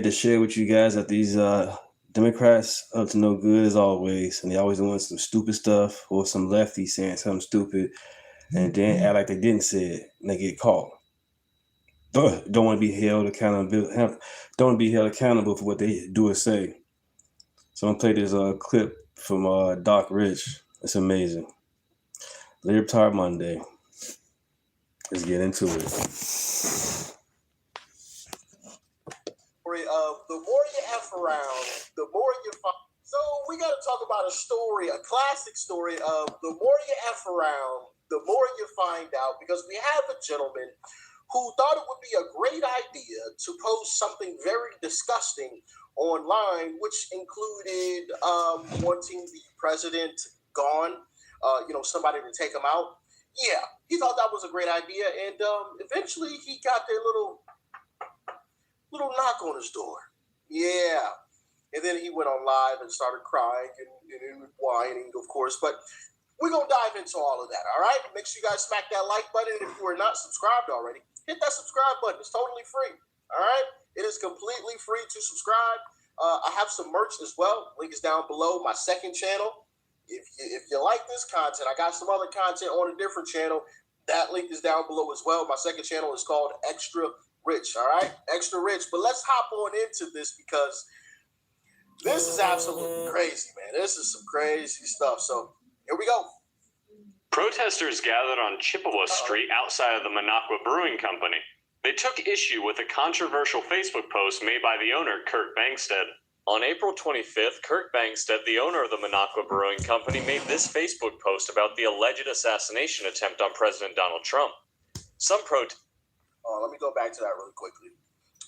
To share with you guys that these Democrats up to no good as always, and they always doing some stupid stuff or some lefty saying something stupid, and then act like they didn't say it, and they get caught. Don't want to be held accountable. Don't want to be held accountable for what they do or say. So I'm gonna play this clip from Doc Rich. It's amazing. Libtard Monday. Let's get into it. The more you F around, the more you find. So we got to talk about a story, a classic story of the more you F around, the more you find out, because we have a gentleman who thought it would be a great idea to post something very disgusting online, which included wanting the president gone, somebody to take him out. Yeah, he thought that was a great idea, and eventually he got their little knock on his door. Yeah. And then he went on live and started crying and whining, of course. But we're going to dive into all of that, all right? Make sure you guys smack that like button. And if you are not subscribed already, hit that subscribe button. It's totally free, all right? It is completely free to subscribe. I have some merch as well. Link is down below. My second channel. If you like this content, I got some other content on a different channel. That link is down below as well. My second channel is called Extra Rich, all right? Extra Rich. But let's hop on into this because this is absolutely crazy, man. This is some crazy stuff. So here we go. Protesters gathered on Chippewa Street outside of the Minocqua Brewing Company. They took issue with a controversial Facebook post made by the owner, Kirk Bangstead. On April 25th, Kirk Bangstead, the owner of the Minocqua Brewing Company, made this Facebook post about the alleged assassination attempt on President Donald Trump. Let me go back to that really quickly.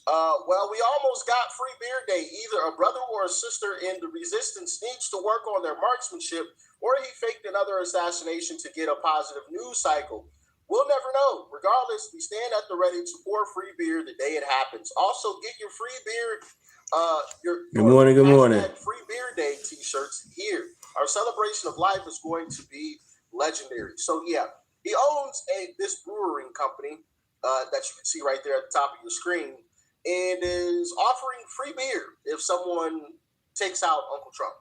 We almost got Free Beer Day. Either a brother or a sister in the resistance needs to work on their marksmanship, or he faked another assassination to get a positive news cycle. We'll never know. Regardless, we stand at the ready to pour free beer the day it happens. Also, get your free beer, Good morning. Free Beer Day t-shirts here. Our celebration of life is going to be legendary. So yeah, he owns this brewing company that you can see right there at the top of your screen, and is offering free beer if someone takes out Uncle Trump.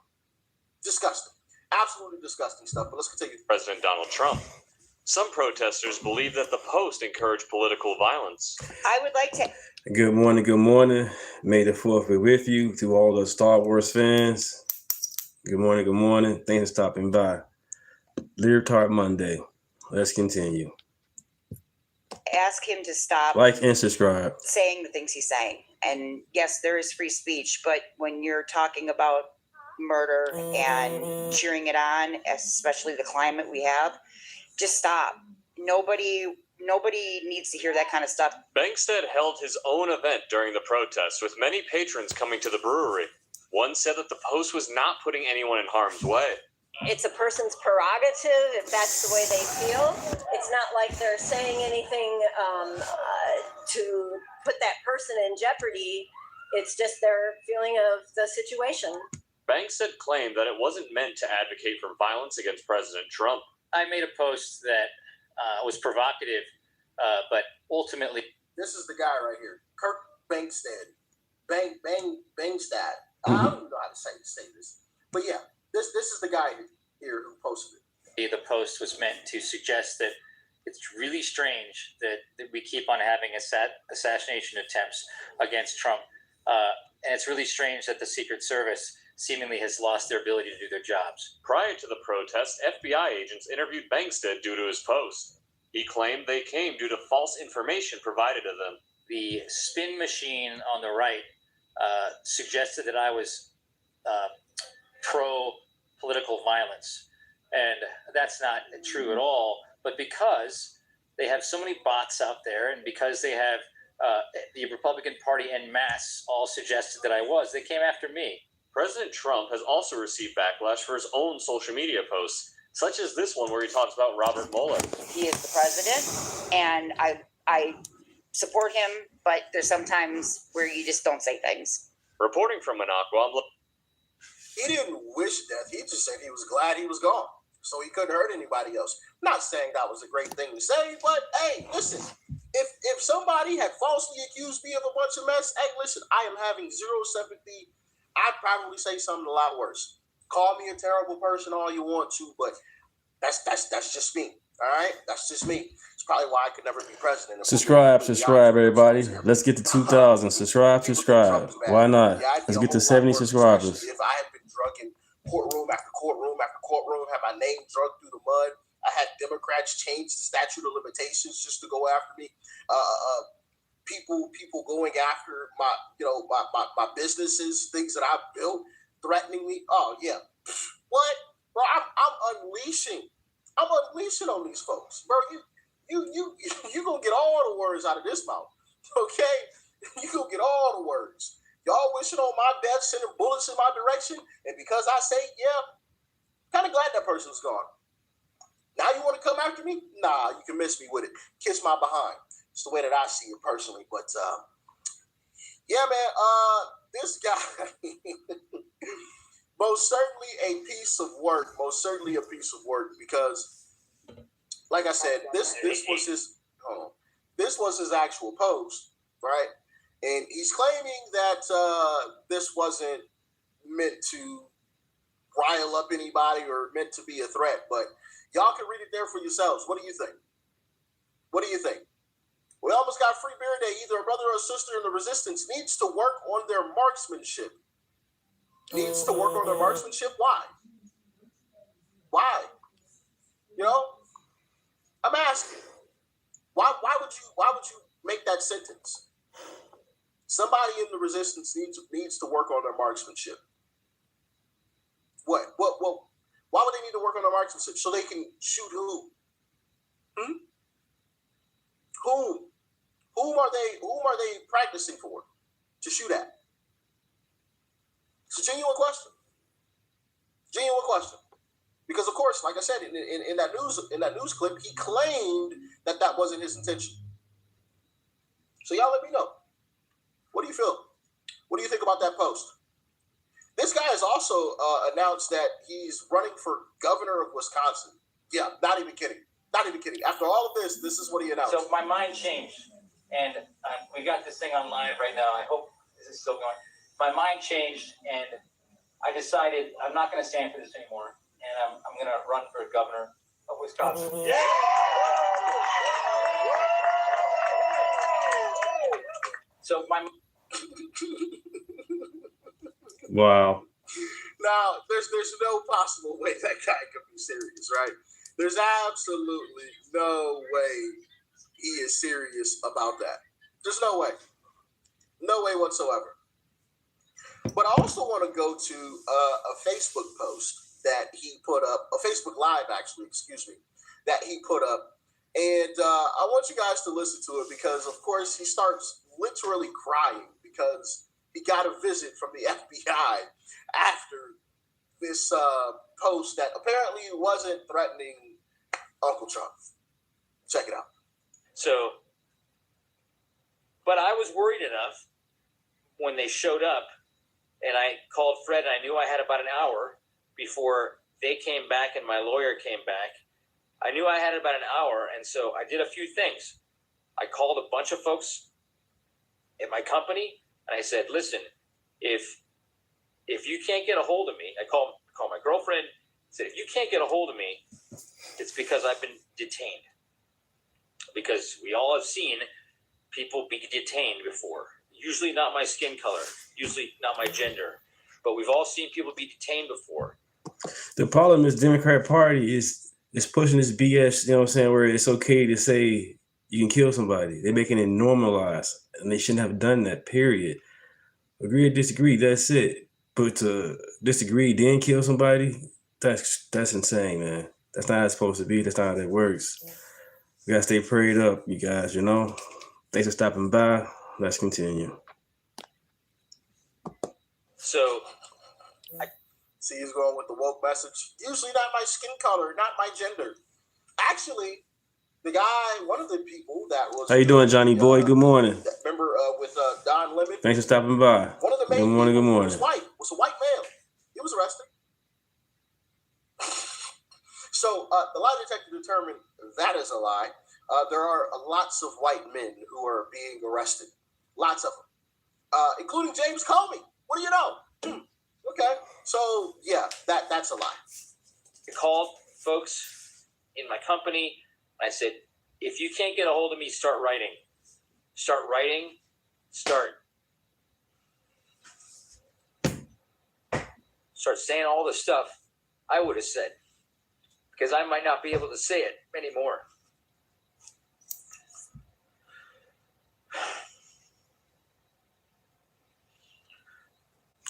Disgusting. Absolutely disgusting stuff. But let's continue. President Donald Trump. Some protesters believe that the post encouraged political violence. I would like to... Good morning. May the 4th be with you. To all the Star Wars fans, good morning. Thanks for stopping by. Libtard Monday. Let's continue. Ask him to stop, like and subscribe, saying the things he's saying. And yes, there is free speech, but when you're talking about murder and cheering it on, especially the climate we have, just stop. Nobody needs to hear that kind of stuff. Bangstead held his own event during the protest, with many patrons coming to the brewery. One said that the post was not putting anyone in harm's way. It's a person's prerogative if that's the way they feel. It's not like they're saying anything to put that person in jeopardy. It's just their feeling of the situation. Bangstead claimed that it wasn't meant to advocate for violence against President Trump. I made a post that was provocative, but ultimately... This is the guy right here, Kirk Bangstead. Bangstead. I don't even know how to say this. But yeah. This is the guy here who posted it. The post was meant to suggest that it's really strange that we keep on having assassination attempts against Trump. And it's really strange that the Secret Service seemingly has lost their ability to do their jobs. Prior to the protest, FBI agents interviewed Bangstead due to his post. He claimed they came due to false information provided to them. The spin machine on the right suggested that I was... pro-political violence, and that's not true at all. But because they have so many bots out there, and because they have the Republican Party en masse all suggested that I was, they came after me. President Trump has also received backlash for his own social media posts, such as this one where he talks about Robert Mueller. He is the president, and I support him, but there's sometimes where you just don't say things. Reporting from Minocqua, he didn't wish death. He just said he was glad he was gone. so he couldn't hurt anybody else. Not saying that was a great thing to say, but hey, listen, if somebody had falsely accused me of a bunch of mess, hey, listen, I am having zero sympathy. I'd probably say something a lot worse. Call me a terrible person all you want to, but that's just me. All right, that's just me. It's probably why I could never be president. Subscribe, everybody. Let's get to 2,000. Subscribe. Why not? Let's get to 70 subscribers. If I had been drug in courtroom after courtroom after courtroom, had my name drugged through the mud, I had Democrats change the statute of limitations just to go after me. People going after my businesses, things that I've built, threatening me. Oh yeah, what, bro? I'm unleashing on these folks, bro. You gonna get all the words out of this mouth, okay? You gonna get all the words. Y'all wishing on my death, sending bullets in my direction, and because I say yeah, kind of glad that person's gone. Now you want to come after me? Nah, you can miss me with it. Kiss my behind. It's the way that I see it personally. But yeah, man. This guy, most certainly a piece of work. Most certainly a piece of work because, like I said, this was his actual post, right? And he's claiming that this wasn't meant to rile up anybody or meant to be a threat, but y'all can read it there for yourselves. What do you think? What do you think? We almost got free beer day. Either a brother or a sister in the resistance needs to work on their marksmanship. Needs to work on their marksmanship. Why? Why? You know, I'm asking. Why would you make that sentence? Somebody in the resistance needs to work on their marksmanship. What? Why would they need to work on their marksmanship? So they can shoot who? Whom are they practicing for? To shoot at? It's a genuine question. Genuine question. Because of course, like I said, in that news clip, he claimed that wasn't his intention. So y'all let me know. What do you feel? What do you think about that post? This guy has also announced that he's running for governor of Wisconsin. Yeah, not even kidding. Not even kidding. After all of this is what he announced. So my mind changed, and we got this thing on live right now. I hope this is still going. My mind changed, and I decided I'm not going to stand for this anymore, and I'm going to run for governor of Wisconsin. Yeah! So my... Wow. Now, there's no possible way that guy could be serious, right? There's absolutely no way he is serious about that. There's no way. No way whatsoever. But I also want to go to a Facebook post that he put up, a Facebook Live, actually, that he put up. And I want you guys to listen to it because, of course, he starts literally crying because he got a visit from the FBI after this post that apparently wasn't threatening Uncle Trump. Check it out. So, but I was worried enough when they showed up, and I called Fred, and I knew I had about an hour before they came back and my lawyer came back. I knew I had about an hour, and so I did a few things. I called a bunch of folks at my company, and I said, listen, if you can't get a hold of me, I called my girlfriend, said, if you can't get a hold of me, it's because I've been detained. Because we all have seen people be detained before. Usually not my skin color, usually not my gender, but we've all seen people be detained before. The problem is Democrat Party is pushing this BS, you know what I'm saying, where it's okay to say you can kill somebody. They're making it normalized, and they shouldn't have done that, period. Agree or disagree, that's it. But to disagree, then kill somebody, that's insane, man. That's not how it's supposed to be. That's not how that works. We gotta stay prayed up, you guys, you know? Thanks for stopping by. Let's continue. So, see, he's going with the woke message. Usually not my skin color, not my gender. Actually, the guy, one of the people that was... How you doing, Johnny boy? Good morning. Remember with Don Lemon? Thanks for stopping by. One of the main good morning. was white. Was a white male. He was arrested. So the lie detector determined that is a lie. There are lots of white men who are being arrested. Lots of them. Including James Comey. What do you know? Okay. So, yeah, that's a lie. I called folks in my company. I said, if you can't get a hold of me, start writing. Start writing. Start saying all the stuff I would have said. Because I might not be able to say it anymore.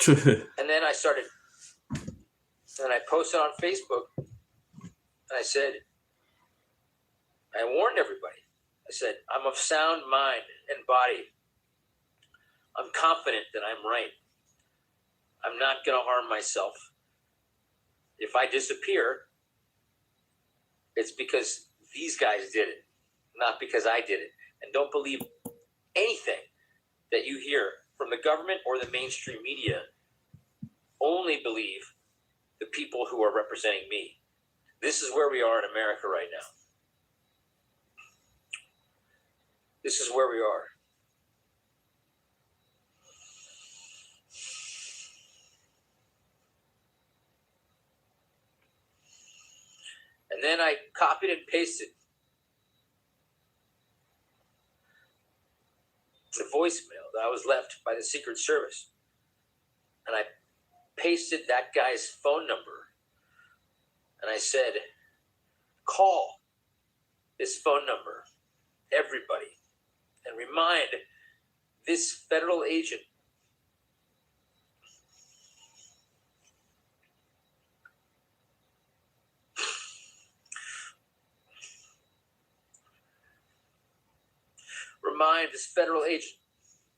And then I started, and I posted on Facebook, and I said, I warned everybody. I said, I'm of sound mind and body. I'm confident that I'm right. I'm not going to harm myself. If I disappear, it's because these guys did it, not because I did it. And don't believe anything that you hear from the government or the mainstream media. Only believe the people who are representing me. This is where we are in America right now. This is where we are. And then I copied and pasted the voicemail that I was left by the Secret Service. And I pasted that guy's phone number. And I said, call this phone number, everybody, and remind this federal agent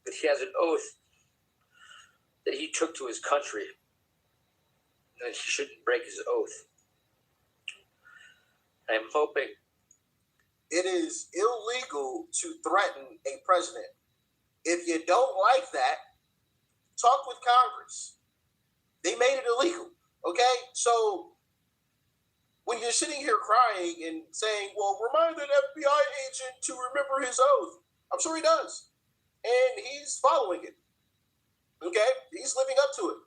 that he has an oath that he took to his country and that he shouldn't break his oath. I'm hoping. It is illegal to threaten a president. If you don't like that, talk with Congress. They made it illegal, okay? So when you're sitting here crying and saying, well, remind an FBI agent to remember his oath, I'm sure he does. And he's following it, okay? He's living up to it.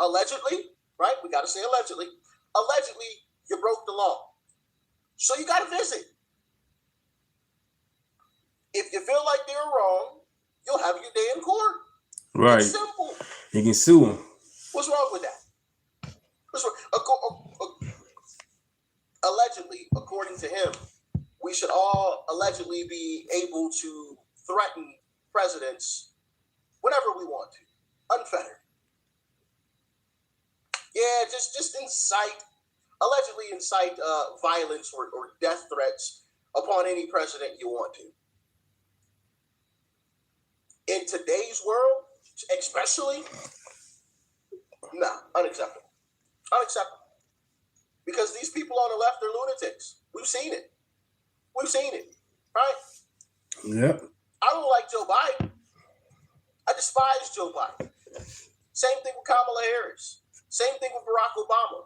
Allegedly, right? We got to say allegedly. Allegedly, you broke the law. So you got to visit. If you feel like they're wrong, you'll have your day in court. Right. It's simple. You can sue them. What's wrong with that? What's wrong? Allegedly, according to him, we should all allegedly be able to threaten presidents whenever we want to, unfettered. Yeah, just allegedly incite violence or death threats upon any president you want to. In today's world, especially, unacceptable. Unacceptable. Because these people on the left are lunatics. We've seen it. Right? Yep. I don't like Joe Biden. I despise Joe Biden. Same thing with Kamala Harris. Same thing with Barack Obama.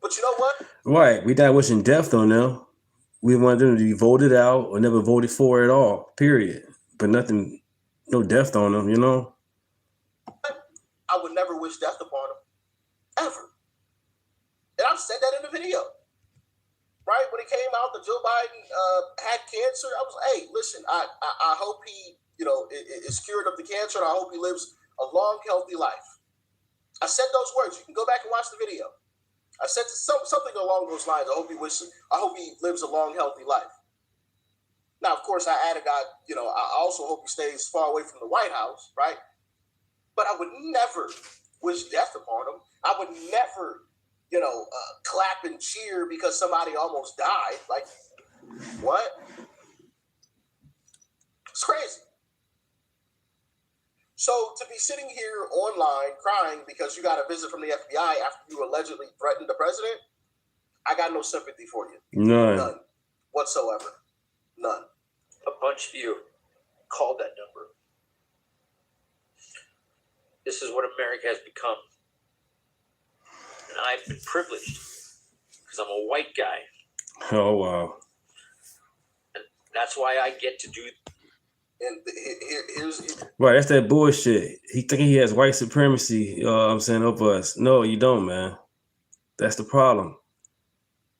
But you know what? Right. We not wishing death on them. We want them to be voted out or never voted for at all, period. But nothing, no death on them, you know? I would never wish death upon them. Ever. And I've said that in the video. Right? When it came out that Joe Biden had cancer, I was like, hey, listen, I hope he, is cured of the cancer, and I hope he lives a long, healthy life. I said those words. You can go back and watch the video. I said something along those lines. I hope he lives a long, healthy life. Now, of course, I added, I also hope he stays far away from the White House, right? But I would never wish death upon him. I would never, clap and cheer because somebody almost died. Like, what? It's crazy. So to be sitting here online crying because you got a visit from the FBI after you allegedly threatened the president, I got no sympathy for you. None whatsoever. None. A bunch of you called that number. This is what America has become. And I've been privileged because I'm a white guy. Oh, wow. And that's why I get to do. And here's Right, that's that bullshit. He thinking he has white supremacy, I'm saying, over us. No, you don't, man. That's the problem.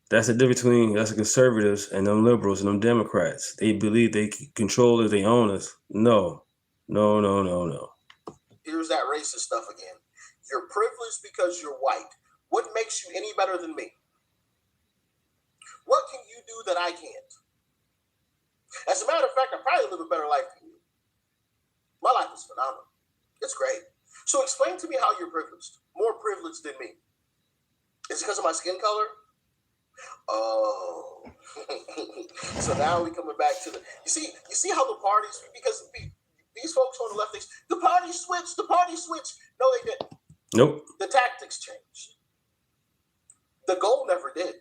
That's the difference between us conservatives and them liberals and them Democrats. They believe they can control us, they own us. No. here's that racist stuff again. You're privileged because you're white. What makes you any better than me? What can you do that I can't? As a matter of fact, I probably live a better life than you. My life is phenomenal. It's great. So explain to me how you're privileged, more privileged than me. Is it because of my skin color? Oh. So now we coming back to you see how the parties, because these folks on the left, the party switched. No, they didn't. Nope. The tactics changed. The goal never did.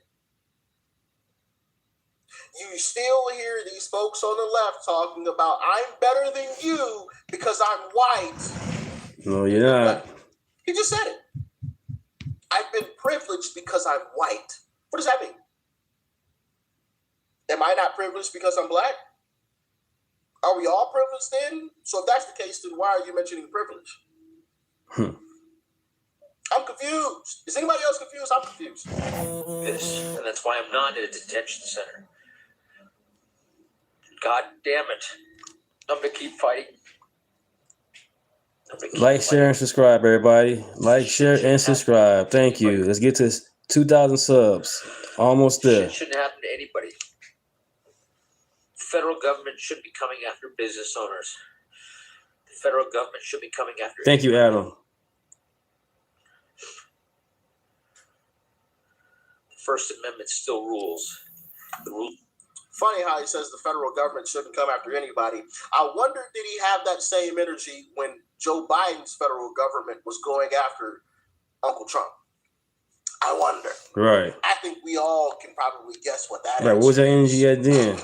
You still hear these folks on the left talking about, I'm better than you because I'm white. No, you're not. He just said it. I've been privileged because I'm white. What does that mean? Am I not privileged because I'm black? Are we all privileged then? So if that's the case, then why are you mentioning privilege? I'm confused. Is anybody else confused? I'm confused. This, and that's why I'm not in a detention center. God damn it. I'm going to keep fighting. Like, share, and subscribe, everybody. Like, share, and subscribe. Thank you. Let's get to 2,000 subs. Almost there. Shit shouldn't happen to anybody. The federal government should be coming after business owners. The federal government should be coming after. Thank you, Adam. The First Amendment still rules. The rule. Funny how he says the federal government shouldn't come after anybody. I wonder, did he have that same energy when Joe Biden's federal government was going after Uncle Trump? I wonder. Right. I think we all can probably guess what that is. Right. What was that energy at then?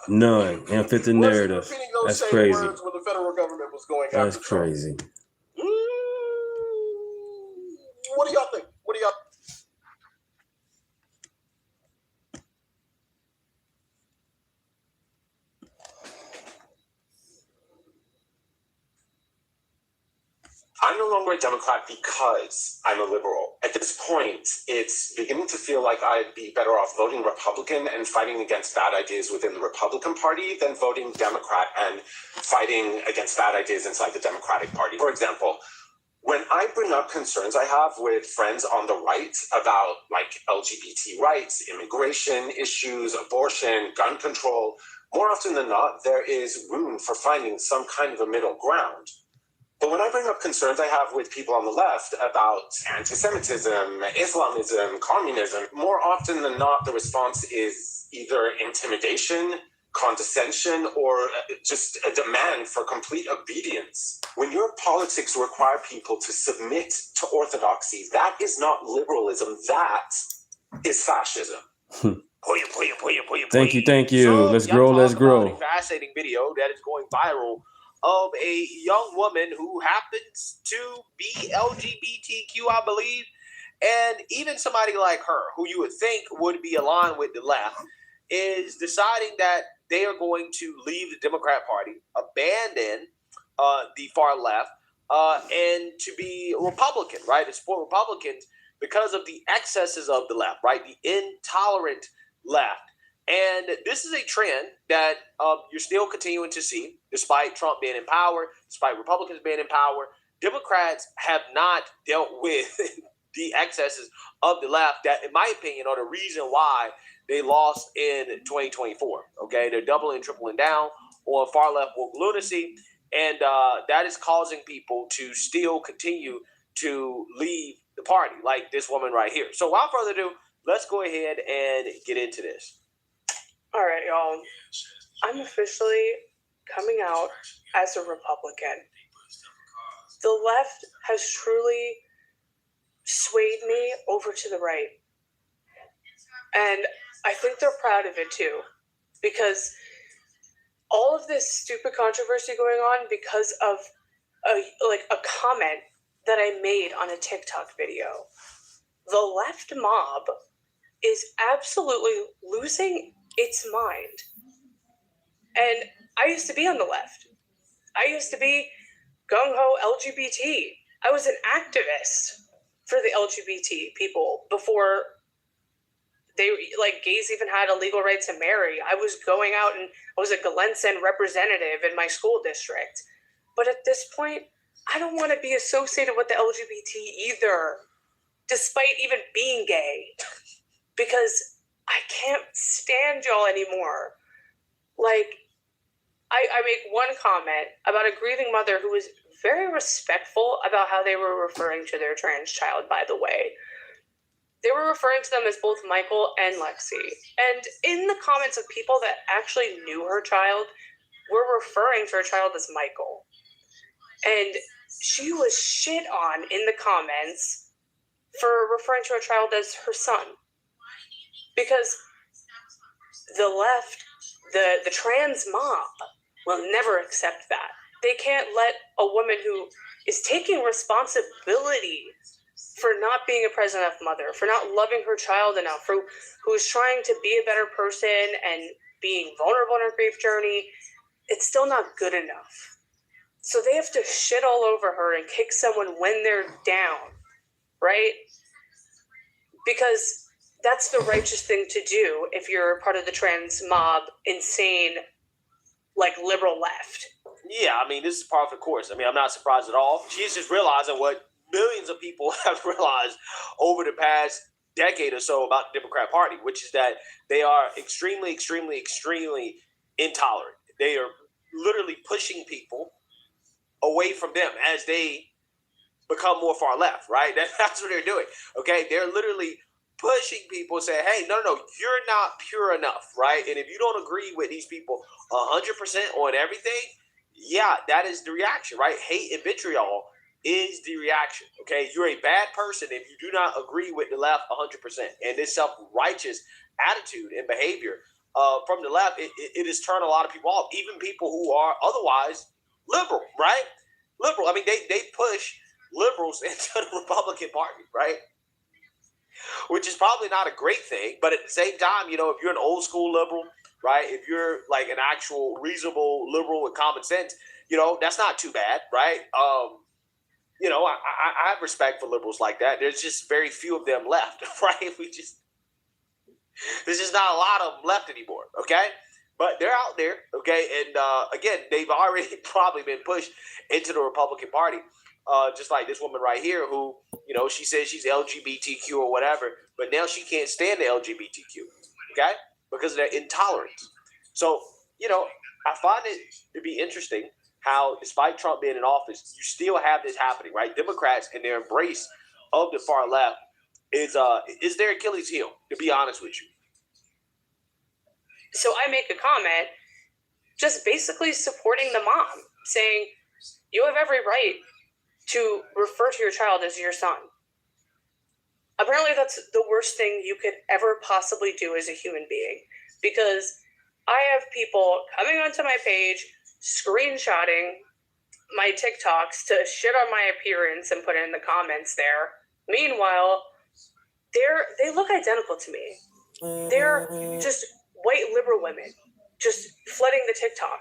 None. And fit the narrative. That's crazy. Words when the federal government was going after That's crazy. Trump. What do y'all think? I'm no longer a Democrat because I'm a liberal. At this point, it's beginning to feel like I'd be better off voting Republican and fighting against bad ideas within the Republican Party than voting Democrat and fighting against bad ideas inside the Democratic Party. For example, when I bring up concerns I have with friends on the right about like LGBT rights, immigration issues, abortion, gun control, more often than not, there is room for finding some kind of a middle ground. But when I bring up concerns I have with people on the left about anti-Semitism, Islamism, communism, more often than not, the response is either intimidation, condescension, or just a demand for complete obedience. When your politics require people to submit to orthodoxy, that is not liberalism, that is fascism. Thank you. So, Let's grow. A fascinating video that is going viral of a young woman who happens to be LGBTQ, I believe, and even somebody like her, who you would think would be aligned with the left, is deciding that they are going to leave the Democrat Party, abandon the far left, and to be Republican, right? To support Republicans because of the excesses of the left, right? The intolerant left. And this is a trend that you're still continuing to see, despite Trump being in power, despite Republicans being in power. Democrats have not dealt with the excesses of the left that, in my opinion, are the reason why they lost in 2024. Okay, they're doubling and tripling down on far left woke lunacy, and that is causing people to still continue to leave the party, like this woman right here. So without further ado, let's go ahead and get into this. All right, y'all. I'm officially coming out as a Republican. The left has truly swayed me over to the right. And I think they're proud of it too. Because all of this stupid controversy going on because of a comment that I made on a TikTok video. The left mob is absolutely losing its mind. And I used to be on the left. I used to be gung-ho LGBT. I was an activist for the LGBT people before they, like, gays even had a legal right to marry. I was going out and I was a Glenson representative in my school district. But at this point, I don't want to be associated with the LGBT either, despite even being gay, because I can't stand y'all anymore. Like, I make one comment about a grieving mother who was very respectful about how they were referring to their trans child, by the way. They were referring to them as both Michael and Lexi. And in the comments of people that actually knew her child, were referring to her child as Michael. And she was shit on in the comments for referring to her child as her son. Because the left, the trans mob, will never accept that. They can't let a woman who is taking responsibility for not being a present enough mother, for not loving her child enough, who is trying to be a better person and being vulnerable in her grief journey, it's still not good enough. So they have to shit all over her and kick someone when they're down, right? Because that's the righteous thing to do if you're part of the trans mob, insane, like, liberal left. Yeah, I mean, this is par for the course. I mean, I'm not surprised at all. She's just realizing what millions of people have realized over the past decade or so about the Democrat Party, which is that they are extremely, extremely, extremely intolerant. They are literally pushing people away from them as they become more far left, right? That's what they're doing, okay? They're literally pushing people, saying, hey, no, you're not pure enough, right? And if you don't agree with these people 100% on everything, yeah, that is the reaction, right? Hate and vitriol is the reaction, okay? You're a bad person if you do not agree with the left 100%. And this self-righteous attitude and behavior from the left, it has turned a lot of people off, even people who are otherwise liberal, right? Liberal. I mean, they push liberals into the Republican Party, right? Which is probably not a great thing, but at the same time, you know, if you're an old school liberal, right, if you're like an actual reasonable liberal with common sense, you know, that's not too bad, right? You know, I have respect for liberals like that. There's just very few of them left, right? There's just not a lot of them left anymore, okay? But they're out there, okay? And again, they've already probably been pushed into the Republican Party. Just like this woman right here who, you know, she says she's LGBTQ or whatever, but now she can't stand the LGBTQ, okay? Because of their intolerance. So, you know, I find it to be interesting how, despite Trump being in office, you still have this happening, right? Democrats and their embrace of the far left is their Achilles heel, to be honest with you. So I make a comment just basically supporting the mom, saying, you have every right to refer to your child as your son. Apparently that's the worst thing you could ever possibly do as a human being, because I have people coming onto my page, screenshotting my TikToks to shit on my appearance and put it in the comments there. Meanwhile, they look identical to me. They're just white liberal women just flooding the TikTok.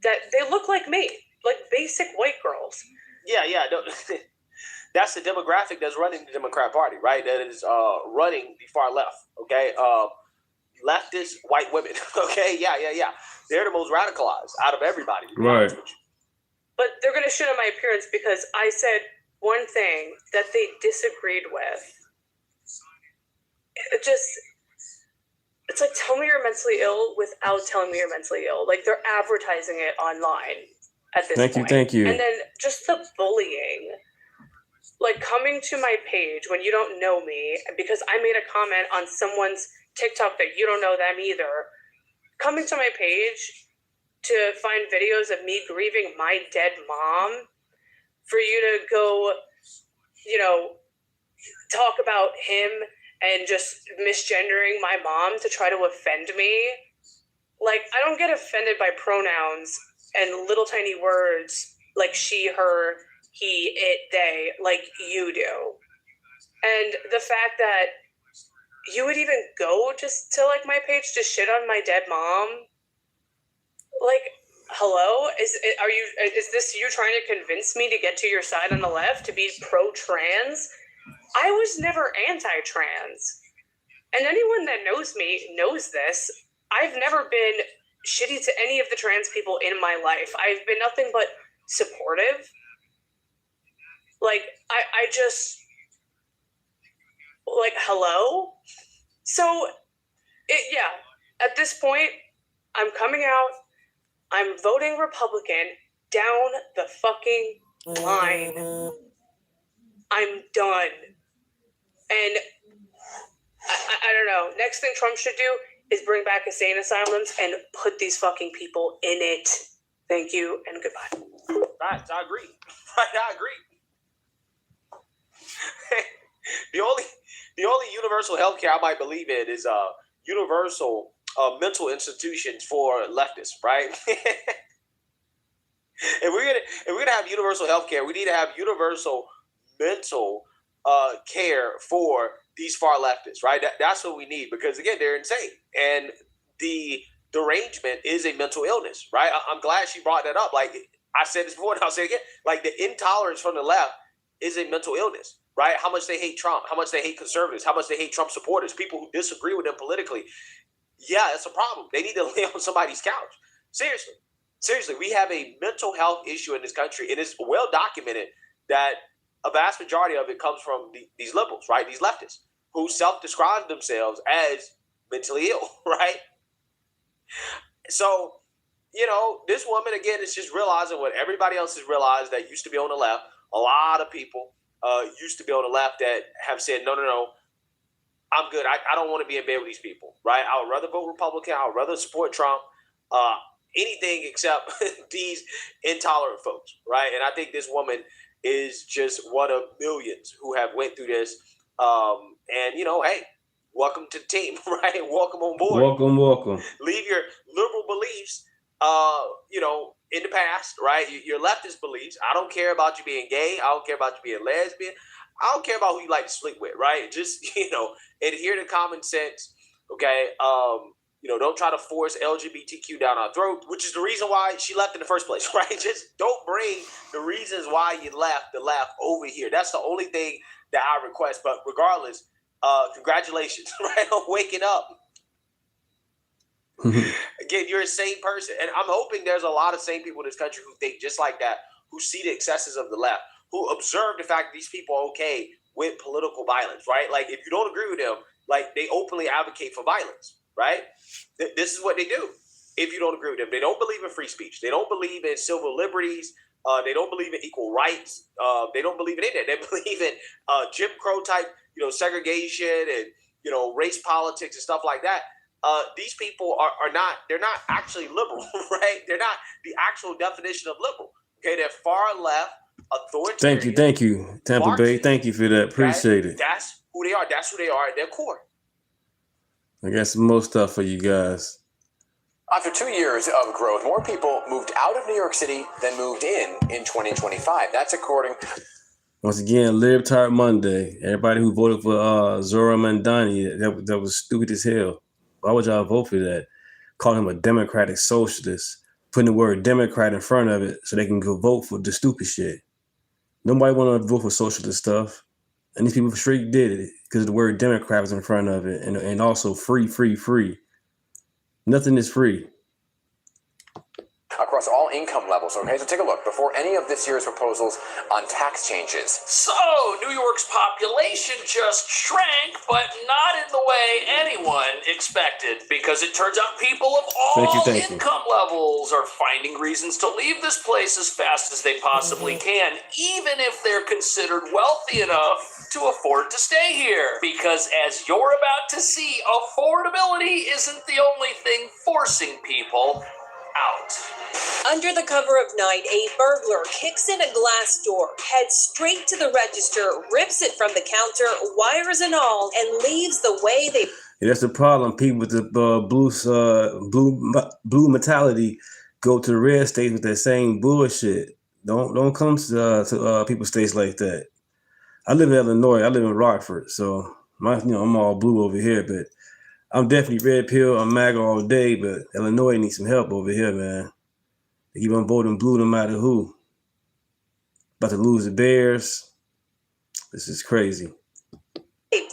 That they look like me, like basic white girls. Yeah. That's the demographic that's running the Democrat Party, right? That is running the far left, okay? Leftist white women, okay? Yeah. They're the most radicalized out of everybody. Right. But they're going to shit on my appearance because I said one thing that they disagreed with. It's like, tell me you're mentally ill without telling me you're mentally ill. Like, they're advertising it online at this point. Thank you. And then just the bullying. Like, coming to my page when you don't know me, because I made a comment on someone's TikTok that you don't know them either. Coming to my page to find videos of me grieving my dead mom, for you to go, you know, talk about him and just misgendering my mom to try to offend me. Like, I don't get offended by pronouns and little tiny words like she, her, he, it, they, like you do. And the fact that you would even go just to like my page to shit on my dead mom. Like, hello? Is this you trying to convince me to get to your side on the left to be pro-trans? I was never anti-trans. And anyone that knows me knows this. I've never been shitty to any of the trans people in my life. I've been nothing but supportive. Like, I just, like, hello? So, at this point, I'm coming out. I'm voting Republican down the fucking line. I'm done. And I don't know. Next thing Trump should do is bring back insane asylums and put these fucking people in it. Thank you and goodbye. Right, I agree. I agree. The only universal healthcare I might believe in is universal mental institutions for leftists, right? If we're gonna have universal healthcare, we need to have universal mental care for these far leftists, right? That's what we need, because again, they're insane, and the derangement is a mental illness, right? I'm glad she brought that up. Like I said this before, and I'll say it again. Like the intolerance from the left is a mental illness, right? How much they hate Trump, how much they hate conservatives, how much they hate Trump supporters, people who disagree with them politically. Yeah, it's a problem. They need to lay on somebody's couch. Seriously, we have a mental health issue in this country. It is well documented that a vast majority of it comes from these liberals, right? These leftists who self-describe themselves as mentally ill, right? So, this woman, again, is just realizing what everybody else has realized that used to be on the left. A lot of people used to be on the left that have said, no, I'm good. I don't want to be in bed with these people, right? I would rather vote Republican. I would rather support Trump. Anything except these intolerant folks, right? And I think this woman is just one of millions who have went through this. And, hey, welcome to the team, right? Welcome on board. Welcome. Leave your liberal beliefs, in the past, right? Your leftist beliefs. I don't care about you being gay. I don't care about you being lesbian. I don't care about who you like to sleep with, right? Just, adhere to common sense, okay? Don't try to force LGBTQ down our throat, which is the reason why she left in the first place, right? Just don't bring the reasons why you left the left over here. That's the only thing that I request. But regardless, congratulations, right, on waking up. Again, you're a sane person. And I'm hoping there's a lot of sane people in this country who think just like that, who see the excesses of the left, who observe the fact that these people are okay with political violence, right? Like, if you don't agree with them, like, they openly advocate for violence, right? This is what they do. If you don't agree with them, they don't believe in free speech. They don't believe in civil liberties. They don't believe in equal rights. They don't believe in any of that. They believe in Jim Crow type, segregation and, race politics and stuff like that. These people are not, they're not actually liberal, right? They're not the actual definition of liberal. Okay, they're far left, authoritarian. Thank you, Tampa Bay. Thank you for that. Appreciate it. That's who they are. That's who they are at their core. I got some more stuff for you guys. After 2 years of growth, more people moved out of New York City than moved in 2025. That's according. Once again, Libtard Monday. Everybody who voted for Zora Mandani, that was stupid as hell. Why would y'all vote for that? Call him a Democratic socialist, putting the word Democrat in front of it so they can go vote for the stupid shit. Nobody want to vote for socialist stuff. And these people straight did it because the word Democrat was in front of it. And also free. Nothing is free. Across all income levels, okay? So take a look. Before any of this year's proposals on tax changes. So, New York's population just shrank, but not in the way anyone expected, because it turns out people of all income levels are finding reasons to leave this place as fast as they possibly can, even if they're considered wealthy enough to afford to stay here. Because as you're about to see, affordability isn't the only thing forcing people out. Under the cover of night, a burglar kicks in a glass door, heads straight to the register, rips it from the counter, wires and all, and leaves the way they... Yeah, that's the problem. People with the blue mentality go to the red states with that same bullshit. Don't come to people's states like that. I live in Illinois. I live in Rockford, so I'm all blue over here, but I'm definitely red pill. I'm MAGA all day, but Illinois needs some help over here, man. They keep on voting blue no matter who. About to lose the Bears. This is crazy.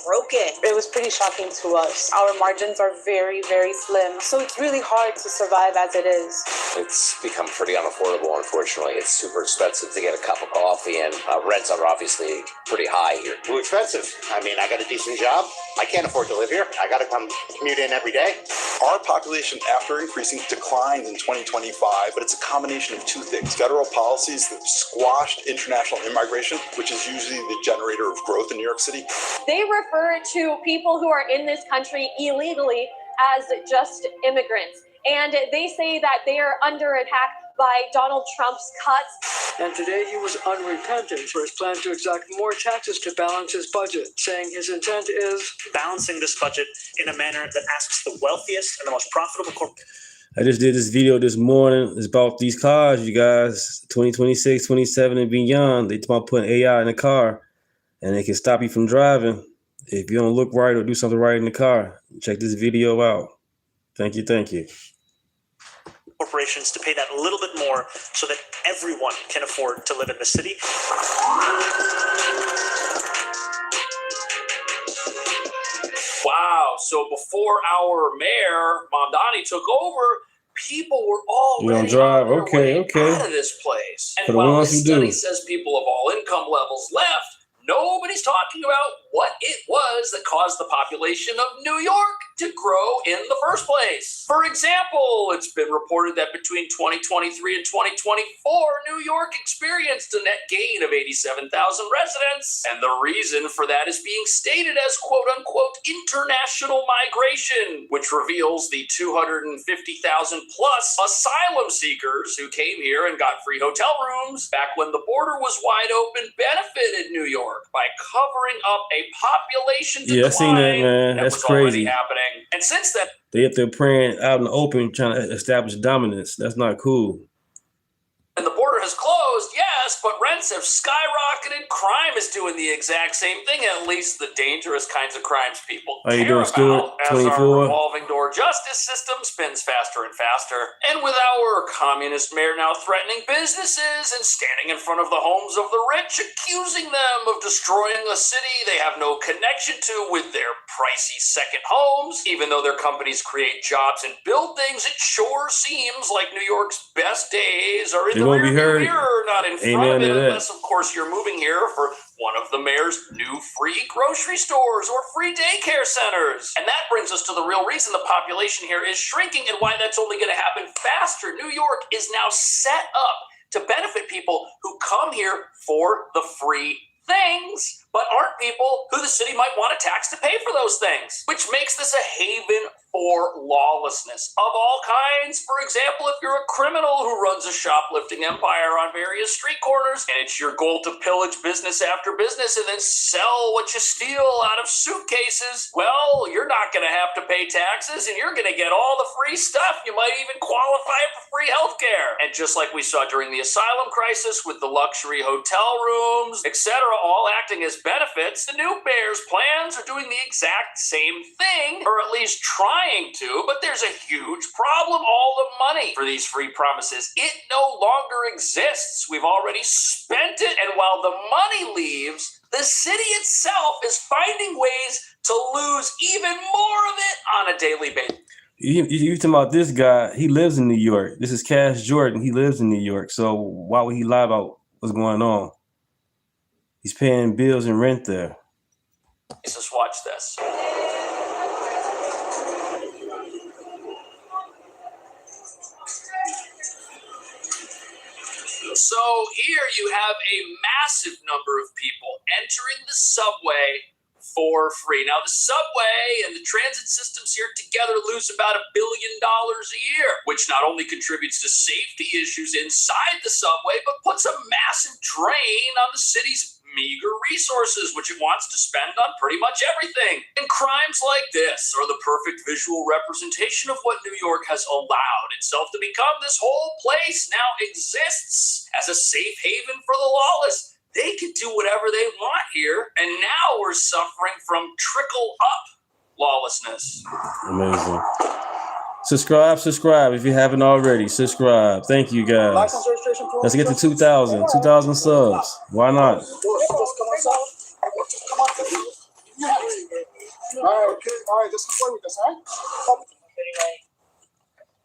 Broken. It was pretty shocking to us. Our margins are very, very slim, so it's really hard to survive as it is. It's become pretty unaffordable, unfortunately. It's super expensive to get a cup of coffee, and rents are obviously pretty high here. Too expensive. I mean, I got a decent job. I can't afford to live here. I got to come commute in every day. Our population, after increasing, declined in 2025, but it's a combination of two things. Federal policies that squashed international immigration, which is usually the generator of growth in New York City. They refer to people who are in this country illegally as just immigrants. And they say that they are under attack by Donald Trump's cuts. And today he was unrepentant for his plan to exact more taxes to balance his budget, saying his intent is balancing this budget in a manner that asks the wealthiest and the most profitable I just did this video this morning. It's about these cars, you guys. 2026, 27, and beyond. They talk about putting AI in the car, and they can stop you from driving if you don't look right or do something right in the car. Check this video out. Thank you. corporations to pay that a little bit more so that everyone can afford to live in the city. Wow. So before our mayor, Mamdani, took over, people were already drive. on their way Okay. out of this place. For And the while ones this who do. study says people of all income levels left, nobody's talking about what it was that caused the population of New York to grow in the first place. For example, it's been reported that between 2023 and 2024, New York experienced a net gain of 87,000 residents. And the reason for that is being stated as quote unquote international migration, which reveals the 250,000 plus asylum seekers who came here and got free hotel rooms back when the border was wide open benefited New York by covering up a population decline. Yeah, I seen that, man. That's was already crazy. happening. And since then, They up there praying out in the open, trying to establish dominance. That's not cool. and the border has closed, yes, but rents have skyrocketed. Crime is doing the exact same thing, at least the dangerous kinds of crimes people How you care doing, Stuart? about as our 24. revolving door justice system spins faster and faster. And with our communist mayor now threatening businesses and standing in front of the homes of the rich, accusing them of destroying a city they have no connection to with their pricey second homes, even though their companies create jobs and build things, it sure seems like New York's best days are in They the won't be rearview heard. mirror, not in front Amen of it, to that. unless, of course, you're moving here for one of the mayor's new free grocery stores or free daycare centers. And that brings us to the real reason the population here is shrinking and why that's only going to happen faster. New York is now set up to benefit people who come here for the free things, but aren't people who the city might want to tax to pay for those things, which makes this a haven for lawlessness of all kinds. For example, if you're a criminal who runs a shoplifting empire on various street corners and it's your goal to pillage business after business and then sell what you steal out of suitcases, well, you're not going to have to pay taxes and you're going to get all the free stuff. You might even qualify for free health care. And just like we saw during the asylum crisis with the luxury hotel rooms, etc., all acting as benefits, the new mayor's plans are doing the exact same thing, or at least trying to, but there's a huge problem. All the money for these free promises, it no longer exists. We've already spent it, and while the money leaves, the city itself is finding ways to lose even more of it on a daily basis. You talking about this guy? He lives in New York. This is Cash Jordan. He lives in New York. So why would he lie about what's going on? He's paying bills and rent there. Just watch this. So here you have a massive number of people entering the subway for free. Now, the subway and the transit systems here together lose about $1 billion a year, which not only contributes to safety issues inside the subway, but puts a massive drain on the city's meager resources, which it wants to spend on pretty much everything. And crimes like this are the perfect visual representation of what New York has allowed itself to become. This whole place now exists as a safe haven for the lawless. they could do whatever they want here, and now we're suffering from trickle-up lawlessness. Amazing. Subscribe if you haven't already. Subscribe. Thank you, guys. Let's get to 2,000 subs. Why not? All right, just play with us, all right?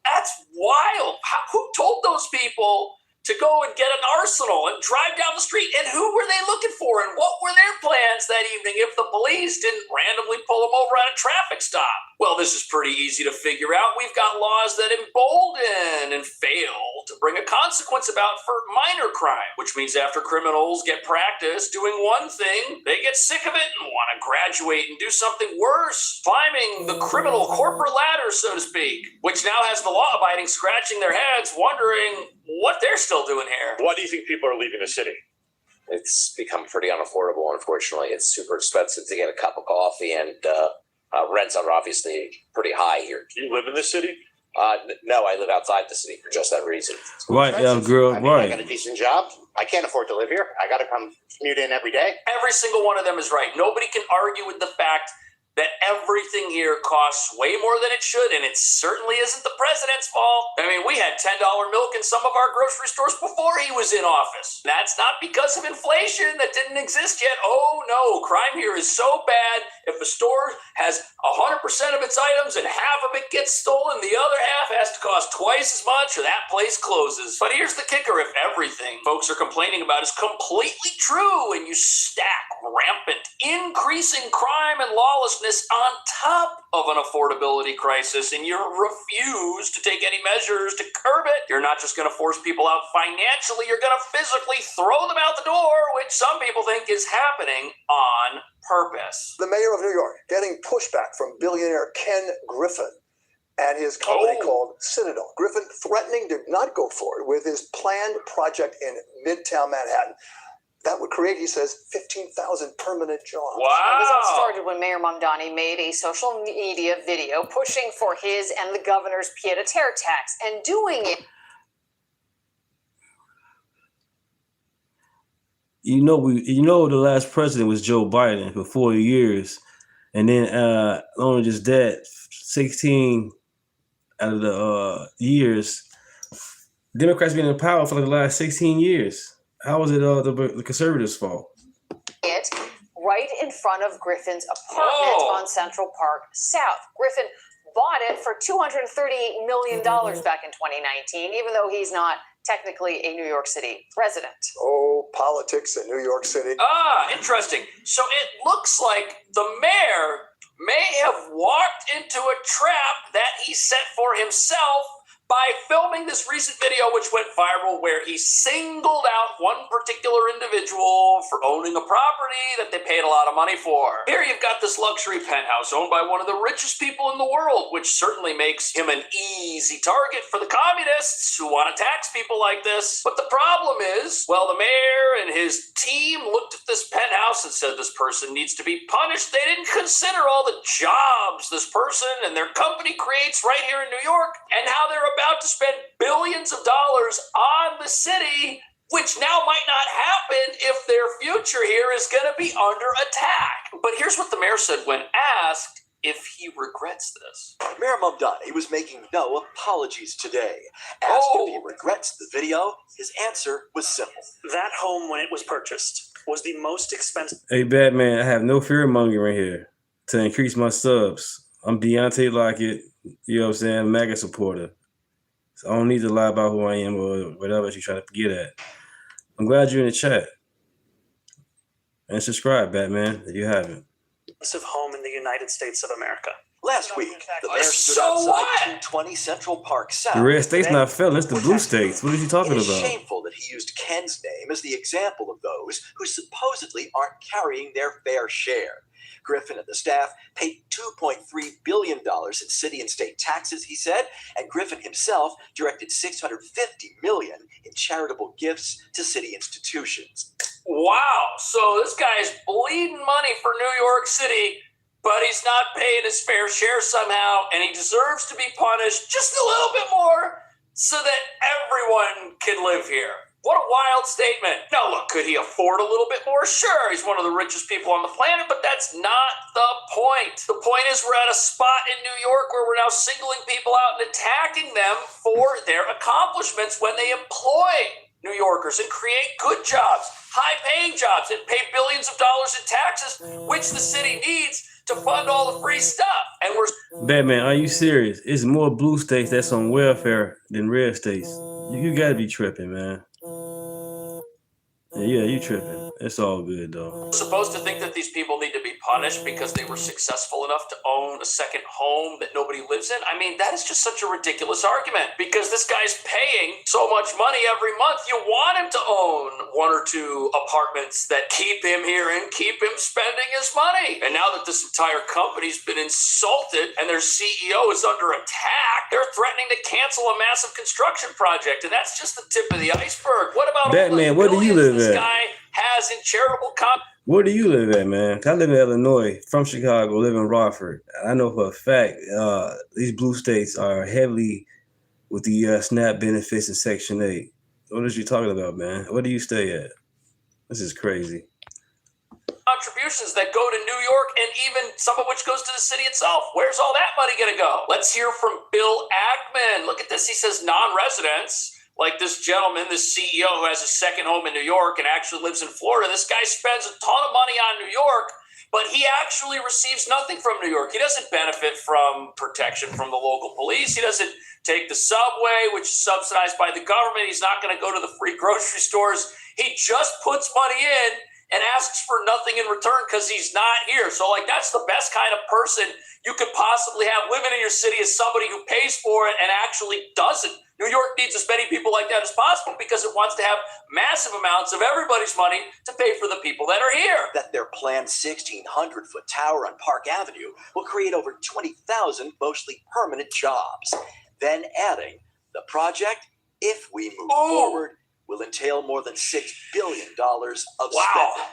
That's wild. Who told those people to go and get an arsenal and drive down the street? And who were they looking for? And what were their plans that evening if the police didn't randomly pull them over at a traffic stop? Well, this is pretty easy to figure out. We've got laws that embolden and fail to bring a consequence about for minor crime, which means after criminals get practice doing one thing, they get sick of it and want to graduate and do something worse, climbing the criminal corporate ladder, so to speak, which now has the law-abiding scratching their heads, wondering what they're still doing here. Why do you think people are leaving the city? It's become pretty unaffordable, unfortunately. It's super expensive to get a cup of coffee, and rents are obviously pretty high here. Do you live in the city? No, I live outside the city for just that reason. Right, girl, I right. got a decent job. I can't afford to live here. I got to come commute in every day. Every single one of them is right. Nobody can argue with the fact that everything here costs way more than it should, and it certainly isn't the president's fault. I mean, we had $10 milk in some of our grocery stores before he was in office. That's not because of inflation that didn't exist yet. Oh no, crime here is so bad. If a store has 100% of its items and half of it gets stolen, the other half has to cost twice as much, or that place closes. But here's the kicker: if everything folks are complaining about is completely true, and you stack rampant, increasing crime and lawlessness on top of an affordability crisis, and you refuse to take any measures to curb it, you're not just going to force people out financially, you're going to physically throw them out the door, which some people think is happening on purpose. The mayor of New York getting pushback from billionaire Ken Griffin and his company called Citadel. Griffin threatening to not go forward with his planned project in Midtown Manhattan. That would create, he says, 15,000 permanent jobs. Wow. This all started when Mayor Mamdani made a social media video pushing for his and the governor's pied-à-terre tax, and doing it. You know, the last president was Joe Biden for 4 years, and then not only just that, 16 out of the years, Democrats been in power for like the last 16 years. How was it the conservatives' fault? It right in front of Griffin's apartment on Central Park South. Griffin bought it for $238 million back in 2019, even though he's not technically a New York City resident. Oh, politics in New York City. Interesting. So it looks like the mayor may have walked into a trap that he set for himself by filming this recent video, which went viral, where he singled out one particular individual for owning a property that they paid a lot of money for. Here you've got this luxury penthouse owned by one of the richest people in the world, which certainly makes him an easy target for the communists who want to tax people like this. But the problem is, well, the mayor and his team looked at this penthouse and said this person needs to be punished. They didn't consider all the jobs this person and their company creates right here in New York, and how they're about to spend billions of dollars on the city, which now might not happen if their future here is going to be under attack. But here's what the mayor said when asked if he regrets this. Mayor Mamdani was making no apologies today. Asked if he regrets the video, his answer was simple. That home, when it was purchased, was the most expensive. Hey, Batman, I have no fear mongering here to increase my subs. I'm Deontay Lockett, you know what I'm saying, MAGA supporter. So I don't need to lie about who I am or whatever you're trying to get at. I'm glad you're in the chat. And subscribe, Batman, if you haven't. Home in the United States of America. Last week, the mayor stood outside 220 Central Park South. The red state's not failing, it's the blue states. What are you talking It is about? shameful that he used Ken's name as the example of those who supposedly aren't carrying their fair share. Griffin and the staff paid $2.3 billion in city and state taxes, he said, and Griffin himself directed $650 million in charitable gifts to city institutions. Wow, so this guy's bleeding money for New York City, but he's not paying his fair share somehow, and he deserves to be punished just a little bit more so that everyone can live here. What a wild statement. Now, look, could he afford a little bit more? Sure, he's one of the richest people on the planet, but that's not the point. The point is we're at a spot in New York where we're now singling people out and attacking them for their accomplishments when they employ New Yorkers and create good jobs, high-paying jobs, and pay billions of dollars in taxes, which the city needs to fund all the free stuff. And we're... Batman, are you serious? It's more blue states that's on welfare than red states. You gotta be tripping, man. Yeah, you tripping. It's all good, though. Supposed to think that these people need to be punished because they were successful enough to own a second home that nobody lives in? I mean, that is just such a ridiculous argument because this guy's paying so much money every month. You want him to own one or two apartments that keep him here and keep him spending his money. And now that this entire company's been insulted and their CEO is under attack, they're threatening to cancel a massive construction project. And that's just the tip of the iceberg. What about Batman, where do you live this at? guy has in charitable Where do you live at, man? I live in Illinois, from Chicago, live in Rockford. I know for a fact these blue states are heavily with the SNAP benefits in Section 8. What is you talking about, man? Where do you stay at? This is crazy. contributions that go to New York and even some of which goes to the city itself. Where's all that money going to go? Let's hear from Bill Ackman. Look at this. He says non-residents, like this gentleman, this CEO who has a second home in New York and actually lives in Florida. This guy spends a ton of money on New York, but he actually receives nothing from New York. He doesn't benefit from protection from the local police. He doesn't take the subway, which is subsidized by the government. He's not going to go to the free grocery stores. He just puts money in and asks for nothing in return because he's not here. So, like, that's the best kind of person you could possibly have living in your city, is somebody who pays for it and actually doesn't. New York needs as many people like that as possible because it wants to have massive amounts of everybody's money to pay for the people that are here. That their planned 1,600-foot tower on Park Avenue will create over 20,000 mostly permanent jobs. Then adding, the project, if we move forward, will entail more than $6 billion of spending.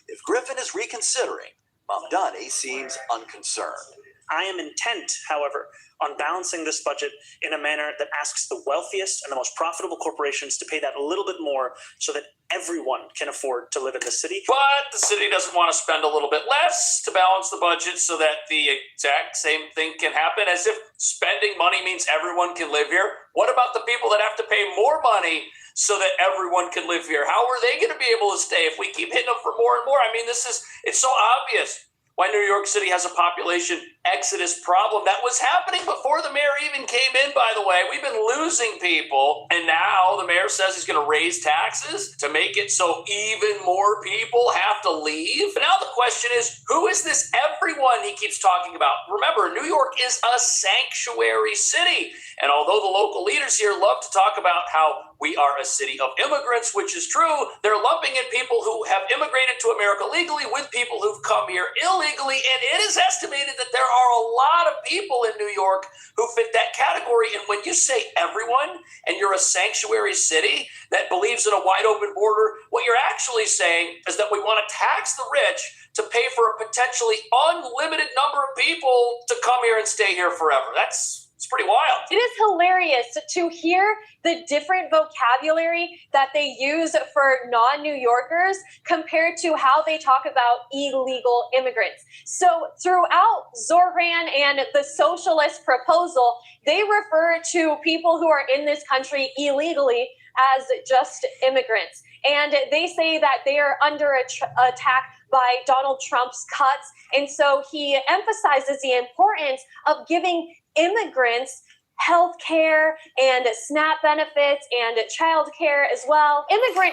If Griffin is reconsidering, Mamdani seems unconcerned. I am intent, however, on balancing this budget in a manner that asks the wealthiest and the most profitable corporations to pay that a little bit more so that everyone can afford to live in the city. But the city doesn't want to spend a little bit less to balance the budget so that the exact same thing can happen, as if spending money means everyone can live here. What about the people that have to pay more money so that everyone can live here? How are they going to be able to stay if we keep hitting them for more and more? I mean, it's so obvious why New York City has a population exodus problem that was happening before the mayor even came in, by the way. We've been losing people, and now the mayor says he's going to raise taxes to make it so even more people have to leave. But now the question is, who is this everyone he keeps talking about? Remember, New York is a sanctuary city, and although the local leaders here love to talk about how we are a city of immigrants, which is true, they're lumping in people who have immigrated to America legally with people who've come here illegally, and it is estimated that there are a lot of people in New York who fit that category. And when you say everyone, and you're a sanctuary city that believes in a wide open border, what you're actually saying is that we want to tax the rich to pay for a potentially unlimited number of people to come here and stay here forever. It's pretty wild. It is hilarious to hear the different vocabulary that they use for non-New Yorkers compared to how they talk about illegal immigrants. So throughout Zoran and the socialist proposal, they refer to people who are in this country illegally as just immigrants. And they say that they are under attack by Donald Trump's cuts. And so he emphasizes the importance of giving immigrants health care and SNAP benefits and child care as well.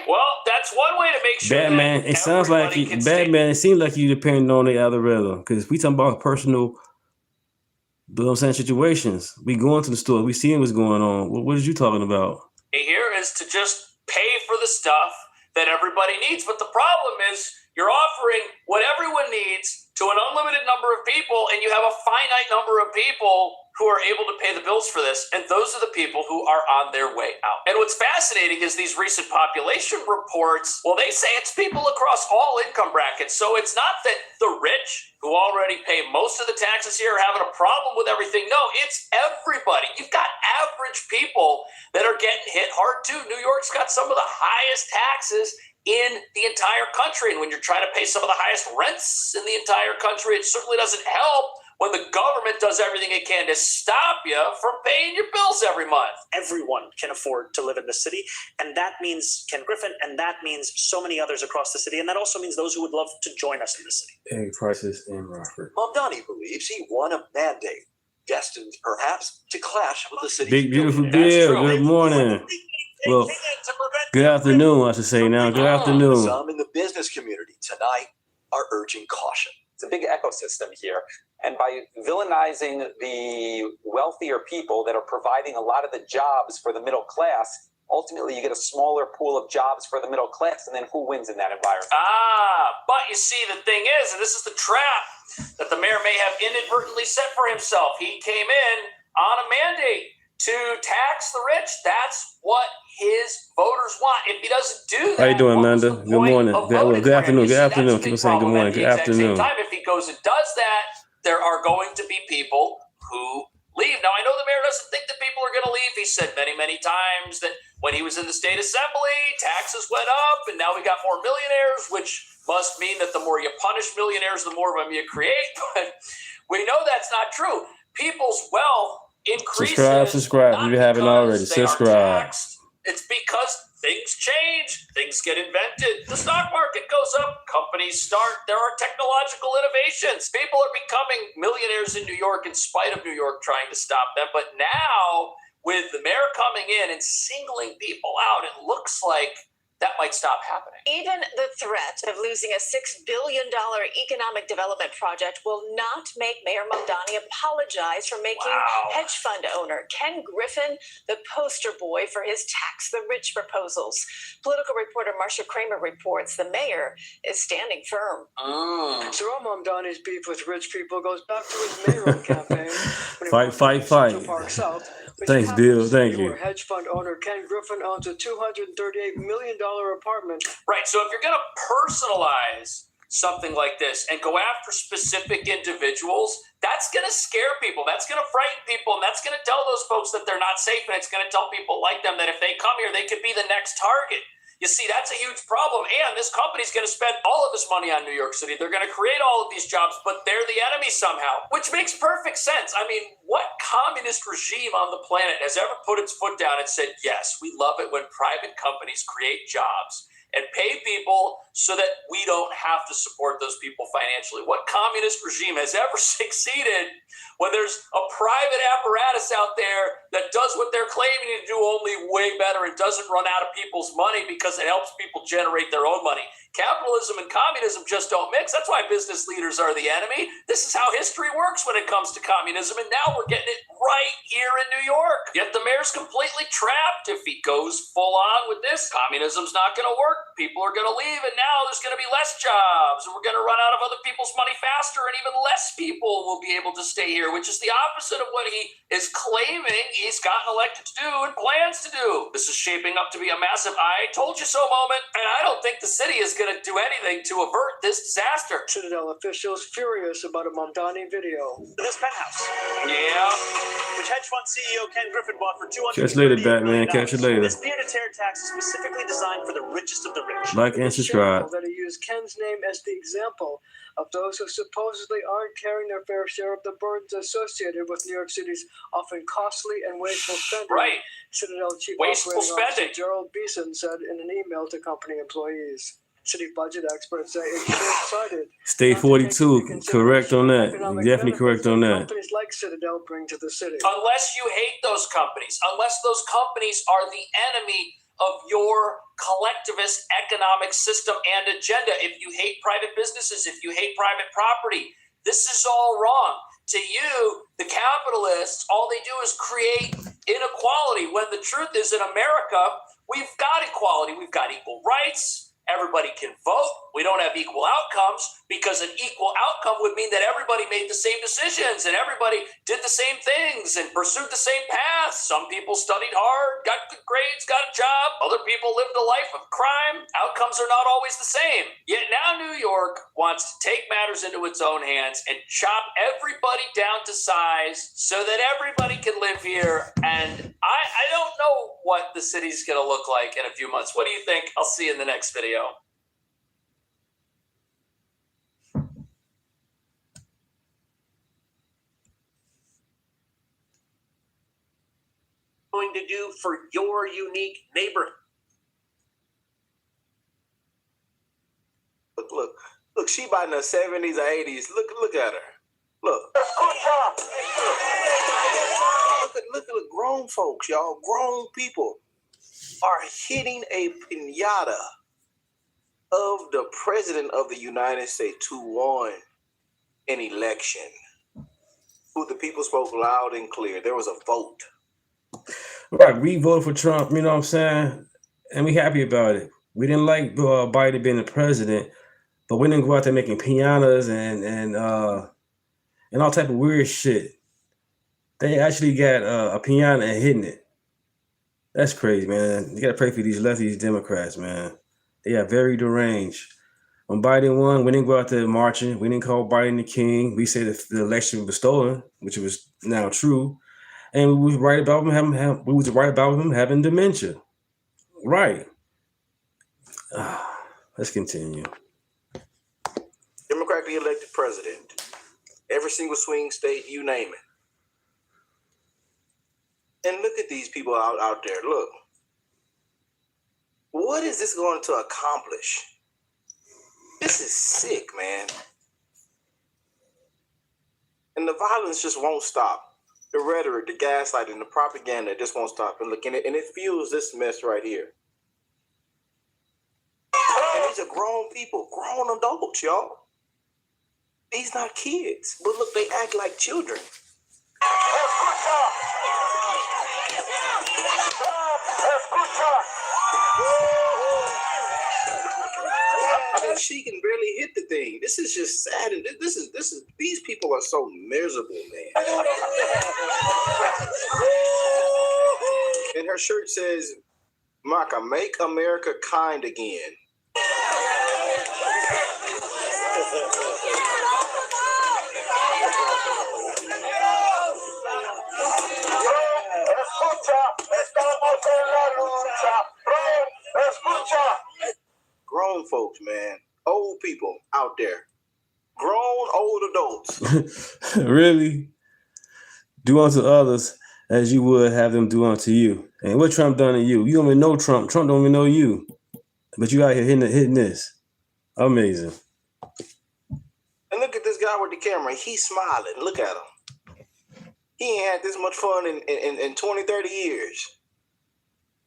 Well, that's one way to make sure. Batman, it sounds like you, Batman, it seems like you depend on the algorithm, because we talking about personal, you know what I'm saying, situations. We going to the store, we seeing what's going on. What is you talking about? Here is to just pay for the stuff that everybody needs. But the problem is you're offering what everyone needs to an unlimited number of people, and you have a finite number of people who are able to pay the bills for this, and those are the people who are on their way out. And what's fascinating is these recent population reports, well, they say it's people across all income brackets. So it's not that the rich, who already pay most of the taxes here, are having a problem with everything. No, it's everybody. You've got average people that are getting hit hard too. New York's got some of the highest taxes in the entire country. And when you're trying to pay some of the highest rents in the entire country, it certainly doesn't help when the government does everything it can to stop you from paying your bills every month. Everyone can afford to live in the city, and that means Ken Griffin, and that means so many others across the city, and that also means those who would love to join us in the city. Egg prices in Rockford. Mamdani believes he won a mandate, destined perhaps to clash with the city's Big beautiful billionaires. Bill. Good morning. Well, good afternoon, I should say now. Good afternoon. Some in the business community tonight are urging caution. It's a big ecosystem here. And by villainizing the wealthier people that are providing a lot of the jobs for the middle class, ultimately you get a smaller pool of jobs for the middle class. And then who wins in that environment? But you see, the thing is, and this is the trap that the mayor may have inadvertently set for himself. He came in on a mandate to tax the rich. That's what his voters want. If he doesn't do that, How you doing, Amanda? Good morning. Good afternoon. Good afternoon. People saying good morning. Good afternoon. If he goes and does that, there are going to be people who leave. Now, I know the mayor doesn't think that people are going to leave. He said many, many times that when he was in the state assembly, taxes went up, and now we got more millionaires, which must mean that the more you punish millionaires, the more of them you create. But we know that's not true. People's wealth increases. Subscribe if you haven't already. Subscribe. It's because things change, things get invented, the stock market goes up, companies start, there are technological innovations. People are becoming millionaires in New York in spite of New York trying to stop them. But now, with the mayor coming in and singling people out, it looks like that might stop happening. Even the threat of losing a $6 billion economic development project will not make Mayor Mamdani apologize for making hedge fund owner Ken Griffin the poster boy for his tax the rich proposals. Political reporter Marcia Kramer reports the mayor is standing firm. Sarah Mamdani's beef with rich people goes back to his mayoral campaign. Fight. Park South, Thanks, Bill. Thank you. Where hedge fund owner Ken Griffin owns a $238 million apartment. Right. So if you're going to personalize something like this and go after specific individuals, that's going to scare people. That's going to frighten people. And that's going to tell those folks that they're not safe. And it's going to tell people like them that if they come here, they could be the next target. You see, that's a huge problem. And this company's going to spend all of this money on New York City. They're going to create all of these jobs, but they're the enemy somehow, which makes perfect sense. I mean, what communist regime on the planet has ever put its foot down and said, yes, we love it when private companies create jobs and pay people so that we don't have to support those people financially? What communist regime has ever succeeded when there's a private apparatus out there that does what they're claiming to do only way better and doesn't run out of people's money because it helps people generate their own money? Capitalism and communism just don't mix. That's why business leaders are the enemy. This is how history works when it comes to communism, and now we're getting it right here in New York. Yet the mayor's completely trapped. If he goes full on with this, communism's not going to work. People are going to leave, and now there's going to be less jobs, and we're going to run out of other people's money faster, and even less people will be able to stay here, which is the opposite of what he is claiming he's gotten elected to do and plans to do. This is shaping up to be a massive I told you so moment, and I don't think the city is going to do anything to avert this disaster. Citadel officials furious about a Mamdani video. This penthouse. Yeah. Which hedge fund CEO Ken Griffin bought for $200 Catch you later, Batman. Catch you later. This peer-to-tear tax is specifically designed for the richest of the rich. Like and subscribe. That he used Ken's name as the example of those who supposedly aren't carrying their fair share of the burdens associated with New York City's often costly and wasteful spending. Right. Citadel Chief Wasteful Operating spending. Officer Gerald Beeson said in an email to company employees. City budget experts say it's short-sighted. Stay 42. Correct on that. Definitely correct on that. Companies like Citadel bring to the city. Unless you hate those companies, unless those companies are the enemy of your collectivist economic system and agenda, if you hate private businesses, if you hate private property, this is all wrong. To you, the capitalists, all they do is create inequality, when the truth is in America, we've got equality. We've got equal rights. everybody can vote. We don't have equal outcomes because an equal outcome would mean that everybody made the same decisions and everybody did the same things and pursued the same paths. Some people studied hard, got good grades, got a job. Other people lived a life of crime. Outcomes are not always the same. Yet now New York wants to take matters into its own hands and chop everybody down to size so that everybody can live here. And I don't know what the city's going to look like in a few months. What do you think? I'll see you in the next video. Going to do for your unique neighborhood. Look, she about in her 70s or 80s. Look at her. Look. Look at the grown folks, y'all. Grown people are hitting a piñata of the president of the United States who won an election. Who the people spoke loud and clear. There was a vote. Right, we voted for Trump, you know what I'm saying? And we happy about it. We didn't like Biden being the president, but we didn't go out there making pianos and all type of weird shit. They actually got a piano and hitting it. That's crazy, man. You gotta pray for these lefties Democrats, man. They are very deranged. When Biden won, we didn't go out there marching. We didn't call Biden the king. We said the election was stolen, which was now true. And we was right about him having dementia. Right. Let's continue. Democratically elected president. Every single swing state, you name it. And look at these people out there. Look. What is this going to accomplish? This is sick, man. And the violence just won't stop. The rhetoric, the gaslighting, the propaganda just won't stop. And look, and it fuels this mess right here. And these are grown people, grown adults, y'all. These not kids, but look, they act like children. I mean, she can barely hit the thing. This is just sad. And this is these people are so miserable, man. And her shirt says, "MAGA, make America kind again." Grown folks, man. Old people out there. Grown old adults. Really? Do unto others as you would have them do unto you. And what Trump done to you? You don't even know Trump. Trump don't even know you. But you out here hitting this. Amazing. And look at this guy with the camera. He's smiling. Look at him. He ain't had this much fun in 20, 30 years.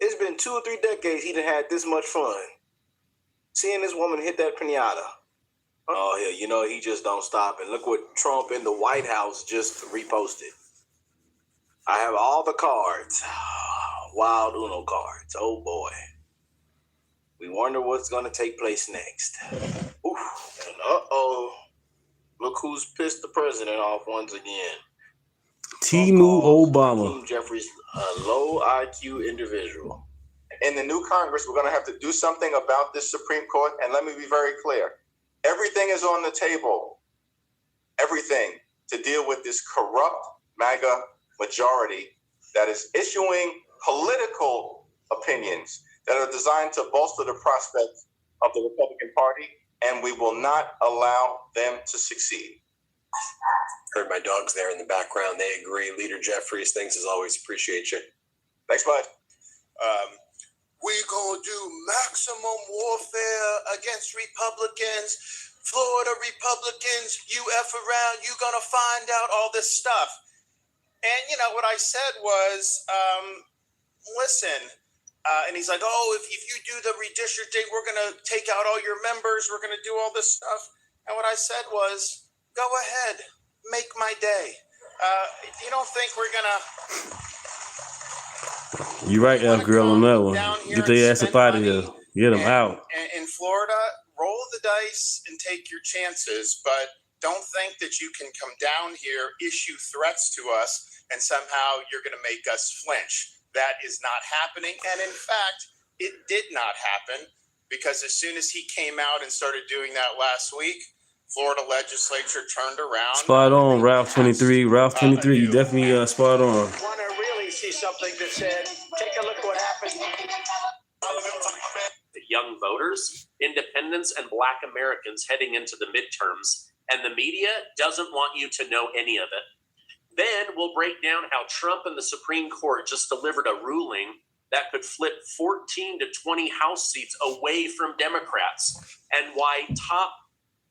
It's been 2 or 3 decades he done had this much fun. Seeing this woman hit that piñata. Oh, hell, you know, he just don't stop. And look what Trump in the White House just reposted. I have all the cards. Wild Uno cards. Oh, boy. We wonder what's going to take place next. Oof. And uh-oh. Look who's pissed the president off once again. Timu Obama. Jeffries, a low IQ individual. In the new Congress, we're going to have to do something about this Supreme Court. And let me be very clear. Everything is on the table. Everything to deal with this corrupt MAGA majority that is issuing political opinions that are designed to bolster the prospects of the Republican Party. And we will not allow them to succeed. Heard my dogs there in the background. They agree. Leader Jeffries, thanks as always. Appreciate you. Thanks, bud. We're going to do maximum warfare against Republicans. Florida Republicans, you F around, you're going to find out all this stuff. And, you know, what I said was, listen, and he's like, oh, if you do the redistricting, we're going to take out all your members. We're going to do all this stuff. And what I said was, go ahead, make my day. You don't think we're going to... You right, F girl, on that one. Get their ass up out of here. Get them out. In Florida, roll the dice and take your chances, but don't think that you can come down here, issue threats to us, and somehow you're going to make us flinch. That is not happening. And in fact, it did not happen, because as soon as he came out and started doing that last week, Florida legislature turned around. Spot on, Ralph 23. Ralph 23, you definitely spot on. Want to really see something that said, take a look at what happened. The young voters, independents, and Black Americans heading into the midterms, and the media doesn't want you to know any of it. Then we'll break down how Trump and the Supreme Court just delivered a ruling that could flip 14 to 20 House seats away from Democrats, and why top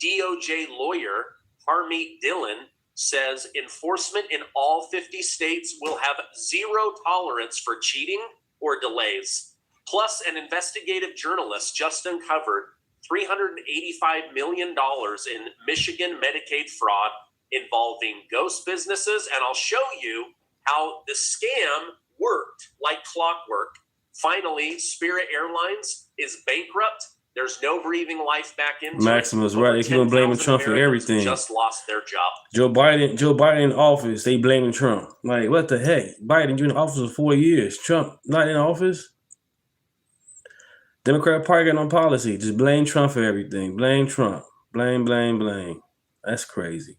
DOJ lawyer Harmeet Dillon says enforcement in all 50 states will have zero tolerance for cheating or delays. Plus, an investigative journalist just uncovered $385 million in Michigan Medicaid fraud involving ghost businesses, and I'll show you how the scam worked like clockwork. Finally, Spirit Airlines is bankrupt. There's no breathing life back into Maximus, it. right? They keep on blaming Trump for everything. Just lost their job. Joe Biden in office, they blaming Trump. Like, what the heck? Biden, you're in office for 4 years. Trump not in office? Democrat Party got no policy. Just blame Trump for everything. Blame Trump. Blame. That's crazy.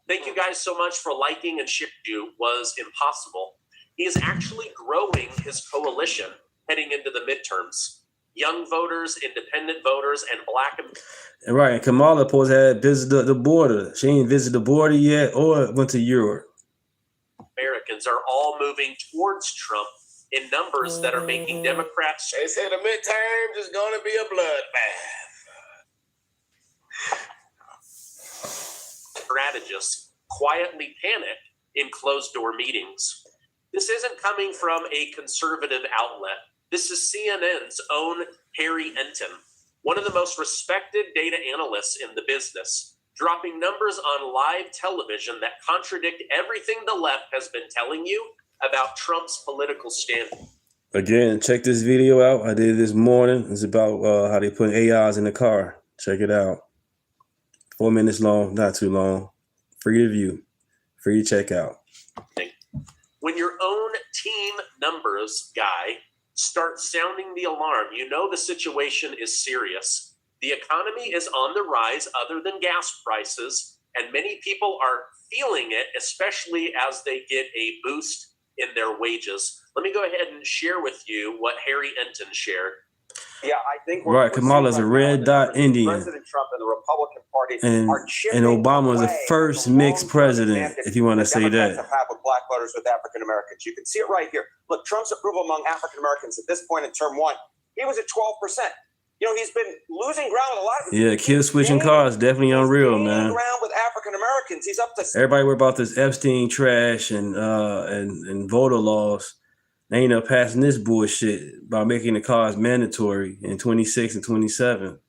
Thank you guys so much for liking and sharing. You was impossible. He is actually growing his coalition heading into the midterms. Young voters, independent voters, and Black. And right, and Kamala supposed to have visited the border. She ain't visited the border yet or went to Europe. Americans are all moving towards Trump in numbers that are making Democrats. They say the midterms is going to be a bloodbath. Strategists quietly panic in closed-door meetings. This isn't coming from a conservative outlet. This is CNN's own Harry Enton, one of the most respected data analysts in the business, dropping numbers on live television that contradict everything the left has been telling you about Trump's political standing. Again, check this video out. I did it this morning. It's about how they put AIs in the car. Check it out. 4 minutes long, not too long. Free to view, free to check out. When your own team numbers guy starts sounding the alarm, you know the situation is serious. The economy is on the rise other than gas prices, and many people are feeling it, especially as they get a boost in their wages. Let me go ahead and share with you what Harry Enton shared. Yeah, I think right. Kamala's a red dot Indian. President Trump and the Republican Party and Obama was the first mixed president, if you want to say that. Democrats have had with black voters with African Americans. You can see it right here. Look, Trump's approval among African Americans at this point in term one, he was at 12%. You know, he's been losing ground with a lot of. Yeah, kill switching cars definitely unreal, man. Ground with African Americans, he's up to. Everybody worry about this Epstein trash and voter laws. They ain't up passing this bullshit by making the cars mandatory in 26 and 27.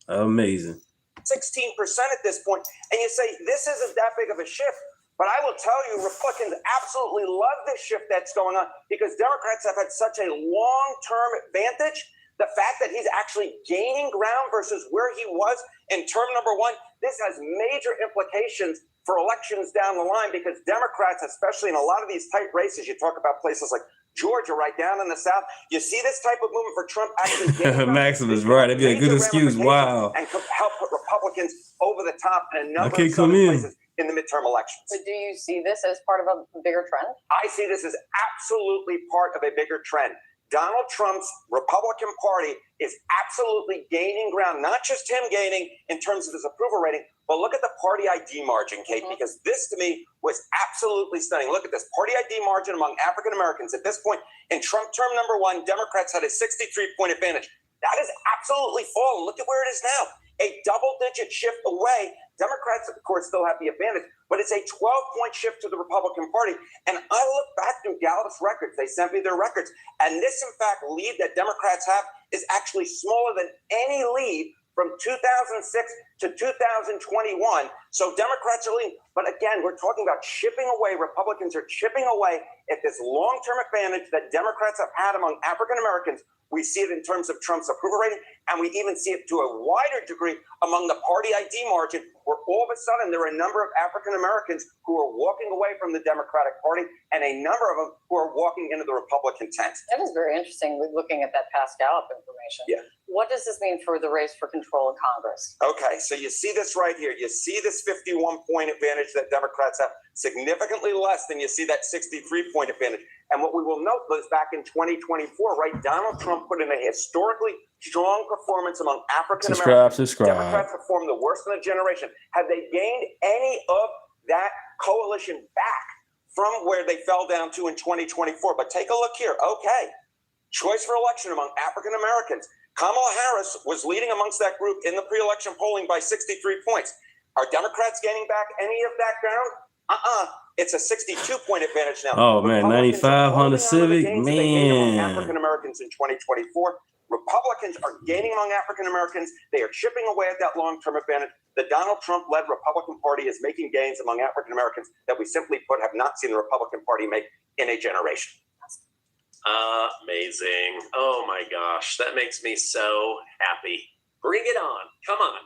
Amazing. 16% at this point, and you say this isn't that big of a shift. But I will tell you, Republicans absolutely love this shift that's going on because Democrats have had such a long-term advantage. The fact that he's actually gaining ground versus where he was in term number one, this has major implications for elections down the line because Democrats, especially in a lot of these tight races, you talk about places like Georgia, right down in the South, you see this type of movement for Trump actually. Maximus, right? That'd be a good excuse. Wow. And help put Republicans over the top in a number of places in the midterm elections. So do you see this as part of a bigger trend? I see this as absolutely part of a bigger trend. Donald Trump's Republican Party is absolutely gaining ground, not just him gaining in terms of his approval rating, but look at the party ID margin, Kate, because this to me was absolutely stunning. Look at this party ID margin among African Americans. At this point in Trump term number one, Democrats had a 63-point advantage. That is absolutely fallen. Look at where it is now. A double-digit shift away. Democrats, of course, still have the advantage, but it's a 12-point shift to the Republican Party. And I look back through Gallup's records. They sent me their records. And this, in fact, lead that Democrats have is actually smaller than any lead from 2006 to 2021. So Democrats are leading. But again, we're talking about chipping away. Republicans are chipping away at this long-term advantage that Democrats have had among African Americans. We see it in terms of Trump's approval rating, and we even see it to a wider degree among the party ID margin, where all of a sudden there are a number of African Americans who are walking away from the Democratic Party, and a number of them who are walking into the Republican tent. That is very interesting, looking at that past Gallup information. Yeah. What does this mean for the race for control of Congress? Okay, so you see this right here. You see this 51-point advantage that Democrats have, significantly less than you see that 63-point advantage. And what we will note was back in 2024, right, Donald Trump put in a historically strong performance among African Americans. Subscribe. Democrats performed the worst in a generation. Have they gained any of that coalition back from where they fell down to in 2024? But take a look here. Okay, choice for election among African Americans. Kamala Harris was leading amongst that group in the pre-election polling by 63 points. Are Democrats gaining back any of that ground? It's a 62-point advantage now. Oh, man, 95 Honda Civic, man. African Americans in 2024. Republicans are gaining among African Americans. They are chipping away at that long-term advantage. The Donald Trump-led Republican Party is making gains among African Americans that we simply put have not seen the Republican Party make in a generation. Amazing. Oh my gosh, that makes me so happy. Bring it on. Come on.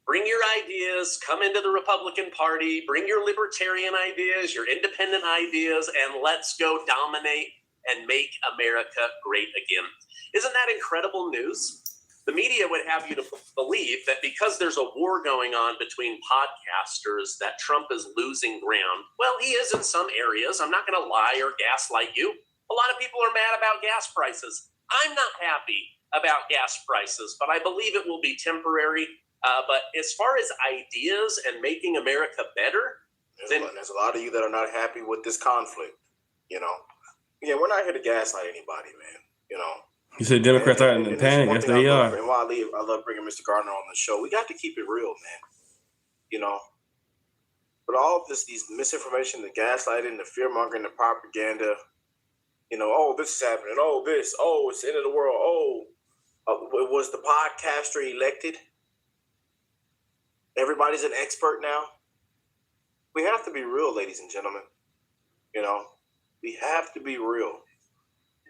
Bring your ideas, come into the Republican Party, bring your libertarian ideas, your independent ideas, and let's go dominate and make America great again. Isn't that incredible news? The media would have you to believe that because there's a war going on between podcasters that Trump is losing ground. Well, he is in some areas. I'm not going to lie or gaslight you. A lot of people are mad about gas prices. I'm not happy about gas prices, but I believe it will be temporary. But as far as ideas and making America better, there's a lot of you that are not happy with this conflict. You know, yeah, we're not here to gaslight anybody, man. You know, you said Democrats are in panic. Yes, they are. And while I love bringing Mr. Gardner on the show. We got to keep it real, man. You know, but all of these misinformation, the gaslighting, the fear mongering, the propaganda. You know, oh, this is happening. Oh, it's the end of the world. Oh, was the podcaster elected? Everybody's an expert now. We have to be real, ladies and gentlemen. You know, we have to be real.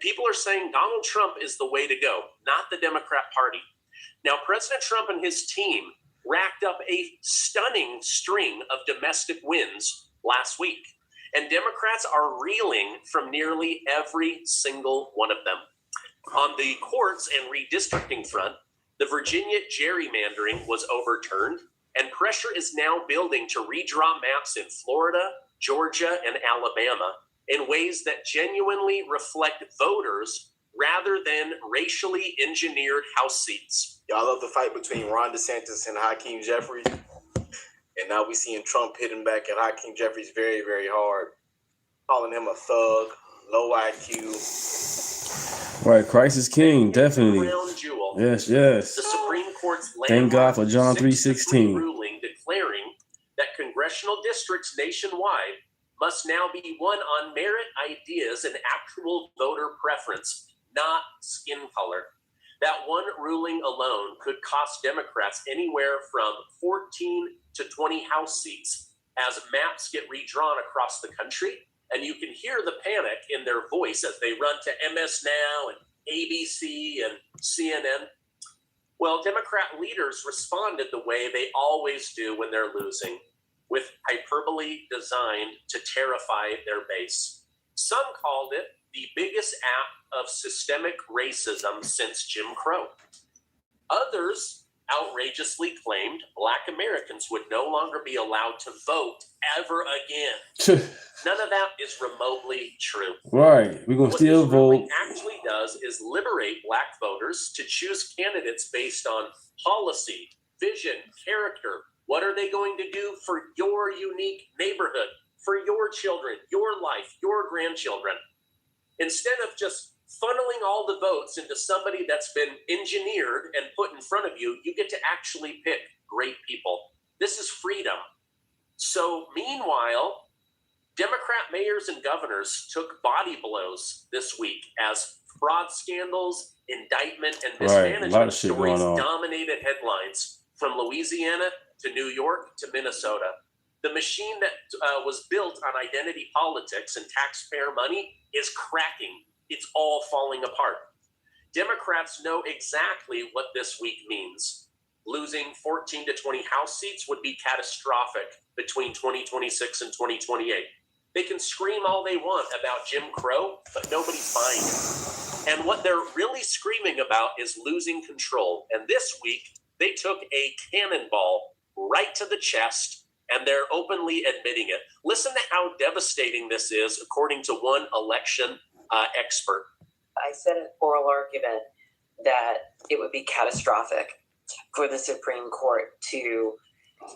People are saying Donald Trump is the way to go, not the Democrat Party. Now, President Trump and his team racked up a stunning string of domestic wins last week, and Democrats are reeling from nearly every single one of them. On the courts and redistricting front, the Virginia gerrymandering was overturned, and pressure is now building to redraw maps in Florida, Georgia, and Alabama in ways that genuinely reflect voters rather than racially engineered House seats. Y'all love the fight between Ron DeSantis and Hakeem Jeffries. And now we seeing Trump hitting back at Hakeem Jeffries very, very hard, calling him a thug, low IQ. Right, Christ is king, definitely. Yes. The Supreme Court's thank God for John 3:16 ruling declaring that congressional districts nationwide must now be won on merit, ideas, and actual voter preference, not skin color. That one ruling alone could cost Democrats anywhere from 14 to 20 House seats as maps get redrawn across the country. And you can hear the panic in their voice as they run to MS Now and ABC and CNN. Well, Democrat leaders responded the way they always do when they're losing, with hyperbole designed to terrify their base. Some called it the biggest act of systemic racism since Jim Crow. Others outrageously claimed Black Americans would no longer be allowed to vote ever again. None of that is remotely true. Right, we're going to still vote. What this actually does is liberate Black voters to choose candidates based on policy, vision, character. What are they going to do for your unique neighborhood, for your children, your life, your grandchildren? Instead of just funneling all the votes into somebody that's been engineered and put in front of you, you get to actually pick great people. This is freedom. So meanwhile, Democrat mayors and governors took body blows this week as fraud scandals, indictment, and mismanagement stories dominated headlines. from Louisiana to New York to Minnesota. The machine that was built on identity politics and taxpayer money is cracking. It's all falling apart. Democrats know exactly what this week means. Losing 14 to 20 House seats would be catastrophic between 2026 and 2028. They can scream all they want about Jim Crow, but nobody's buying it. And what they're really screaming about is losing control. And this week, they took a cannonball right to the chest, and they're openly admitting it. Listen to how devastating this is, according to one election expert. I said in oral argument that it would be catastrophic for the Supreme Court to,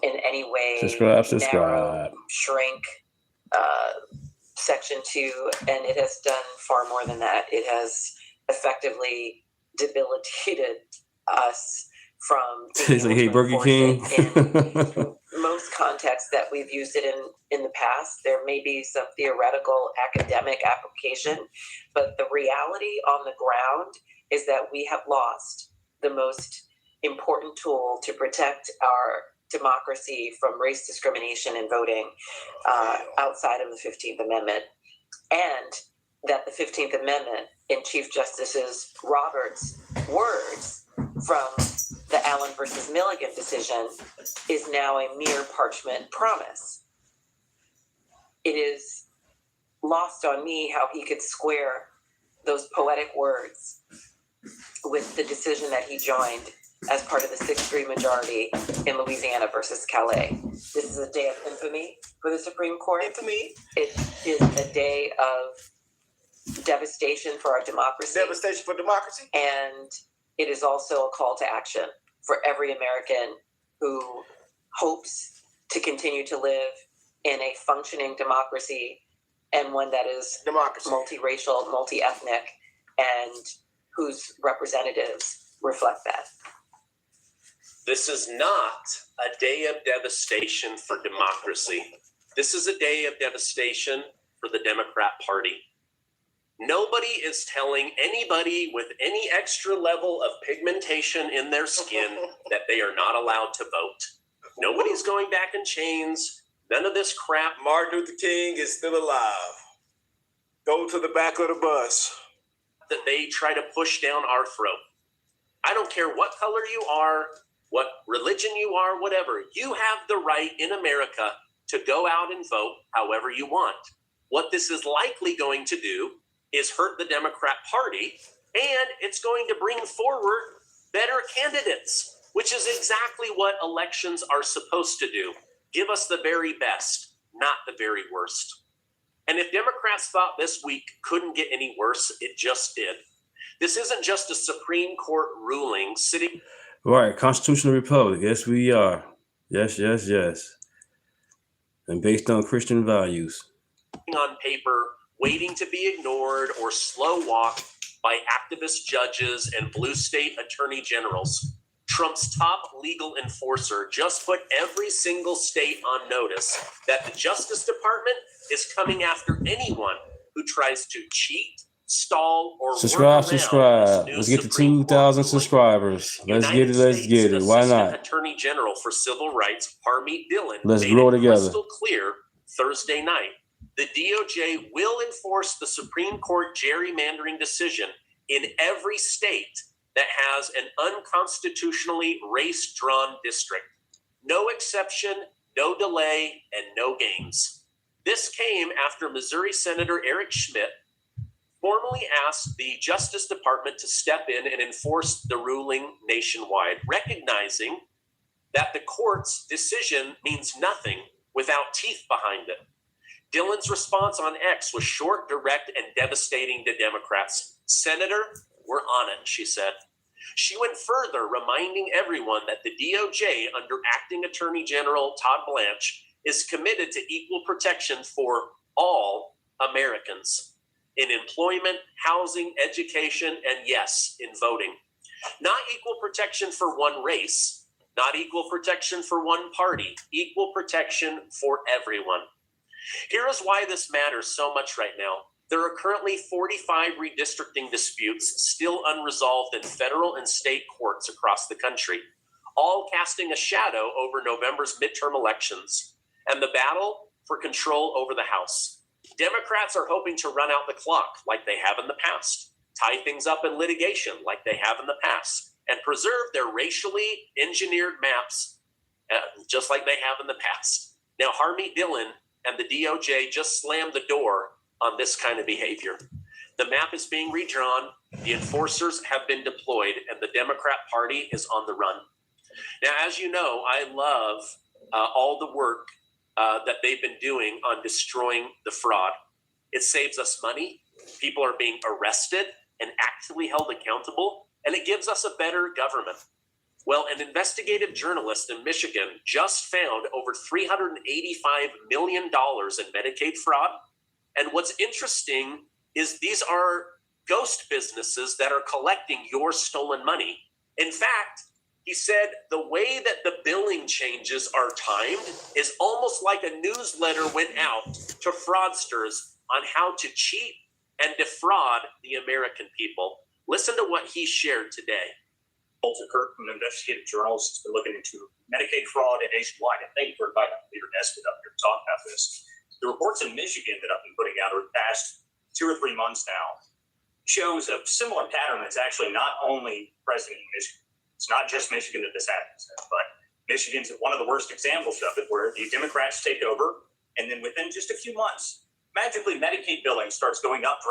in any way, narrow, shrink Section 2, and it has done far more than that. It has effectively debilitated us from It's like, hey, Burger King. in most contexts that we've used it in the past. There may be some theoretical academic application, but the reality on the ground is that we have lost the most important tool to protect our democracy from race discrimination in voting outside of the 15th Amendment, and that the 15th Amendment, in Chief Justice Roberts' words from the Allen versus Milligan decision, is now a mere parchment promise. It is lost on me how he could square those poetic words with the decision that he joined as part of the 6-3 majority in Louisiana versus Calais. This is a day of infamy for the Supreme Court. Infamy. It is a day of devastation for our democracy. Devastation for democracy. And it is also a call to action for every American who hopes to continue to live in a functioning democracy, and one that is multiracial, multi-ethnic, and whose representatives reflect that. This is not a day of devastation for democracy. This is a day of devastation for the Democrat Party. Nobody is telling anybody with any extra level of pigmentation in their skin that they are not allowed to vote. Nobody's going back in chains. None of this crap. Martin Luther King is still alive. Go to the back of the bus. That they try to push down our throat. I don't care what color you are, what religion you are, whatever. You have the right in America to go out and vote however you want. What this is likely going to do is hurt the Democrat Party, and it's going to bring forward better candidates, which is exactly what elections are supposed to do. Give us the very best, not the very worst. And if Democrats thought this week couldn't get any worse, it just did. This isn't just a Supreme Court ruling sitting. Right, constitutional republic. Yes, we are. Yes. And based on Christian values. On paper, waiting to be ignored or slow walked by activist judges and blue state attorney generals. Trump's top legal enforcer just put every single state on notice that the Justice Department is coming after anyone who tries to cheat, stall, or subscribe. Let's get to 2,000 subscribers. Let's get it. Why not? Attorney General for Civil Rights, Harmeet Dillon, let's made grow it together. Crystal clear Thursday night. The DOJ will enforce the Supreme Court gerrymandering decision in every state that has an unconstitutionally race-drawn district. No exception, no delay, and no games. This came after Missouri Senator Eric Schmidt formally asked the Justice Department to step in and enforce the ruling nationwide, recognizing that the court's decision means nothing without teeth behind it. Dillon's response on X was short, direct, and devastating to Democrats. Senator, we're on it, she said. She went further, reminding everyone that the DOJ, under Acting Attorney General Todd Blanche, is committed to equal protection for all Americans in employment, housing, education, and yes, in voting. Not equal protection for one race, not equal protection for one party, equal protection for everyone. Here is why this matters so much right now. There are currently 45 redistricting disputes still unresolved in federal and state courts across the country. all casting a shadow over November's midterm elections and the battle for control over the House. Democrats are hoping to run out the clock like they have in the past, tie things up in litigation like they have in the past, and preserve their racially engineered maps just like they have in the past. Now, Harmeet Dillon and the DOJ just slammed the door on this kind of behavior. The map is being redrawn, the enforcers have been deployed, and the Democrat Party is on the run. Now, as you know, I love all the work that they've been doing on destroying the fraud. It saves us money, people are being arrested and actually held accountable, and it gives us a better government. Well, an investigative journalist in Michigan just found over $385 million in Medicaid fraud. And what's interesting is these are ghost businesses that are collecting your stolen money. In fact, he said the way that the billing changes are timed is almost like a newsletter went out to fraudsters on how to cheat and defraud the American people. Listen to what he shared today. Walter Kirk, an investigative journalist, has been looking into Medicaid fraud nationwide. And thank you for inviting Leader Nesbitt up here to talk about this. The reports in Michigan that I've been putting out over the past 2 or 3 months now shows a similar pattern that's actually not only present in Michigan. It's not just Michigan that this happens in, but Michigan's one of the worst examples of it, where the Democrats take over, and then within just a few months, magically Medicaid billing starts going up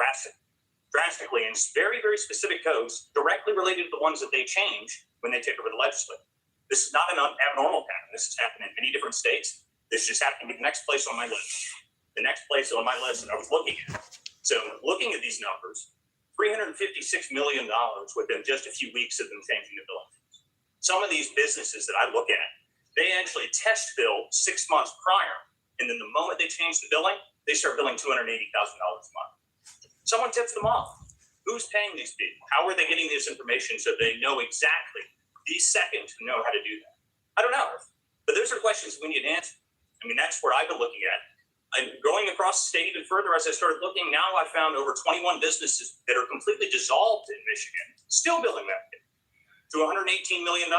drastically in very, very specific codes directly related to the ones that they change when they take over the legislature. This is not an abnormal pattern. This has happened in many different states. This just happened with the next place on my list. The next place on my list that I was looking at. So looking at these numbers, $356 million within just a few weeks of them changing the billing. Some of these businesses that I look at, they actually test bill 6 months prior. And then the moment they change the billing, they start billing $280,000 a month. Someone tips them off. Who's paying these people? How are they getting this information so they know exactly the second to know how to do that? I don't know. But those are questions we need to answer. I mean, that's where I've been looking at. I'm going across the state even further as I started looking. Now I found over 21 businesses that are completely dissolved in Michigan, still billing Medicaid to $118 million.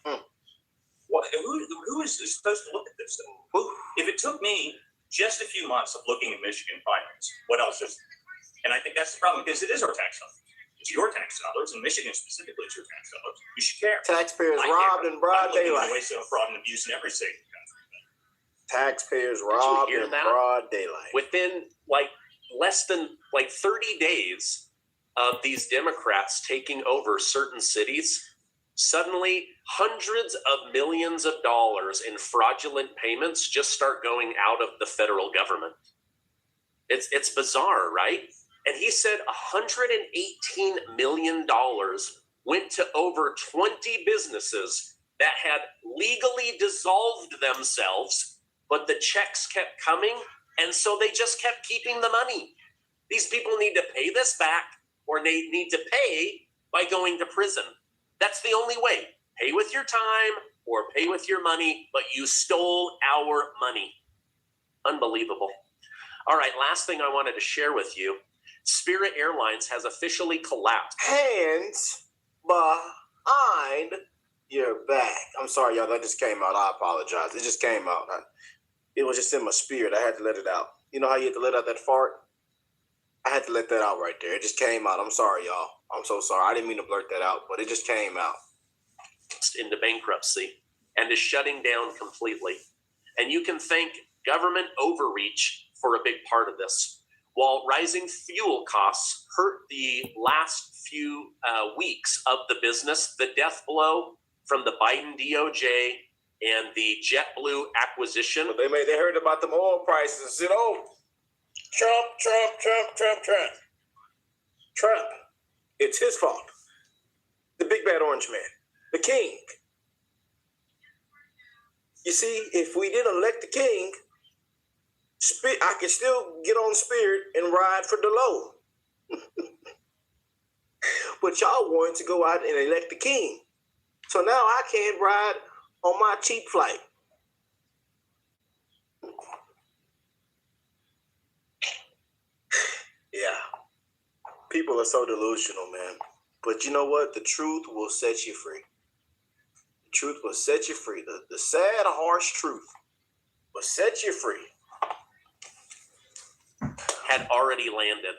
Who is supposed to look at this thing? If it took me just a few months of looking at Michigan finance, what else is there? And I think that's the problem, because it is our tax dollars. It's your tax dollars, and Michigan specifically, it's your tax dollars. You should care. Taxpayers robbed in broad daylight. I'm looking at fraud and abuse in every state in the country. Taxpayers robbed in broad daylight. Within less than 30 days of these Democrats taking over certain cities, suddenly hundreds of millions of dollars in fraudulent payments just start going out of the federal government. It's bizarre, right? And he said $118 million went to over 20 businesses that had legally dissolved themselves, but the checks kept coming, and so they just kept keeping the money. These people need to pay this back, or they need to pay by going to prison. That's the only way. Pay with your time or pay with your money, but you stole our money. Unbelievable. All right, last thing I wanted to share with you. Spirit Airlines has officially collapsed. Hands behind your back. I'm sorry, y'all. That just came out. I apologize. It just came out. It was just in my spirit. I had to let it out. You know how you have to let out that fart? I had to let that out right there. It just came out. I'm sorry, y'all. I'm so sorry. I didn't mean to blurt that out, but it just came out. Into bankruptcy and is shutting down completely. And you can thank government overreach for a big part of this. While rising fuel costs hurt the last few weeks of the business, the death blow from the Biden DOJ and the JetBlue acquisition. But they heard about them oil prices and said, oh, Trump. It's his fault. The big bad orange man, the king. You see, if we didn't elect the king, I could still get on Spirit and ride for the low. But y'all wanted to go out and elect the king. So now I can't ride on my cheap flight. Yeah. People are so delusional, man. But you know what? The truth will set you free. The truth will set you free. The sad, harsh truth will set you free. Had already landed.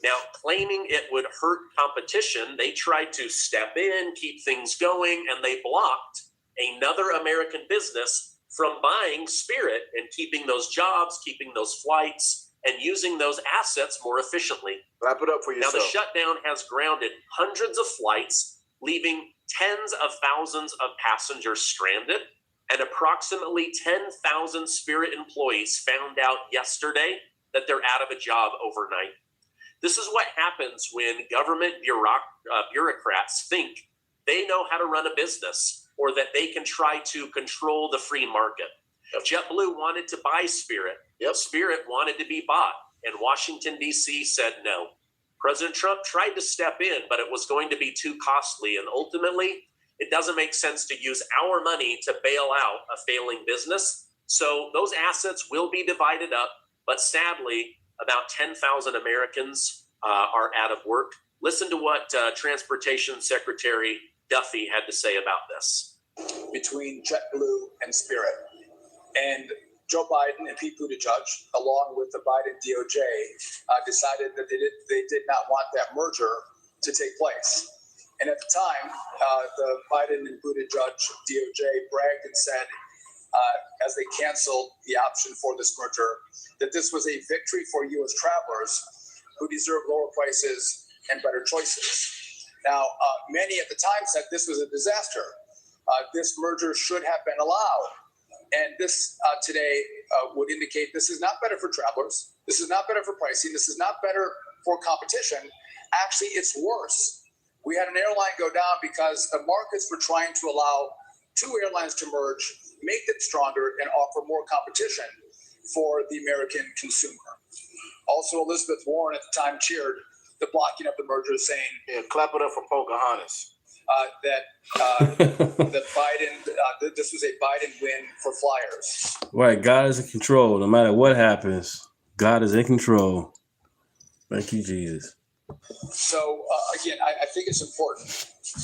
Now, claiming it would hurt competition, they tried to step in, keep things going, and they blocked another American business from buying Spirit and keeping those jobs, keeping those flights, and using those assets more efficiently. Wrap it up for yourself. Now, the shutdown has grounded hundreds of flights, leaving tens of thousands of passengers stranded, and approximately 10,000 Spirit employees found out yesterday that they're out of a job overnight. This is what happens when government bureaucrats think they know how to run a business or that they can try to control the free market. JetBlue wanted to buy Spirit. Spirit wanted to be bought, and Washington, D.C. said no. President Trump tried to step in, but it was going to be too costly, and ultimately, it doesn't make sense to use our money to bail out a failing business. So those assets will be divided up, but sadly, about 10,000 Americans are out of work. Listen to what Transportation Secretary Duffy had to say about this. Between JetBlue and Spirit. And Joe Biden and Pete Buttigieg, along with the Biden DOJ, decided that they did not want that merger to take place. And at the time, the Biden and Buttigieg DOJ bragged and said, as they canceled the option for this merger, that this was a victory for U.S. travelers who deserve lower prices and better choices. Now, many at the time said this was a disaster. This merger should have been allowed. And this today would indicate this is not better for travelers. This is not better for pricing. This is not better for competition. Actually, it's worse. We had an airline go down because the markets were trying to allow two airlines to merge, make them stronger, and offer more competition for the American consumer. Also, Elizabeth Warren at the time cheered the blocking of the merger, saying, "Yeah, clap it up for Pocahontas." That Biden, this was a Biden win for flyers. Right, God is in control. No matter what happens, God is in control. Thank you, Jesus. So again, I think it's important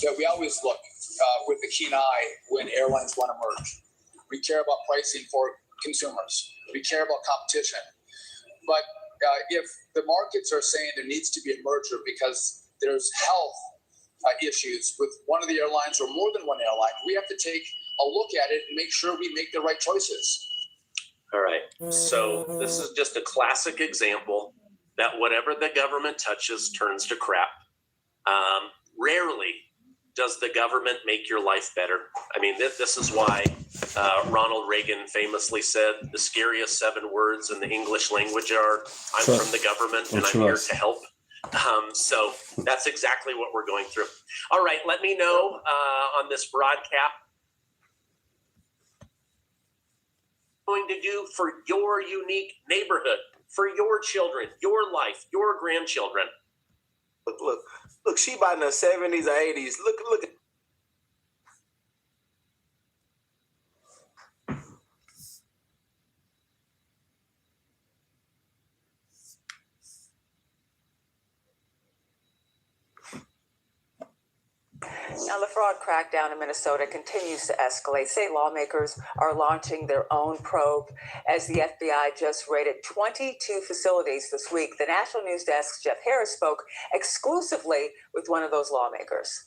that we always look with a keen eye when airlines want to merge. We care about pricing for consumers. We care about competition. But if the markets are saying there needs to be a merger because there's health issues with one of the airlines or more than one airline, we have to take a look at it and make sure we make the right choices. All right. So this is just a classic example that whatever the government touches turns to crap. Rarely does the government make your life better. I mean, this is why Ronald Reagan famously said the scariest 7 words in the English language are, I'm from the government and I'm here to help. So that's exactly what we're going through. All right, let me know on this broadcast going to do for your unique neighborhood, for your children, your life, your grandchildren. Look, she about in the 70s or 80s. Look. Now, the fraud crackdown in Minnesota continues to escalate. State lawmakers are launching their own probe as the FBI just raided 22 facilities this week. The National News Desk's Jeff Harris spoke exclusively with one of those lawmakers.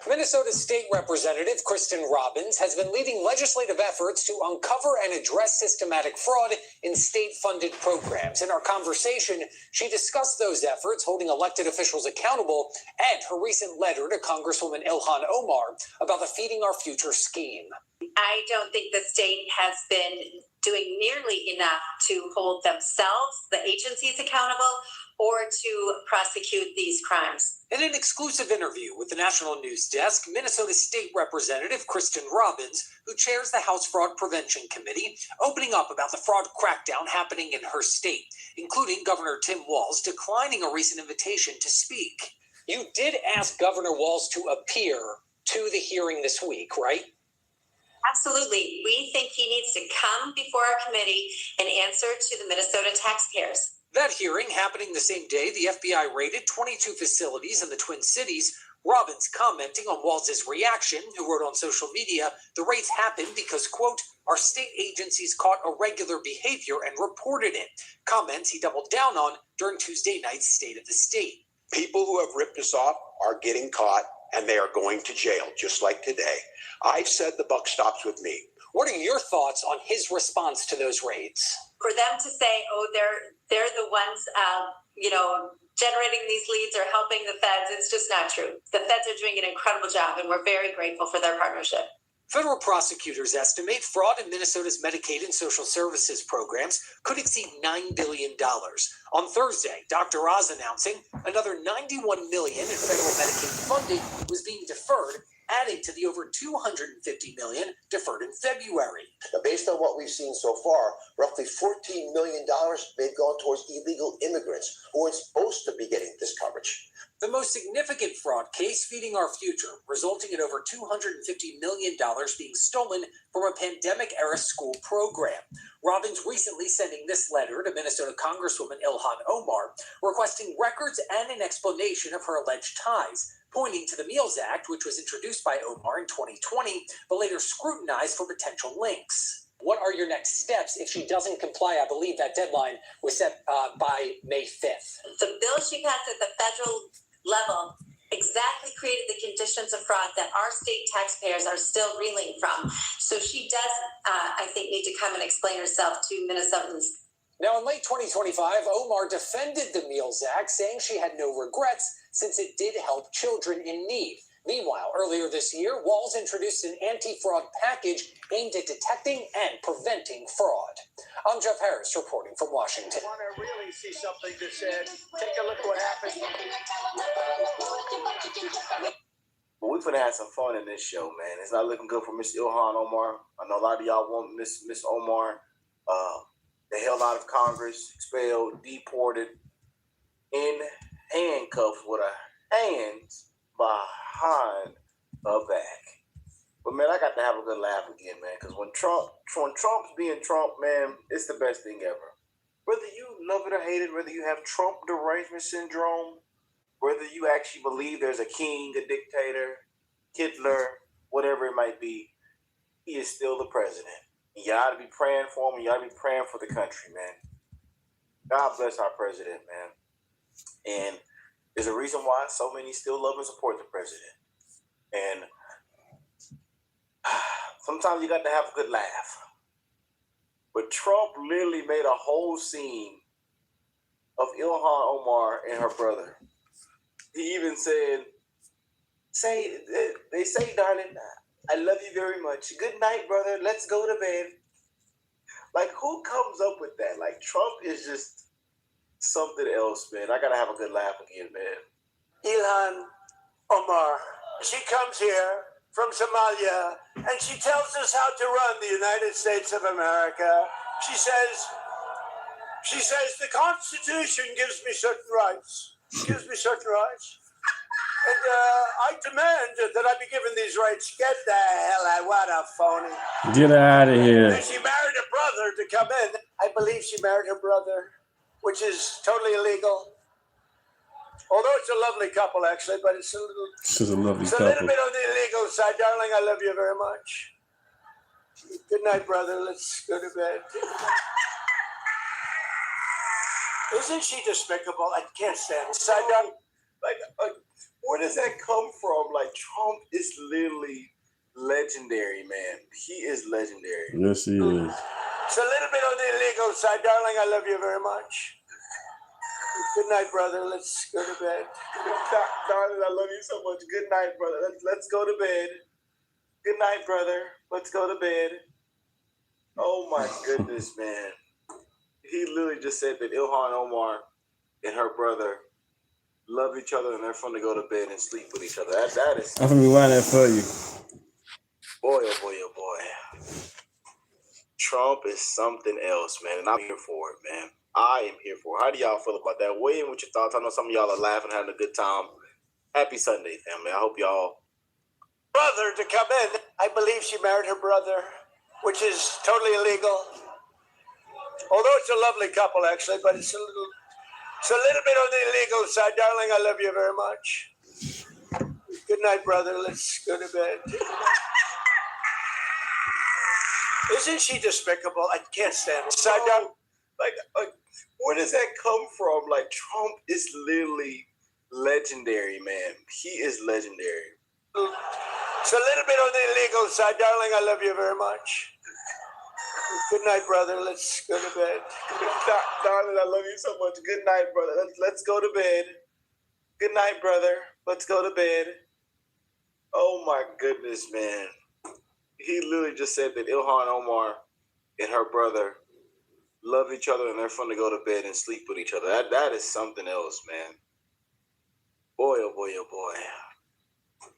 Minnesota State Representative Kristen Robbins has been leading legislative efforts to uncover and address systematic fraud in state-funded programs. In our conversation, she discussed those efforts, holding elected officials accountable, and her recent letter to Congresswoman Ilhan Omar about the Feeding Our Future scheme. I don't think the state has been doing nearly enough to hold themselves, the agencies, accountable or to prosecute these crimes. In an exclusive interview with the National News Desk, Minnesota State Representative Kristen Robbins, who chairs the House Fraud Prevention Committee, opening up about the fraud crackdown happening in her state, including Governor Tim Walz declining a recent invitation to speak. You did ask Governor Walz to appear to the hearing this week, right? Absolutely. We think he needs to come before our committee and answer to the Minnesota taxpayers. That hearing happening the same day the FBI raided 22 facilities in the Twin Cities Robbins commenting on Walz's reaction, who wrote on social media, the raids happened because, quote, our state agencies caught irregular behavior and reported it. Comments he doubled down on during Tuesday night's State of the State. People who have ripped us off are getting caught, and they are going to jail, just like today. I've said the buck stops with me. What are your thoughts on his response to those raids? For them to say, oh, they're the ones, generating these leads or helping the feds, it's just not true. The feds are doing an incredible job, and we're very grateful for their partnership. Federal prosecutors estimate fraud in Minnesota's Medicaid and social services programs could exceed $9 billion. On Thursday, Dr. Oz announcing another $91 million in federal Medicaid funding was being deferred, adding to the over $250 million deferred in February. Now, based on what we've seen so far, roughly $14 million may have gone towards illegal immigrants who weren't supposed to be getting this coverage. The most significant fraud case feeding our future, resulting in over $250 million being stolen from a pandemic-era school program. Robbins recently sending this letter to Minnesota Congresswoman Ilhan Omar, requesting records and an explanation of her alleged ties, pointing to the Meals Act, which was introduced by Omar in 2020, but later scrutinized for potential links. What are your next steps if she doesn't comply? I believe that deadline was set by May 5th. The bill she passed at the federal level exactly created the conditions of fraud that our state taxpayers are still reeling from. So she does, I think, need to come and explain herself to Minnesotans. Now, in late 2025, Omar defended the Meals Act, saying she had no regrets since it did help children in need. Meanwhile, earlier this year, Walz introduced an anti-fraud package aimed at detecting and preventing fraud. I'm Jeff Harris reporting from Washington. Want to really see something that said, take a look what happened. Well, we're gonna have some fun in this show, man. It's not looking good for Miss Ilhan Omar. I know a lot of y'all want Miss Omar the hell out of Congress, expelled, deported, in handcuffs with her hands behind her back. But man, I got to have a good laugh again, man, because when Trump's being Trump, man, it's the best thing ever. Whether you love it or hate it, whether you have Trump derangement syndrome, whether you actually believe there's a king, a dictator, Hitler, whatever it might be, he is still the president. You ought to be praying for him. You ought to be praying for the country, man. God bless our president, man. And there's a reason why so many still love and support the president. And sometimes you got to have a good laugh. But Trump literally made a whole scene of Ilhan Omar and her brother. He even said, they say, darling, I love you very much. Good night, brother. Let's go to bed. Like, who comes up with that? Like, Trump is just something else, man. I got to have a good laugh again, man. Ilhan Omar, she comes here from Somalia, and she tells us how to run the United States of America. She says, the Constitution gives me certain rights. And I demand that I be given these rights. Get the hell out. What a phony. Get out of here. And she married her brother to come in. I believe she married her brother, which is totally illegal. Although it's a lovely couple, actually, but it's a little... This is a lovely couple. It's a little bit on the illegal side. Darling, I love you very much. Good night, brother. Let's go to bed. Isn't she despicable? I can't stand it. Side down. Like, where does that come from? Like, Trump is literally legendary, man. He is legendary. Yes, he is. It's a little bit on the illegal side. Darling, I love you very much. Good night, brother. Let's go to bed. Darling, I love you so much. Good night, brother. Let's go to bed. Good night, brother. Let's go to bed. Oh, my goodness, man. He literally just said that Ilhan Omar and her brother love each other and they're fun to go to bed and sleep with each other. That is... I'm going to rewind that for you. Boy, oh boy, oh boy. Trump is something else, man, and I'm here for it, man. I am here for it. How do y'all feel about that? Weigh in with your thoughts. I know some of y'all are laughing, having a good time. Happy Sunday, family. I hope y'all... Brother to come in. I believe she married her brother, which is totally illegal. Although it's a lovely couple, actually, but it's a little bit on the illegal side. Darling, I love you very much. Good night, brother. Let's go to bed. Isn't she despicable? I can't stand it. Side down. Like, where does that come from? Like, Trump is literally legendary, man. He is legendary. It's a little bit on the illegal side, darling. I love you very much. Good night, brother. Let's go to bed. Darling, I love you so much. Good night, brother. Let's go to bed. Good night, brother. Let's go to bed. Oh my goodness, man. He literally just said that Ilhan Omar and her brother love each other and they're fun to go to bed and sleep with each other. That is something else, man. Boy, oh boy, oh boy.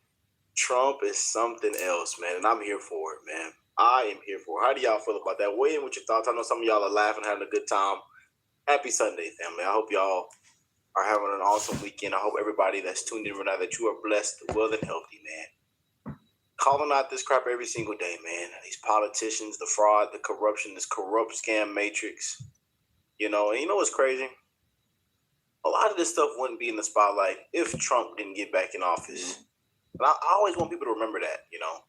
Trump is something else, man, and I'm here for it, man. I am here for it. How do y'all feel about that? Weigh in with your thoughts. I know some of y'all are laughing, having a good time. Happy Sunday, family. I hope y'all are having an awesome weekend. I hope everybody that's tuned in right now that you are blessed, well, and healthy, man. Calling out this crap every single day, man. These politicians, the fraud, the corruption, this corrupt scam matrix. You know, and you know what's crazy? A lot of this stuff wouldn't be in the spotlight if Trump didn't get back in office. And I always want people to remember that, you know.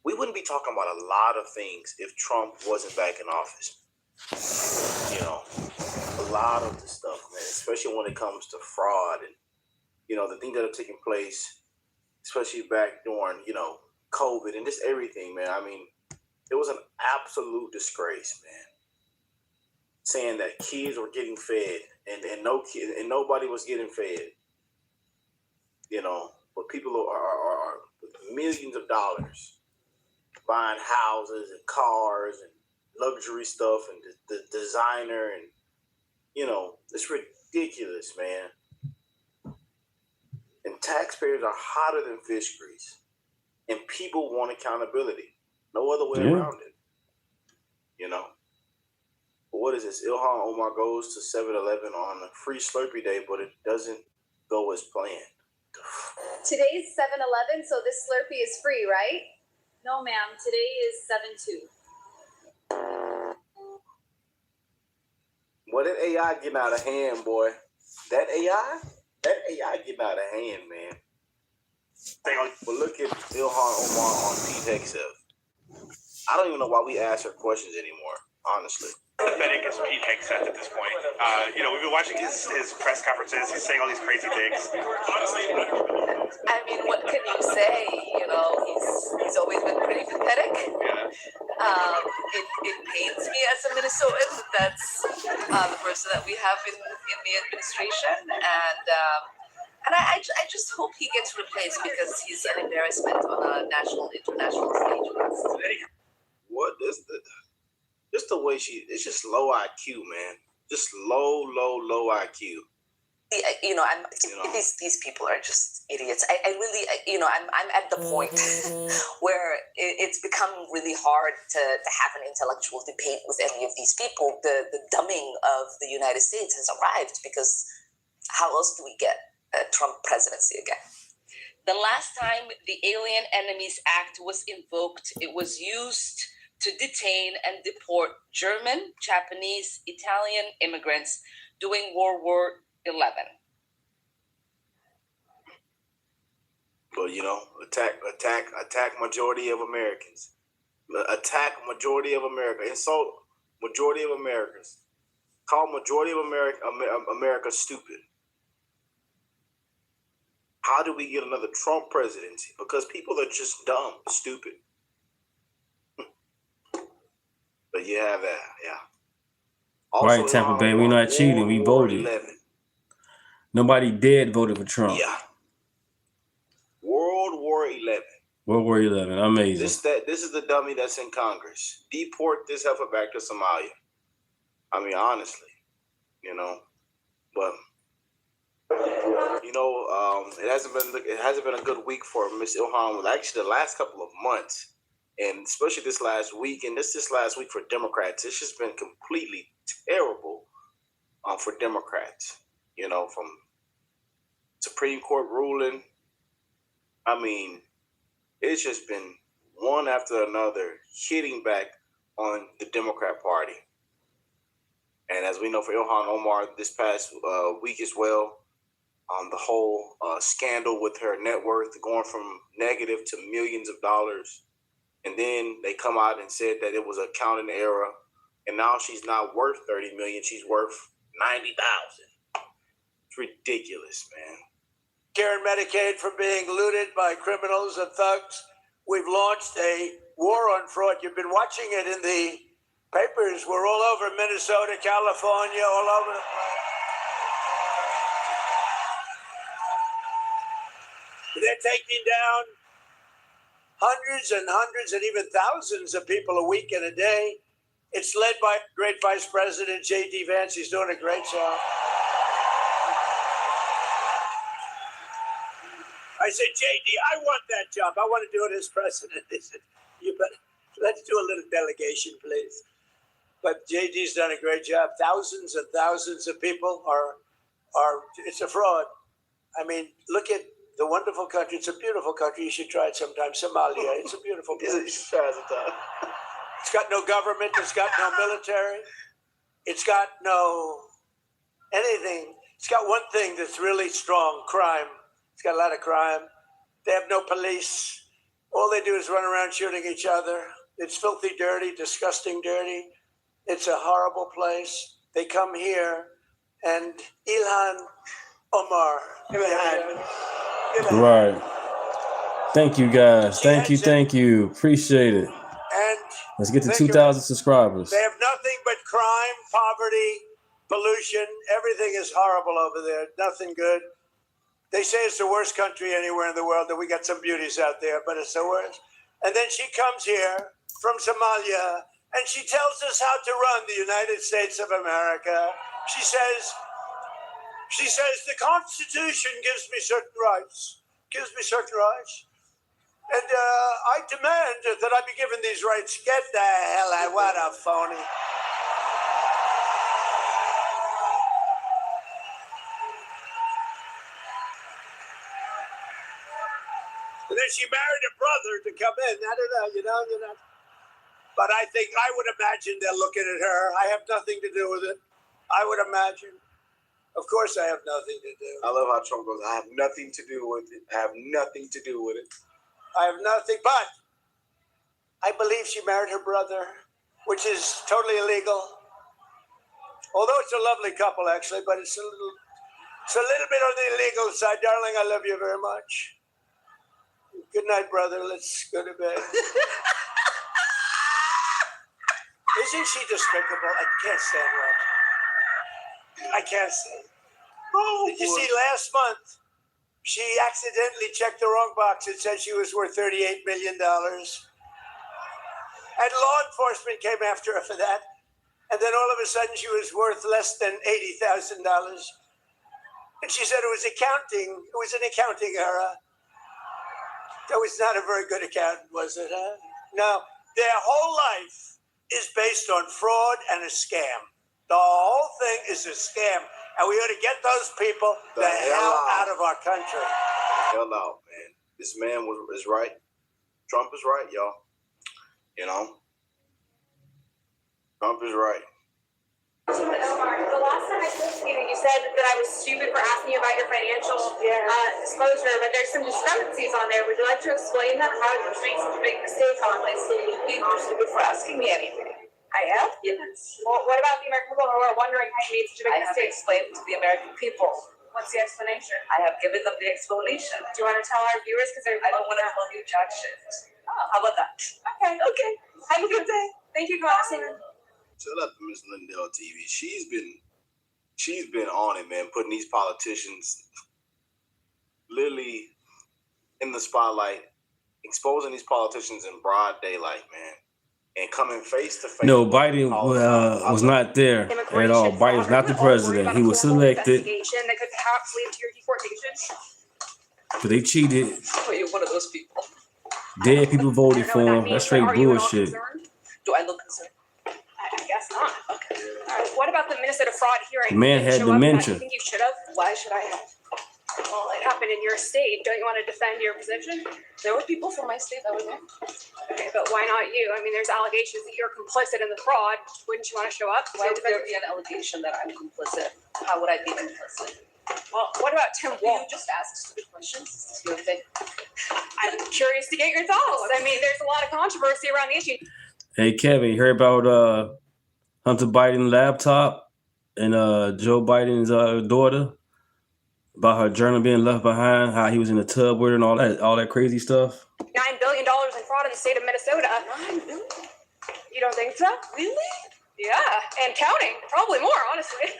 We wouldn't be talking about a lot of things if Trump wasn't back in office. You know, a lot of the stuff, man, especially when it comes to fraud and, you know, the things that are taking place, especially back during, you know, COVID and just everything, man. I mean, it was an absolute disgrace, man. Saying that kids were getting fed and no kid and nobody was getting fed. You know, but people are with millions of dollars buying houses and cars and luxury stuff and the designer and, you know, it's ridiculous, man. And taxpayers are hotter than fish grease. And people want accountability. No other way around it. You know? But what is this? Ilhan Omar goes to 7-Eleven on a free Slurpee day, but it doesn't go as planned. Today's 7-Eleven, so this Slurpee is free, right? No, ma'am. Today is 7-2. Well, that AI getting out of hand, boy. That AI getting out of hand, man. But look at Ilhan Omar on Pete Hegseth. I don't even know why we ask her questions anymore, honestly. Pathetic as Pete Hegseth at this point. You know, we've been watching his press conferences. He's saying all these crazy things. I mean, what can you say? You know, he's always been pretty pathetic. Yeah. It pains me as a Minnesotan that that's the person that we have in the administration, and I just hope he gets replaced because he's an embarrassment on a national, international stage. What is the? Just the way it's just low IQ, man. Just low IQ. You know, these people are just idiots. I really, you know, I'm at the point where it's become really hard to have an intellectual debate with any of these people. The dumbing of the United States has arrived because how else do we get a Trump presidency again? The last time the Alien Enemies Act was invoked, it was used to detain and deport German, Japanese, Italian immigrants during World War XI. But, you know, attack majority of Americans. Attack majority of America. Insult majority of Americans. Call majority of America stupid. How do we get another Trump presidency? Because people are just dumb, stupid. But you have that, yeah. Also, right, Tampa Bay, we're not cheating. We voted. 11. Nobody dead voted for Trump. Yeah. World War 11. World War 11. Amazing. This is the dummy that's in Congress. Deport this heifer back to Somalia. I mean, honestly, you know. But you know, it hasn't been a good week for Miss Ilhan. Well, actually, the last couple of months. And especially this last week, and this last week for Democrats, it's just been completely terrible for Democrats. You know, from Supreme Court ruling. I mean, it's just been one after another hitting back on the Democrat Party. And as we know for Ilhan Omar this past week as well, the whole scandal with her net worth going from negative to millions of dollars. And then they come out and said that it was an accounting error. And now she's not worth $30 million. She's worth $90,000. It's ridiculous, man. Karen Medicaid from being looted by criminals and thugs. We've launched a war on fraud. You've been watching it in the papers. We're all over Minnesota, California, all over. They're taking down hundreds and even thousands of people a week and a day. It's led by great Vice President J.D. Vance. He's doing a great job. I said, J.D., I want that job. I want to do it as president. They said, you better, let's do a little delegation, please. But J.D.'s done a great job. Thousands and thousands of people are it's a fraud. I mean, look at the wonderful country. It's a beautiful country. You should try it sometime. Somalia. It's a beautiful place. It's got no government. It's got no military. It's got no anything. It's got one thing that's really strong, crime. It's got a lot of crime. They have no police. All they do is run around shooting each other. It's filthy dirty, disgusting dirty. It's a horrible place. They come here, and Ilhan Omar. Right. Thank you, guys. Thank you. Appreciate it. And let's get to 2,000 subscribers. They have nothing but crime, poverty, pollution. Everything is horrible over there. Nothing good. They say it's the worst country anywhere in the world, that we got some beauties out there, but it's the worst. And then she comes here from Somalia, and she tells us how to run the United States of America. She says, the Constitution gives me certain rights. And I demand that I be given these rights. Get the hell out. What a phony. And then she married a brother to come in. I don't know, you know. But I would imagine they're looking at her. I have nothing to do with it. I would imagine. Of course I have nothing to do. I love how Trump goes, I have nothing to do with it. I have nothing to do with it. I have nothing, but I believe she married her brother, which is totally illegal. Although it's a lovely couple, actually, but it's a little bit on the illegal side. Darling, I love you very much. Good night, brother. Let's go to bed. Isn't she despicable? I can't stand her. I can't stand. Did you see last month? She accidentally checked the wrong box. It said she was worth $38 million. And law enforcement came after her for that. And then all of a sudden she was worth less than $80,000. And she said it was accounting. It was an accounting error. That was not a very good accountant, was it? Huh? No, their whole life is based on fraud and a scam. The whole thing is a scam. And we ought to get those people the hell out of our country. Hell out, man. This man is right. Trump is right, y'all. You know? Trump is right. The last time I spoke to you, you said that I was stupid for asking you about your financial disclosure, but there's some discrepancies on there. Would you like to explain them? How did you make such a big mistake on this? You were stupid for asking me anything. I have? Yes. Well, what about the American people who are wondering how you made such a big mistake? I have explained to the American people. What's the explanation? I have given them the explanation. Do you want to tell our viewers? Because I don't want to tell you jack shit. Oh. How about that? Okay. Have a good day. Thank you, Congressman. Shout out to Miss Lindell TV. She's been on it, man, putting these politicians literally in the spotlight, exposing these politicians in broad daylight, man. And coming face to face. No, Biden was not there at all. Biden was not the president. He was selected. That could perhaps lead to your deportation. But they cheated. Oh, you're one of those people. Dead people voted for him. That's straight bullshit. Do I look concerned? I guess not. Okay. All right. What about the Minnesota fraud hearing? The man had dementia. I think you should have. Why should I have? Well, it happened in your state. Don't you want to defend your position? There were people from my state that were there. Okay, but why not you? I mean, there's allegations that you're complicit in the fraud. Wouldn't you want to show up? Why would there be an allegation that I'm complicit? How would I be complicit? Well, what about Tim Wolf? You just ask stupid questions. I'm curious to get your thoughts. I mean, there's a lot of controversy around the issue. Hey, Kevin, you heard about Hunter Biden's laptop and Joe Biden's daughter? About her journal being left behind, how he was in the tub with her and all that crazy stuff? $9 billion in fraud in the state of Minnesota. $9 billion? You don't think so? Really? Yeah, and counting. Probably more, honestly.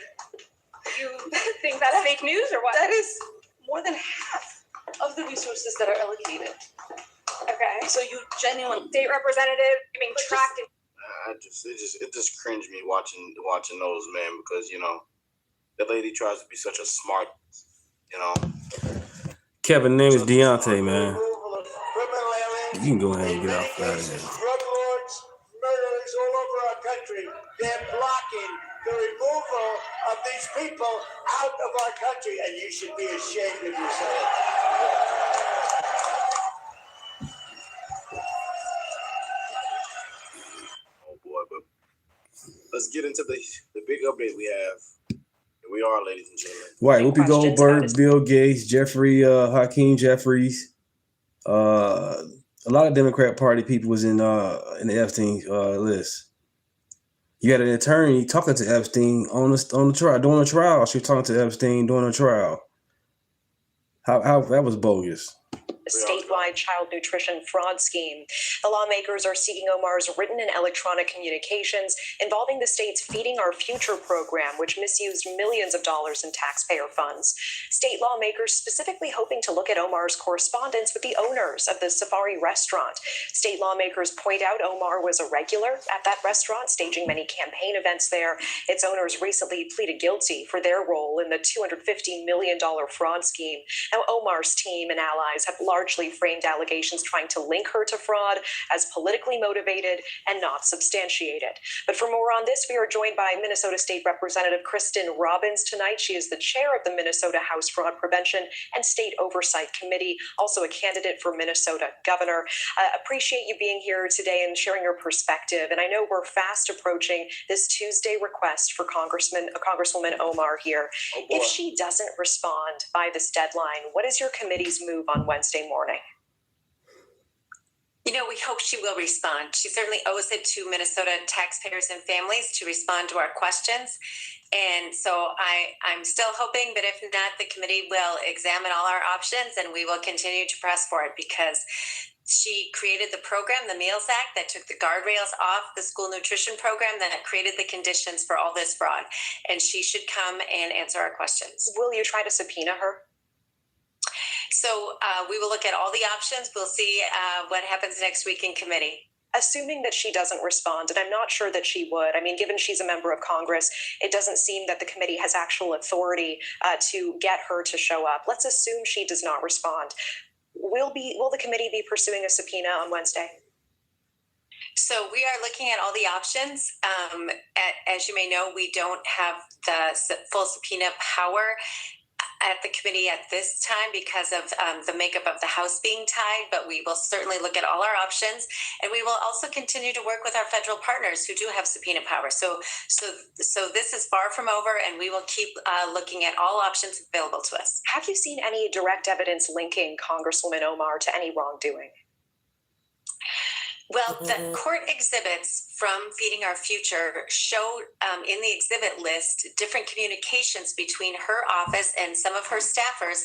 You think that's fake news or what? That is more than half of the resources that are allocated. Okay. So you genuinely... State representative being tracked. It just cringed me watching those, man, because that lady tries to be such a smart, Kevin, name is Deontay, man. You can go ahead and get out of there. Drug lords, murderers all over our country. They're blocking the removal of these people out of our country, and you should be ashamed of yourself. Oh boy, but let's get into the big update we have. Here we are, ladies and gentlemen. Right, Whoopi Goldberg, Bill Gates, Hakeem Jeffries. A lot of Democrat Party people was in the Epstein list. You had an attorney talking to Epstein on the trial, doing a trial. She was talking to Epstein doing a trial. How that was bogus. Statewide child nutrition fraud scheme. The lawmakers are seeking Omar's written and electronic communications involving the state's Feeding Our Future program, which misused millions of dollars in taxpayer funds. State lawmakers specifically hoping to look at Omar's correspondence with the owners of the Safari restaurant. State lawmakers point out Omar was a regular at that restaurant, staging many campaign events there. Its owners recently pleaded guilty for their role in the $250 million fraud scheme. Now, Omar's team and allies have largely framed allegations trying to link her to fraud as politically motivated and not substantiated. But for more on this, we are joined by Minnesota State Representative Kristen Robbins tonight. She is the chair of the Minnesota House Fraud Prevention and State Oversight Committee, also a candidate for Minnesota governor. Appreciate you being here today and sharing your perspective. And I know we're fast approaching this Tuesday request for Congresswoman Omar here. If she doesn't respond by this deadline, what is your committee's move on Wednesday morning? We hope she will respond. She certainly owes it to Minnesota taxpayers and families to respond to our questions. And so I'm still hoping, but if not, the committee will examine all our options and we will continue to press for it because she created the program, the Meals Act, that took the guardrails off the school nutrition program that created the conditions for all this fraud. And she should come and answer our questions. Will you try to subpoena her? So we will look at all the options. We'll see what happens next week in committee. Assuming that she doesn't respond, and I'm not sure that she would. I mean, given she's a member of Congress, it doesn't seem that the committee has actual authority to get her to show up. Let's assume she does not respond. Will the committee be pursuing a subpoena on Wednesday? So we are looking at all the options. As you may know, we don't have the full subpoena power at the committee at this time because of the makeup of the House being tied, but we will certainly look at all our options, and we will also continue to work with our federal partners who do have subpoena power. So this is far from over, and we will keep looking at all options available to us. Have you seen any direct evidence linking Congresswoman Omar to any wrongdoing? Well, the court exhibits from Feeding Our Future show in the exhibit list different communications between her office and some of her staffers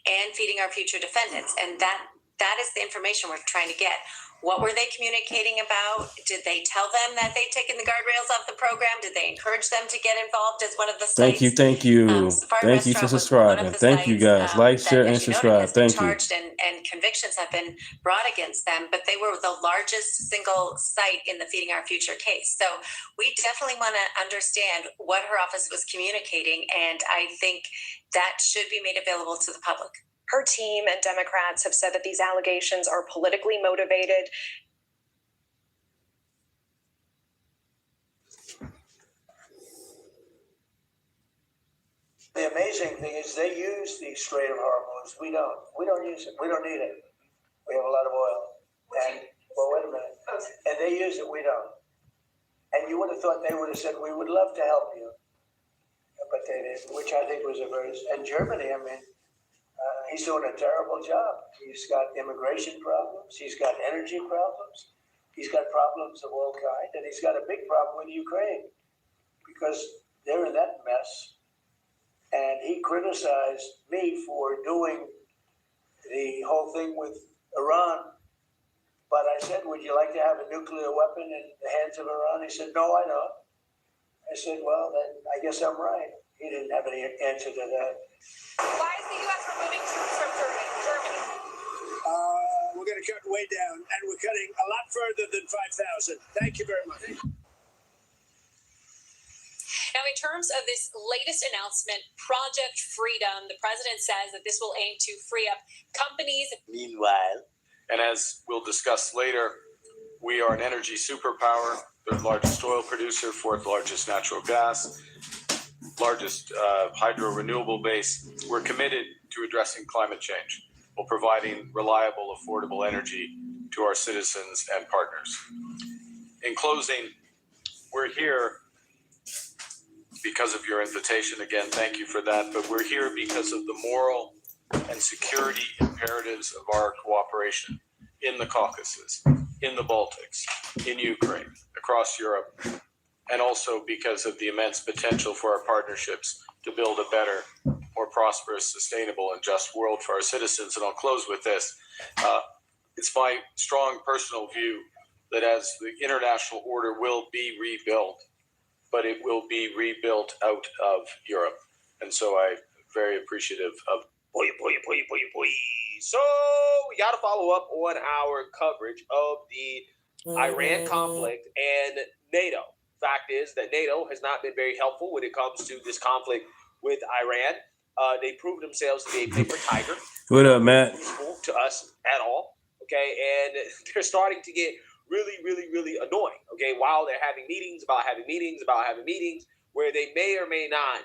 and Feeding Our Future defendants. And that is the information we're trying to get. What were they communicating about? Did they tell them that they'd taken the guardrails off the program? Did they encourage them to get involved as one of the sites? Thank you. Thank you for subscribing. Thank you, guys. Like, share, and subscribe. Thank you. And convictions have been brought against them, but they were the largest single site in the Feeding Our Future case. So we definitely want to understand what her office was communicating, and I think that should be made available to the public. Her team and Democrats have said that these allegations are politically motivated. The amazing thing is they use these straight of hormones. We don't. We don't use it. We don't need it. We have a lot of oil. And, well, wait a minute. And they use it. We don't. And you would have thought they would have said, we would love to help you. but they didn't, which I think was and Germany, I mean, he's doing a terrible job. He's got immigration problems. He's got energy problems. He's got problems of all kinds, and he's got a big problem with Ukraine because they're in that mess. And he criticized me for doing the whole thing with Iran. But I said, would you like to have a nuclear weapon in the hands of Iran? He said, no, I don't. I said, well, then I guess I'm right. He didn't have any answer to that. Why is the U.S. removing troops from Germany? We're going to cut way down, and we're cutting a lot further than 5,000. Thank you very much. Now, in terms of this latest announcement, Project Freedom, the president says that this will aim to free up companies. Meanwhile, and as we'll discuss later, we are an energy superpower, third largest oil producer, fourth largest natural gas, largest hydro renewable base. We're committed to addressing climate change while providing reliable, affordable energy to our citizens and partners. In closing, we're here because of your invitation. Again, thank you for that. But we're here because of the moral and security imperatives of our cooperation in the Caucasus, in the Baltics, in Ukraine, across Europe, and also because of the immense potential for our partnerships to build a better, more prosperous, sustainable, and just world for our citizens. And I'll close with this. It's my strong personal view that as the international order will be rebuilt, but it will be rebuilt out of Europe. And so I'm very appreciative of So we got to follow up on our coverage of the Iran conflict and NATO. Fact is that NATO has not been very helpful when it comes to this conflict with Iran. They proved themselves to be a paper tiger. What up, Matt? Useful to us at all. Okay, and they're starting to get really annoying. Okay, while they're having meetings, where they may or may not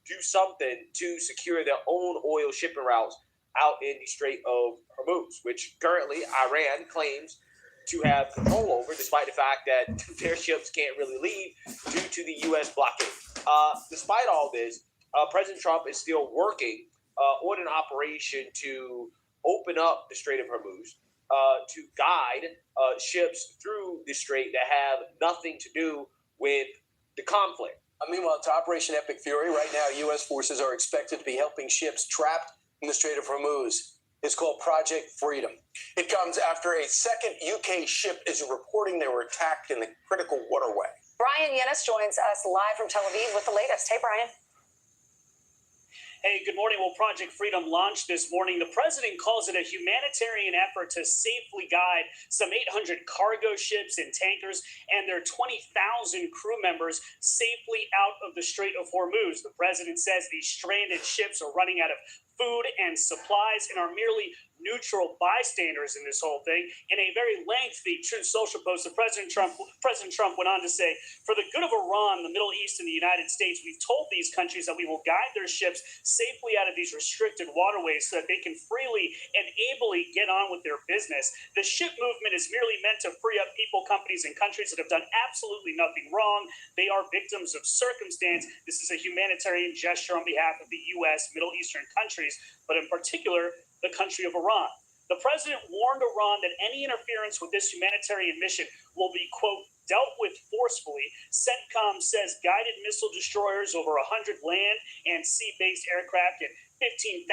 do something to secure their own oil shipping routes out in the Strait of Hormuz, which currently Iran claims to have control over, despite the fact that their ships can't really leave due to the U.S. blockade. Despite all this, President Trump is still working on an operation to open up the Strait of Hormuz, to guide ships through the strait that have nothing to do with the conflict. Meanwhile, to Operation Epic Fury, right now, U.S. forces are expected to be helping ships trapped in the Strait of Hormuz. It's called Project Freedom. It comes after a second UK ship is reporting they were attacked in the critical waterway. Brian Yennis joins us live from Tel Aviv with the latest. Hey, Brian. Hey, good morning. Well, Project Freedom launched this morning. The president calls it a humanitarian effort to safely guide some 800 cargo ships and tankers and their 20,000 crew members safely out of the Strait of Hormuz. The president says these stranded ships are running out of food and supplies and are merely neutral bystanders in this whole thing. In a very lengthy Truth Social post, President Trump went on to say, for the good of Iran, the Middle East, and the United States, we've told these countries that we will guide their ships safely out of these restricted waterways so that they can freely and ably get on with their business. The ship movement is merely meant to free up people, companies, and countries that have done absolutely nothing wrong. They are victims of circumstance. This is a humanitarian gesture on behalf of the U.S., Middle Eastern countries, but in particular, the country of Iran. The president warned Iran that any interference with this humanitarian mission will be, quote, dealt with forcefully. CENTCOM says guided missile destroyers, over 100 land and sea-based aircraft, and 15,000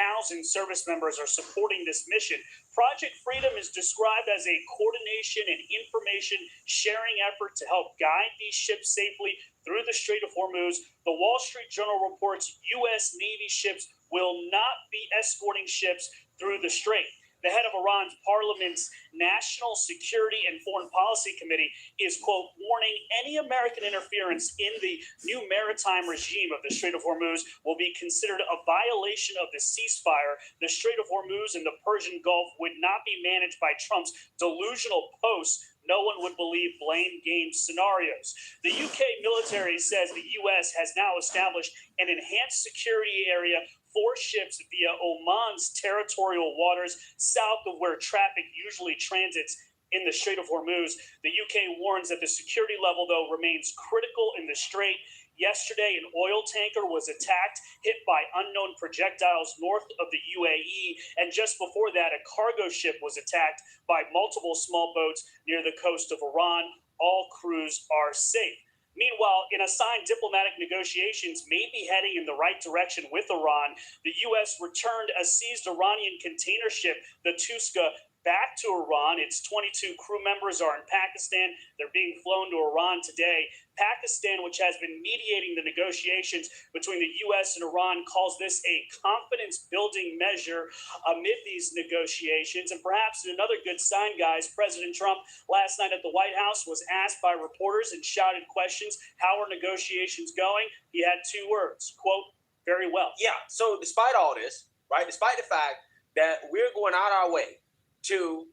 service members are supporting this mission. Project Freedom is described as a coordination and information sharing effort to help guide these ships safely through the Strait of Hormuz. The Wall Street Journal reports U.S. Navy ships will not be escorting ships through the strait. The head of Iran's parliament's National Security and Foreign Policy Committee is, quote, warning any American interference in the new maritime regime of the Strait of Hormuz will be considered a violation of the ceasefire. The Strait of Hormuz and the Persian Gulf would not be managed by Trump's delusional posts. No one would believe blame game scenarios. The UK military says the U.S. has now established an enhanced security area for ships via Oman's territorial waters south of where traffic usually transits in the Strait of Hormuz. The UK warns that the security level, though, remains critical in the strait. Yesterday, an oil tanker was attacked, hit by unknown projectiles north of the UAE. And just before that, a cargo ship was attacked by multiple small boats near the coast of Iran. All crews are safe. Meanwhile, in a signed diplomatic negotiations may be heading in the right direction with Iran, the U.S. returned a seized Iranian container ship, the Tuska, back to Iran. Its 22 crew members are in Pakistan. They're being flown to Iran today. Pakistan, which has been mediating the negotiations between the U.S. and Iran, calls this a confidence-building measure amid these negotiations. And perhaps another good sign, guys, President Trump last night at the White House was asked by reporters and shouted questions, how are negotiations going? He had two words, quote, very well. Yeah, so despite all this, right, despite the fact that we're going out our way to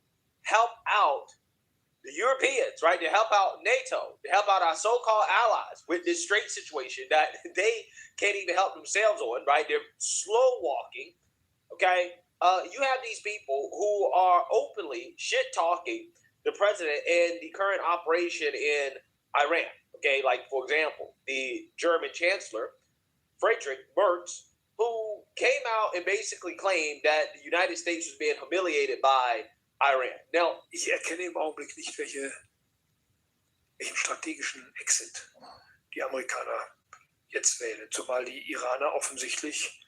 help out the Europeans, right? To help out NATO, to help out our so-called allies with this straight situation that they can't even help themselves on, right? They're slow walking, okay? You have these people who are openly shit-talking the president and the current operation in Iran, okay? Like, for example, the German Chancellor, Friedrich Merz, who came out and basically claimed that the United States was being humiliated by Iran. Now, ich erkenne im Augenblick nicht, welchen strategischen Exit die Amerikaner jetzt wählen, zumal die Iraner offensichtlich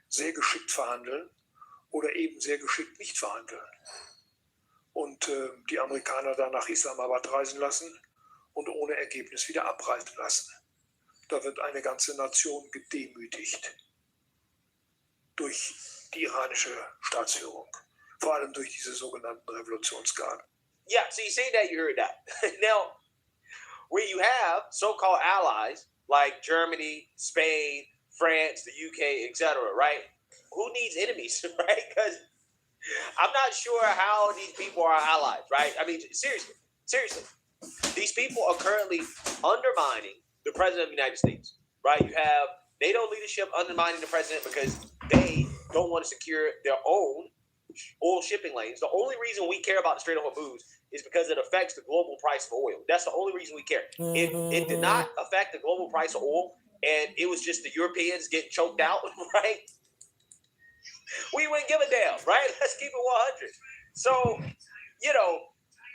sehr geschickt verhandeln oder eben sehr geschickt nicht verhandeln. Und die Amerikaner dann nach Islamabad reisen lassen und ohne Ergebnis wieder abreisen lassen. Da wird eine ganze Nation gedemütigt durch die iranische Staatsführung, vor allem durch diese sogenannten Revolutionsgarden. Yeah, so you say that, you heard that. Now, where you have so-called allies like Germany, Spain, France, the UK, etc., right? Who needs enemies, right? Because I'm not sure how these people are allies, right? I mean, seriously. These people are currently undermining the president of the United States, right? You have NATO leadership undermining the president because they don't want to secure their own oil shipping lanes. The only reason we care about the Strait of Hormuz is because it affects the global price of oil. That's the only reason we care. If it did not affect the global price of oil and it was just the Europeans getting choked out, right? We wouldn't give a damn, right? Let's keep it 100. So, you know,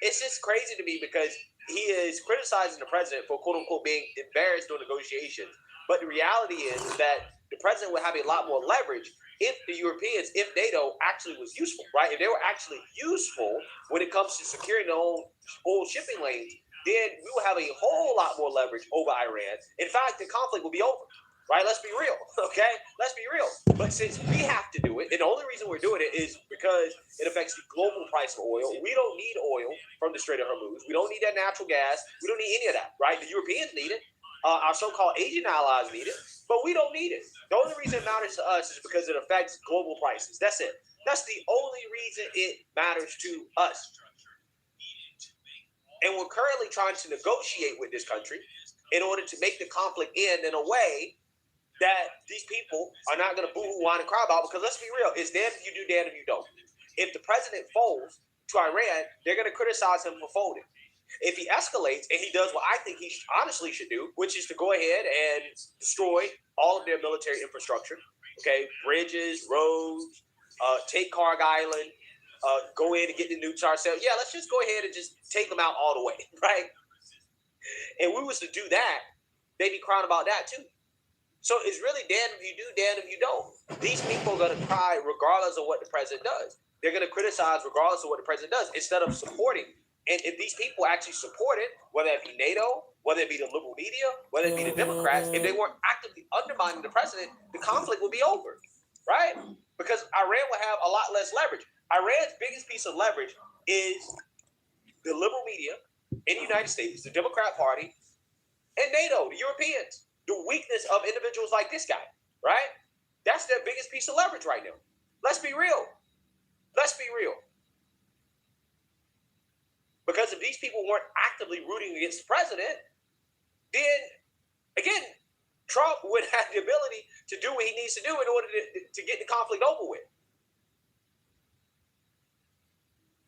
it's just crazy to me because he is criticizing the president for quote unquote being embarrassed during negotiations. But the reality is that the president would have a lot more leverage if the Europeans, if NATO actually was useful, right? If they were actually useful when it comes to securing their own oil shipping lanes, then we will have a whole lot more leverage over Iran. In fact, the conflict will be over, right? Let's be real, okay? Let's be real. But since we have to do it, and the only reason we're doing it is because it affects the global price of oil. We don't need oil from the Strait of Hormuz. We don't need that natural gas. We don't need any of that, right? The Europeans need it. Our so-called Asian allies need it, but we don't need it. The only reason it matters to us is because it affects global prices. That's it. That's the only reason it matters to us. And we're currently trying to negotiate with this country in order to make the conflict end in a way that these people are not going to boo-hoo, whine, and cry about, because let's be real, it's damned if you do, damned if you don't. If the president folds to Iran, they're going to criticize him for folding. If he escalates and he does what I think he honestly should do, which is to go ahead and destroy all of their military infrastructure, okay, bridges, roads, take Karg Island, go in and get the nukes ourselves. Yeah, let's just go ahead and just take them out all the way, right? And we was to do that, they'd be crying about that too. So it's really damned if you do, damned if you don't. These people are going to cry regardless of what the president does. They're going to criticize regardless of what the president does instead of supporting. And if these people actually support it, whether it be NATO, whether it be the liberal media, whether it be the Democrats, if they weren't actively undermining the president, the conflict would be over, right? Because Iran would have a lot less leverage. Iran's biggest piece of leverage is the liberal media in the United States, the Democrat Party, and NATO, the Europeans. The weakness of individuals like this guy, right? That's their biggest piece of leverage right now. Let's be real. Let's be real. Because if these people weren't actively rooting against the president, then, again, Trump would have the ability to do what he needs to do in order to get the conflict over with.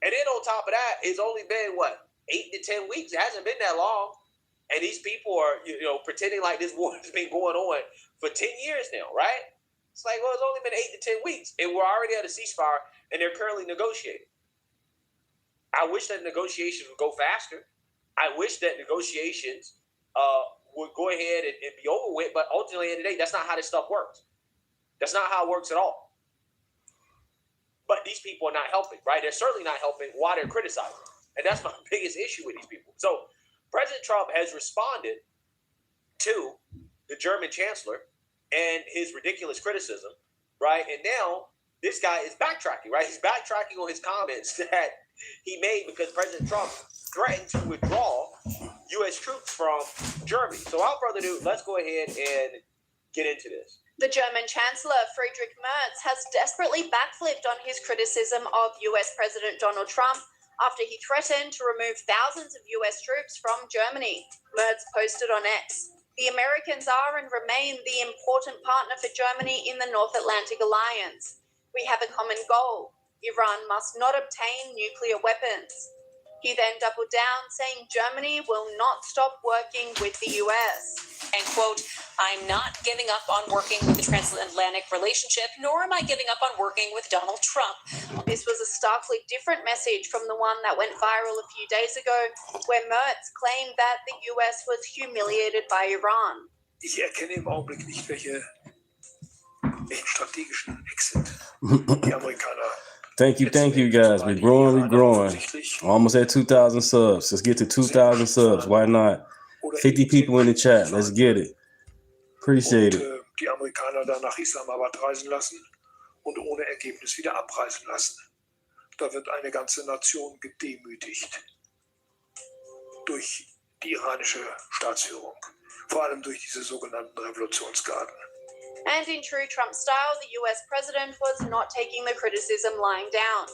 And then on top of that, it's only been, 8 to 10 weeks? It hasn't been that long. And these people are, pretending like this war has been going on for 10 years now, right? It's like, well, it's only been 8 to 10 weeks, and we're already at a ceasefire, and they're currently negotiating. I wish that negotiations would go faster. I wish that negotiations would go ahead and be over with, but ultimately, at the end of the day, that's not how this stuff works. That's not how it works at all. But these people are not helping, right? They're certainly not helping while they're criticizing. And that's my biggest issue with these people. So President Trump has responded to the German chancellor and his ridiculous criticism, right? And now this guy is backtracking, right? He's backtracking on his comments that he made because President Trump threatened to withdraw U.S. troops from Germany. So without further ado, let's go ahead and get into this. The German Chancellor, Friedrich Merz, has desperately backflipped on his criticism of US President Donald Trump after he threatened to remove thousands of US troops from Germany. Merz posted on X, "The Americans are and remain the important partner for Germany in the North Atlantic Alliance. We have a common goal. Iran must not obtain nuclear weapons." He then doubled down, saying Germany will not stop working with the US. And quote, "I'm not giving up on working with the transatlantic relationship, nor am I giving up on working with Donald Trump." This was a starkly different message from the one that went viral a few days ago, where Merz claimed that the US was humiliated by Iran. Ich erkenne im Augenblick nicht, welchen strategischen Exit die Amerikaner. Thank you, guys. We're growing. Almost at 2,000 subs. Let's get to 2,000 subs. Why not? 50 people in the chat. Let's get it. Appreciate it. Die Amerikaner dann nach Islamabad reisen lassen und ohne Ergebnis wieder abreisen lassen. Da wird eine ganze Nation gedemütigt durch die iranische Staatsführung, vor allem durch diese sogenannten Revolutionsgarden. And in true Trump style, the US president was not taking the criticism lying down.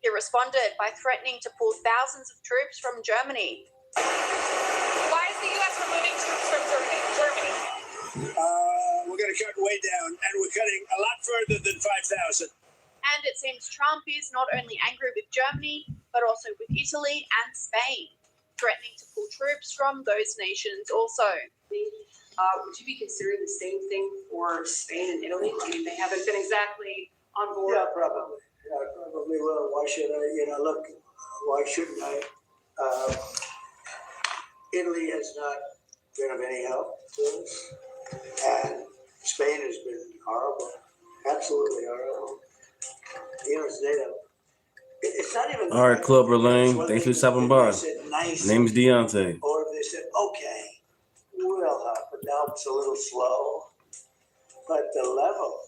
He responded by threatening to pull thousands of troops from Germany. Why is the US removing troops from Germany? We're going to cut way down, and we're cutting a lot further than 5,000. And it seems Trump is not only angry with Germany, but also with Italy and Spain, threatening to pull troops from those nations also. Would you be considering the same thing for Spain and Italy? I mean, they haven't been exactly on board. Yeah, probably. I probably will. Why should I? Look, why shouldn't I? Italy has not been of any help to us, and Spain has been horrible, absolutely horrible. It's not even. All right, Clubber Lane. Thanks for stopping by. Name's Deontay. Or if they said, okay, we'll help, but now it's a little slow. But the level,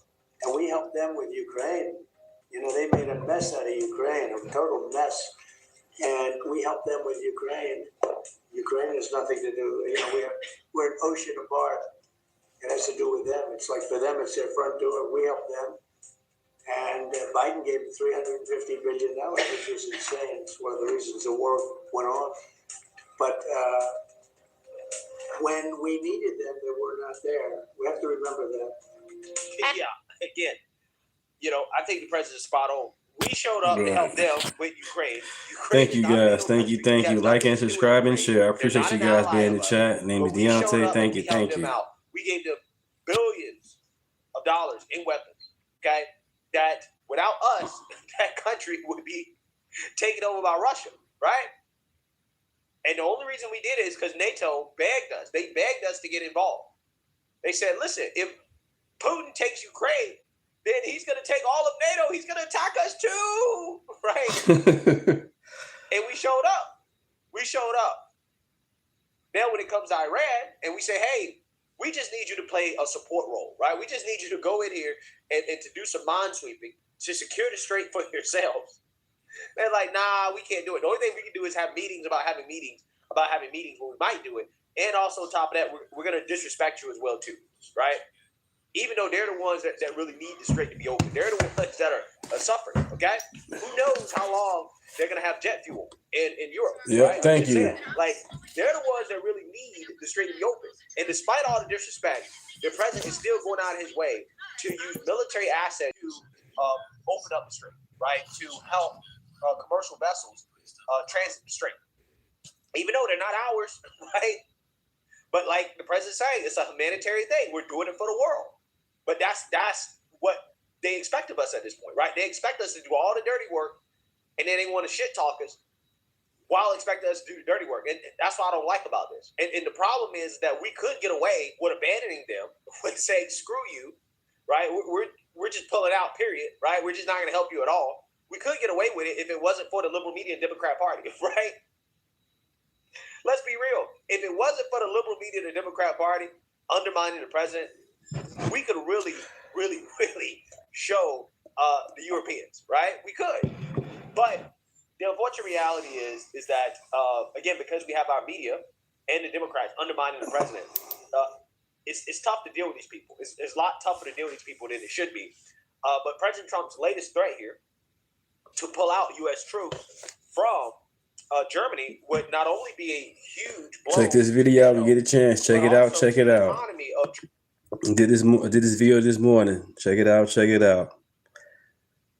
and we helped them with Ukraine. They made a mess out of Ukraine, a total mess. And we helped them with Ukraine. Ukraine has nothing to do. We're an ocean apart. It has to do with them. It's like for them, it's their front door. We help them. And Biden gave them $350 billion, which is insane. It's one of the reasons the war went on. But when we needed them, they were not there. We have to remember that. Yeah, again, I think the president's spot on. We showed up to help them with Ukraine. Thank you, guys. Thank you. Like and subscribe and share. I appreciate you guys being in the chat. Name is Deontay. Thank you. We gave them billions of dollars in weapons. Okay, that without us, that country would be taken over by Russia, right? And the only reason we did it is because NATO begged us. They begged us to get involved. They said, listen, if Putin takes Ukraine, then he's going to take all of NATO. He's going to attack us too, right? And we showed up. Now when it comes to Iran and we say, hey, we just need you to play a support role, right? We just need you to go in here and to do some mind sweeping to secure the strait for yourselves. They're like, nah, we can't do it. The only thing we can do is have meetings about having meetings when we might do it. And also on top of that, we're going to disrespect you as well too, right? Even though they're the ones that really need the strait to be open. They're the ones that are suffering, okay? Who knows how long they're going to have jet fuel in Europe, right? Thank you. Like, they're the ones that really need the strait to be open. And despite all the disrespect, the president is still going out of his way to use military assets to open up the strait, right? To help commercial vessels transit the strait. Even though they're not ours, right? But like the president saying, it's a humanitarian thing. We're doing it for the world. But that's what they expect of us at this point, right? They expect us to do all the dirty work, and then they want to shit talk us while expecting us to do the dirty work. And that's what I don't like about this. And the problem is that we could get away with abandoning them, with saying, screw you, right? We're just pulling out, period, right? We're just not going to help you at all. We could get away with it if it wasn't for the liberal media and Democrat Party, right? Let's be real. If it wasn't for the liberal media and the Democrat Party undermining the president, we could really, really, really show the Europeans, right? We could. But the unfortunate reality is that, again, because we have our media and the Democrats undermining the president, it's tough to deal with these people. It's a lot tougher to deal with these people than it should be. But President Trump's latest threat here to pull out U.S. troops from Germany would not only be a huge blow. Check this video out when you get a chance. Check it out. Check it out. Did this video this morning. Check it out. Check it out.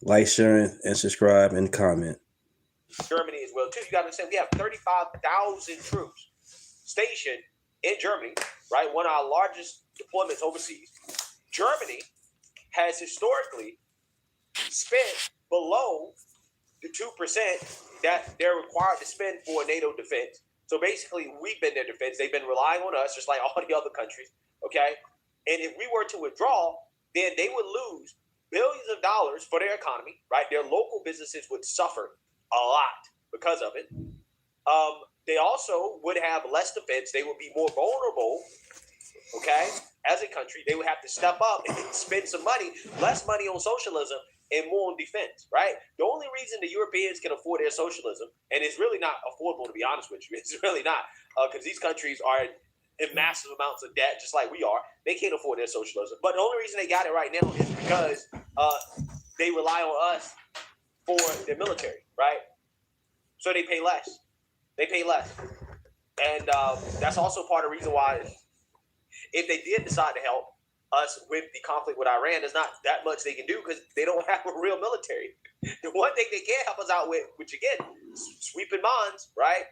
Like, share, and subscribe, and comment. Germany as well too. You got to understand we have 35,000 troops stationed in Germany, right? One of our largest deployments overseas. Germany has historically spent below the 2% that they're required to spend for NATO defense. So basically, we've been their defense. They've been relying on us, just like all the other countries. Okay, and if we were to withdraw, then they would lose billions of dollars for their economy, right? Their local businesses would suffer a lot because of it. They also would have less defense. They would be more vulnerable, okay? As a country, they would have to step up and spend some money, less money on socialism and more on defense, right? The only reason the Europeans can afford their socialism, and it's really not affordable, to be honest with you, it's really not, because these countries are in massive amounts of debt, just like we are. They can't afford their socialism. But the only reason they got it right now is because they rely on us for their military, right? So they pay less. They pay less. And that's also part of the reason why if they did decide to help us with the conflict with Iran, there's not that much they can do because they don't have a real military. The one thing they can help us out with, which again, sweeping mines, right?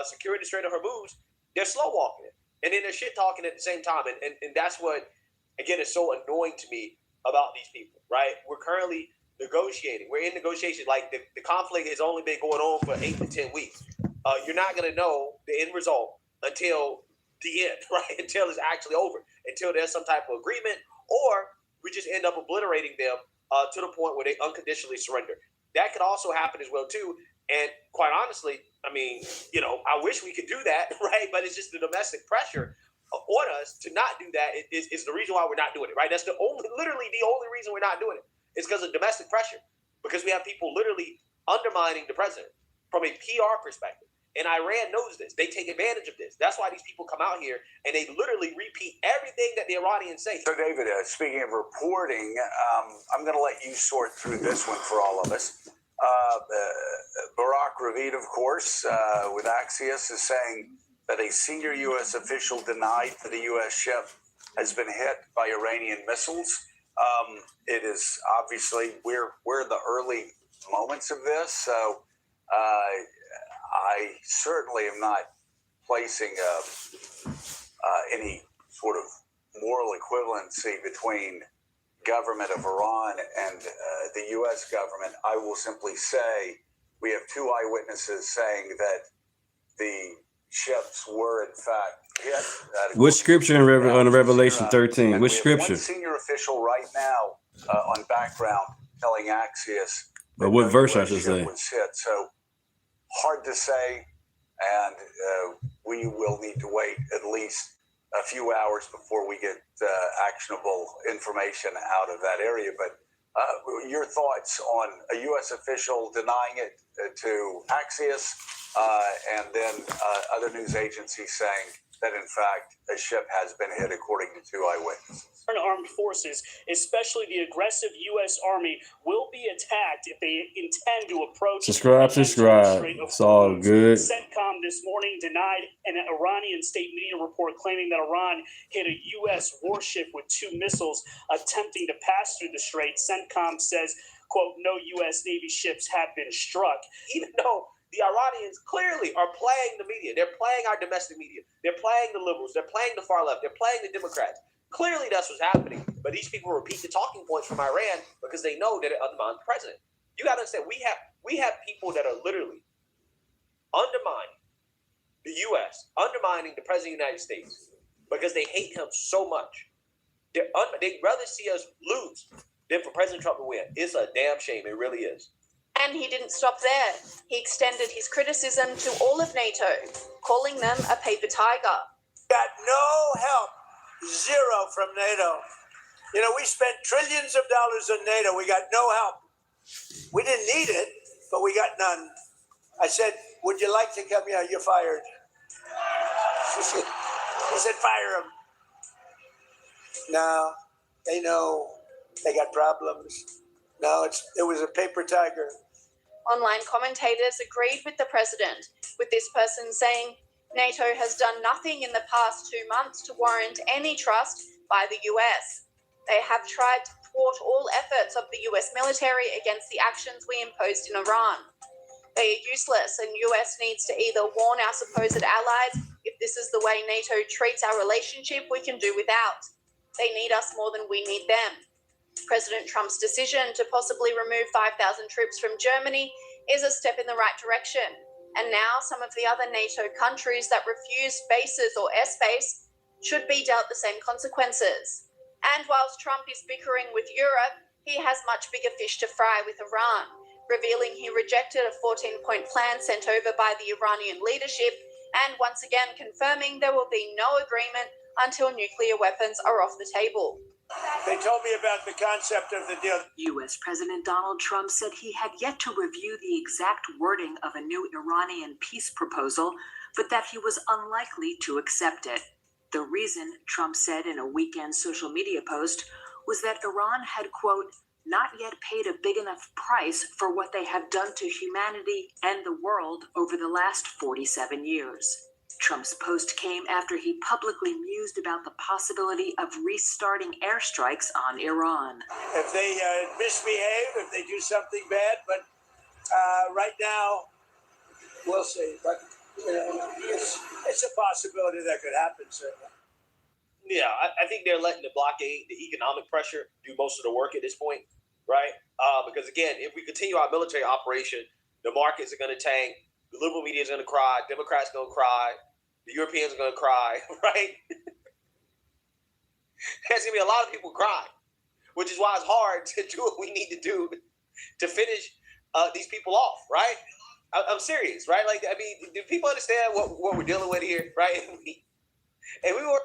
Securing the Strait of Hormuz, they're slow walking it. And then they're shit talking at the same time. And that's what, again, is so annoying to me about these people, right? We're currently negotiating. We're in negotiation. Like the conflict has only been going on for 8 to 10 weeks. You're not going to know the end result until the end, right? Until it's actually over, until there's some type of agreement, or we just end up obliterating them to the point where they unconditionally surrender. That could also happen as well too. And quite honestly, I mean, I wish we could do that, right? But it's just the domestic pressure on us to not do that is the reason why we're not doing it, right? That's literally the only reason we're not doing it. It's because of domestic pressure, because we have people literally undermining the president from a PR perspective. And Iran knows this. They take advantage of this. That's why these people come out here and they literally repeat everything that the Iranians say. So, David, speaking of reporting, I'm going to let you sort through this one for all of us. Barack Ravid, of course, with Axios, is saying that a senior U.S. official denied that a U.S. ship has been hit by Iranian missiles. It is obviously we're in the early moments of this, so I certainly am not placing any sort of moral equivalency between government of Iran and the U.S. government. I will simply say we have 2 eyewitnesses saying that the ships were in fact hit. Which scripture on Revelation 13? Which scripture? One senior official right now on background telling Axios. But what verse I should say? Was hit. So hard to say, and we will need to wait at least a few hours before we get actionable information out of that area. But your thoughts on a U.S. official denying it to Axios, and then other news agencies saying that, in fact, a ship has been hit, according to 2 eyewitnesses. Armed forces, especially the aggressive U.S. Army, will be attacked if they intend to approach. Subscribe. It's all good. CENTCOM this morning denied an Iranian state media report claiming that Iran hit a U.S. warship with 2 missiles attempting to pass through the strait. CENTCOM says, quote, no U.S. Navy ships have been struck. Even though the Iranians clearly are playing the media. They're playing our domestic media. They're playing the liberals. They're playing the far left. They're playing the Democrats. Clearly, that's what's happening. But these people repeat the talking points from Iran because they know that it undermines the president. You got to understand, we have people that are literally undermining the U.S., undermining the president of the United States because they hate him so much. They'd rather see us lose than for President Trump to win. It's a damn shame. It really is. And he didn't stop there. He extended his criticism to all of NATO, calling them a paper tiger. Got no help, zero from NATO. You know, we spent trillions of dollars on NATO. We got no help. We didn't need it, but we got none. I said, would you like to come here? You're fired. He said, fire him. No, they know they got problems. No, it was a paper tiger. Online commentators agreed with the president, with this person saying NATO has done nothing in the past 2 months to warrant any trust by the US. They have tried to thwart all efforts of the US military against the actions we imposed in Iran. They are useless, and US needs to either warn our supposed allies if this is the way NATO treats our relationship, we can do without. They need us more than we need them. President Trump's decision to possibly remove 5,000 troops from Germany is a step in the right direction. And now some of the other NATO countries that refuse bases or airspace should be dealt the same consequences. And whilst Trump is bickering with Europe, he has much bigger fish to fry with Iran, revealing he rejected a 14-point plan sent over by the Iranian leadership, and once again confirming there will be no agreement until nuclear weapons are off the table. They told me about the concept of the deal. U.S. President Donald Trump said he had yet to review the exact wording of a new Iranian peace proposal, but that he was unlikely to accept it. The reason, Trump said in a weekend social media post, was that Iran had, quote, not yet paid a big enough price for what they have done to humanity and the world over the last 47 years. Trump's post came after he publicly mused about the possibility of restarting airstrikes on Iran. If they misbehave, if they do something bad, but right now, we'll see. But it's a possibility that could happen, certainly. Yeah, I think they're letting the blockade, the economic pressure, do most of the work at this point, right? Because again, if we continue our military operation, the markets are going to tank, the liberal media is going to cry, Democrats are going to cry, the Europeans are going to cry, right? There's going to be a lot of people crying, which is why it's hard to do what we need to do to finish these people off, right? I'm serious, right? Like, I mean, do people understand what we're dealing with here, right? And we were...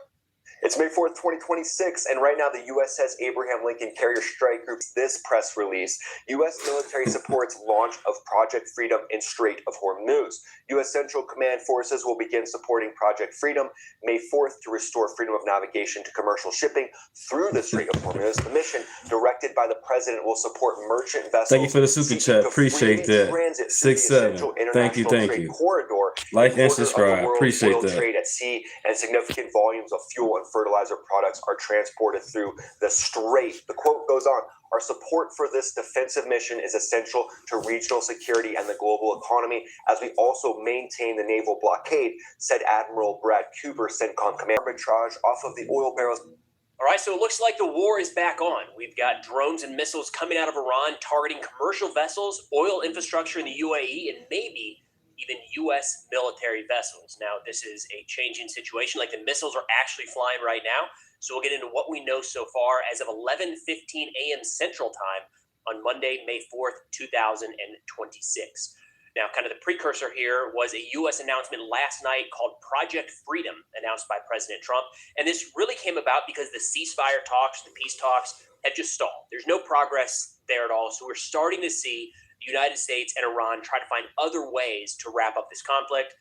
It's May 4th, 2026, and right now the U.S. has Abraham Lincoln Carrier Strike Group. This press release, U.S. military supports launch of Project Freedom in Strait of Hormuz. U.S. Central Command forces will begin supporting Project Freedom May 4th to restore freedom of navigation to commercial shipping through the Strait of Hormuz. The mission, directed by the president, will support merchant vessels. Thank you for the super chat. Appreciate that. 6-7. Thank you. Corridor like and subscribe. Appreciate oil that. Trade at sea and significant volumes of fuel and fertilizer products are transported through the strait. The quote goes on, our support for this defensive mission is essential to regional security and the global economy as we also maintain the naval blockade, said Admiral Brad Cooper, CENTCOM commander. Arbitrage off of the oil barrels. All right, so it looks like the war is back on. We've got drones and missiles coming out of Iran targeting commercial vessels, oil infrastructure in the UAE, and maybe even U.S. military vessels. Now, this is a changing situation. Like, the missiles are actually flying right now. So we'll get into what we know so far as of 11:15 a.m. Central Time on Monday, May 4th, 2026. Now, kind of the precursor here was a U.S. announcement last night called Project Freedom, announced by President Trump. And this really came about because the ceasefire talks, the peace talks, have just stalled. There's no progress there at all. So we're starting to see the United States and Iran try to find other ways to wrap up this conflict.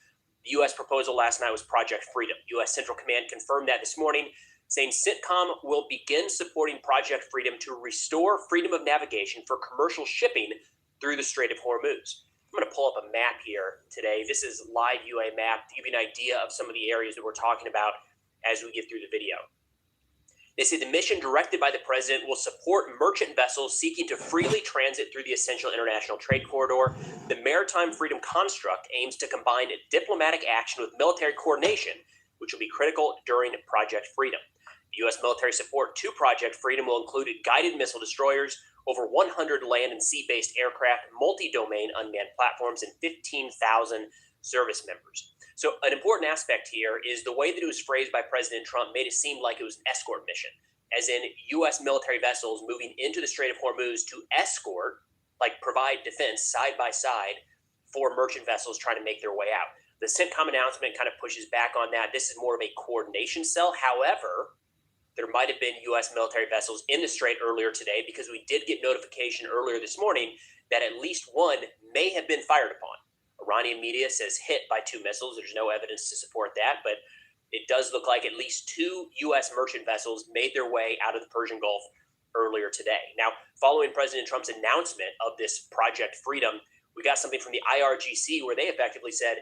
The U.S. proposal last night was Project Freedom. U.S. Central Command confirmed that this morning, saying CENTCOM will begin supporting Project Freedom to restore freedom of navigation for commercial shipping through the Strait of Hormuz. I'm going to pull up a map here today. This is live UA map to give you an idea of some of the areas that we're talking about as we get through the video. They say the mission directed by the president will support merchant vessels seeking to freely transit through the essential international trade corridor. The maritime freedom construct aims to combine diplomatic action with military coordination, which will be critical during Project Freedom. U.S. military support to Project Freedom will include guided missile destroyers, over 100 land and sea-based aircraft, multi-domain unmanned platforms, and 15,000 service members. So an important aspect here is the way that it was phrased by President Trump made it seem like it was an escort mission, as in U.S. military vessels moving into the Strait of Hormuz to escort, like provide defense side by side for merchant vessels trying to make their way out. The CENTCOM announcement kind of pushes back on that. This is more of a coordination cell. However, there might have been U.S. military vessels in the Strait earlier today, because we did get notification earlier this morning that at least one may have been fired upon. Iranian media says hit by 2 missiles. There's no evidence to support that, but it does look like at least 2 U.S. merchant vessels made their way out of the Persian Gulf earlier today. Now, following President Trump's announcement of this Project Freedom, we got something from the IRGC where they effectively said,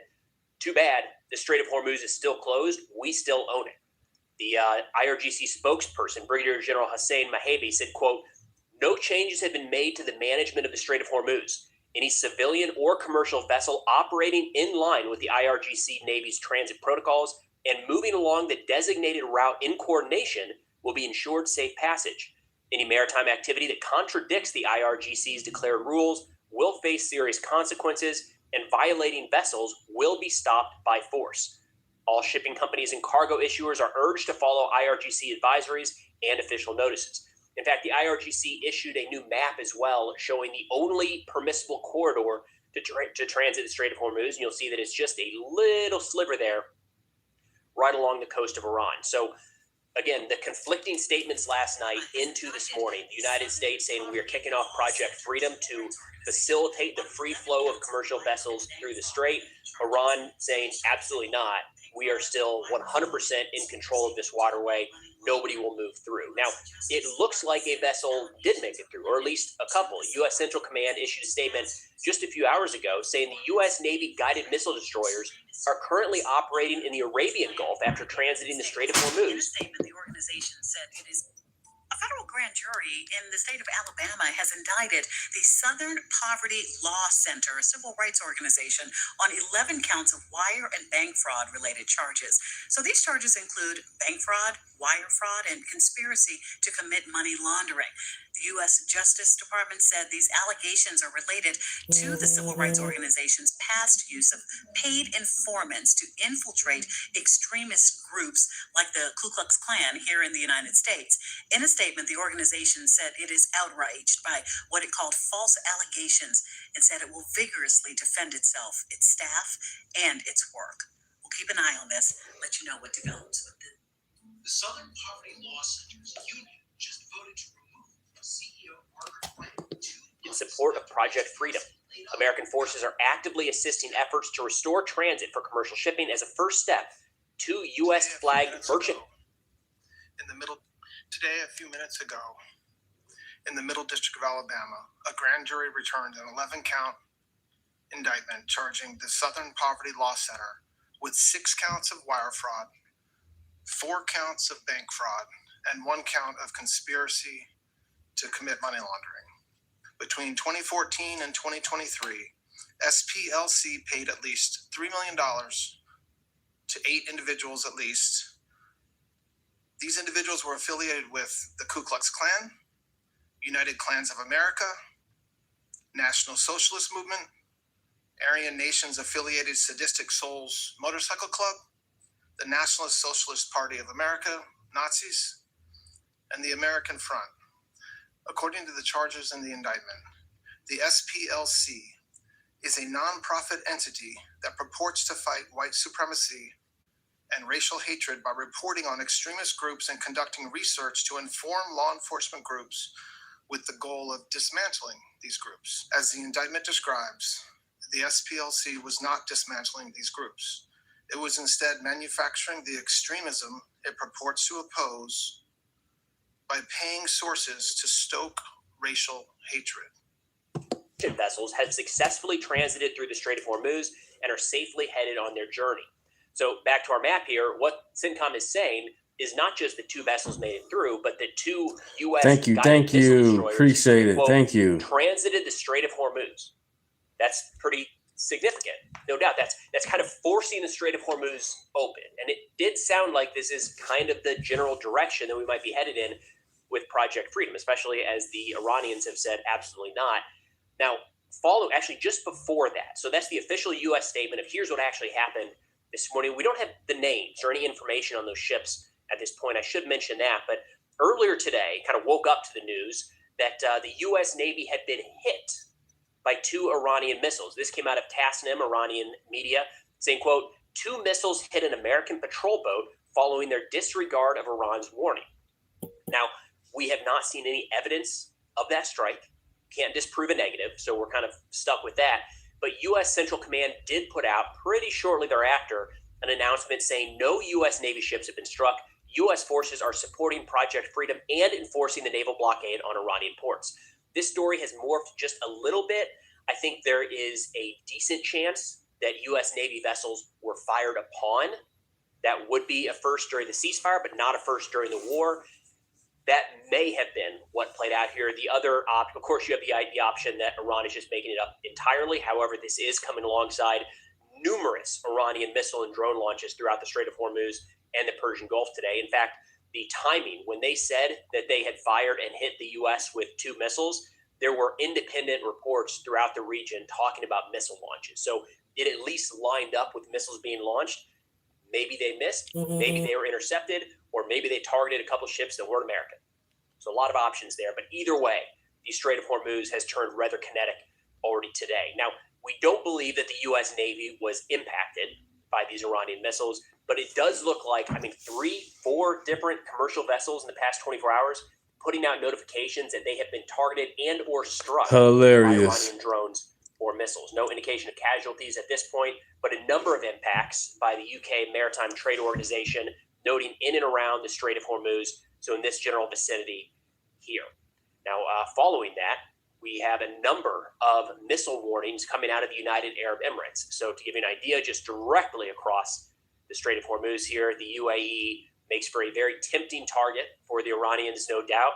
too bad, the Strait of Hormuz is still closed. We still own it. The IRGC spokesperson, Brigadier General Hussein Mahabi, said, quote, "No changes have been made to the management of the Strait of Hormuz. Any civilian or commercial vessel operating in line with the IRGC Navy's transit protocols and moving along the designated route in coordination will be ensured safe passage. Any maritime activity that contradicts the IRGC's declared rules will face serious consequences, and violating vessels will be stopped by force. All shipping companies and cargo issuers are urged to follow IRGC advisories and official notices." In fact, the IRGC issued a new map as well, showing the only permissible corridor to transit the Strait of Hormuz. And you'll see that it's just a little sliver there right along the coast of Iran. So again, the conflicting statements last night into this morning, the United States saying we are kicking off Project Freedom to facilitate the free flow of commercial vessels through the Strait. Iran saying absolutely not. We are still 100% in control of this waterway. Nobody will move through. Now, it looks like a vessel did make it through, or at least a couple. U.S. Central Command issued a statement just a few hours ago saying the U.S. Navy guided missile destroyers are currently operating in the Arabian Gulf after transiting the Strait of Hormuz. In a statement, the organization said it is a federal grand jury in the state of Alabama has indicted the Southern Poverty Law Center, a civil rights organization, on 11 counts of wire and bank fraud related charges. So these charges include bank fraud, wire fraud, and conspiracy to commit money laundering. The U.S. Justice Department said these allegations are related to the civil rights organization's past use of paid informants to infiltrate extremist groups like the Ku Klux Klan here in the United States. In a statement, the organization said it is outraged by what it called false allegations and said it will vigorously defend itself, its staff, and its work. We'll keep an eye on this, let you know what develops. The Southern Poverty Law Center's union just voted to remove CEO Margaret White in support of Project Freedom. American forces are actively assisting efforts to restore transit for commercial shipping as a first step to U.S.-flagged merchant. Today, a few minutes ago, in the Middle District of Alabama, a grand jury returned an 11-count indictment charging the Southern Poverty Law Center with 6 counts of wire fraud, 4 counts of bank fraud, and 1 count of conspiracy to commit money laundering. Between 2014 and 2023, SPLC paid at least $3 million to 8 individuals at least. These individuals were affiliated with the Ku Klux Klan, United Klans of America, National Socialist Movement, Aryan Nations Affiliated Sadistic Souls Motorcycle Club, the Nationalist Socialist Party of America, Nazis, and the American Front. According to the charges in the indictment, the SPLC is a nonprofit entity that purports to fight white supremacy and racial hatred by reporting on extremist groups and conducting research to inform law enforcement groups with the goal of dismantling these groups. As the indictment describes, the SPLC was not dismantling these groups. It was instead manufacturing the extremism it purports to oppose by paying sources to stoke racial hatred. Vessels have successfully transited through the Strait of Hormuz and are safely headed on their journey. So back to our map here, what CENTCOM is saying, is not just the 2 vessels made it through, but the 2 U.S. Thank you. guided missile destroyers, Appreciate it. quote, Thank you. transited the Strait of Hormuz. That's pretty significant, no doubt. That's kind of forcing the Strait of Hormuz open, and it did sound like this is kind of the general direction that we might be headed in with Project Freedom, especially as the Iranians have said absolutely not. Now, actually just before that, so that's the official U.S. statement of here's what actually happened this morning. We don't have the names or any information on those ships at this point. I should mention that, but earlier today, kind of woke up to the news that the U.S. Navy had been hit by 2 Iranian missiles. This came out of Tasnim, Iranian media, saying, quote, 2 missiles hit an American patrol boat following their disregard of Iran's warning. Now, we have not seen any evidence of that strike. Can't disprove a negative, so we're kind of stuck with that. But U.S. Central Command did put out pretty shortly thereafter an announcement saying no U.S. Navy ships have been struck. U.S. forces are supporting Project Freedom and enforcing the naval blockade on Iranian ports. This story has morphed just a little bit. I think there is a decent chance that U.S. Navy vessels were fired upon. That would be a first during the ceasefire, but not a first during the war. That may have been what played out here. The other option, of course, you have the option that Iran is just making it up entirely. However, this is coming alongside numerous Iranian missile and drone launches throughout the Strait of Hormuz and the Persian Gulf today. In fact, the timing, when they said that they had fired and hit the U.S. with 2 missiles, there were independent reports throughout the region talking about missile launches. So it at least lined up with missiles being launched. Maybe they missed, maybe they were intercepted, or maybe they targeted a couple ships that weren't American. So a lot of options there. But either way, the Strait of Hormuz has turned rather kinetic already today. Now, we don't believe that the U.S. Navy was impacted by these Iranian missiles, but it does look like, 3-4 different commercial vessels in the past 24 hours putting out notifications that they have been targeted and or struck by Iranian drones or missiles. No indication of casualties at this point, but a number of impacts by the UK Maritime Trade Organization noting in and around the Strait of Hormuz, so in this general vicinity here. Now, following that, we have a number of missile warnings coming out of the United Arab Emirates. So to give you an idea, just directly across the Strait of Hormuz here, the UAE makes for a very tempting target for the Iranians, no doubt.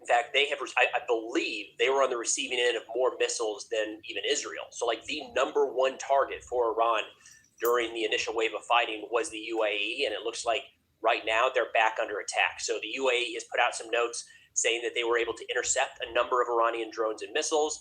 In fact, they have, I believe they were on the receiving end of more missiles than even Israel. So like the number 1 target for Iran during the initial wave of fighting was the UAE, and it looks like right now they're back under attack. So the UAE has put out some notes saying that they were able to intercept a number of Iranian drones and missiles,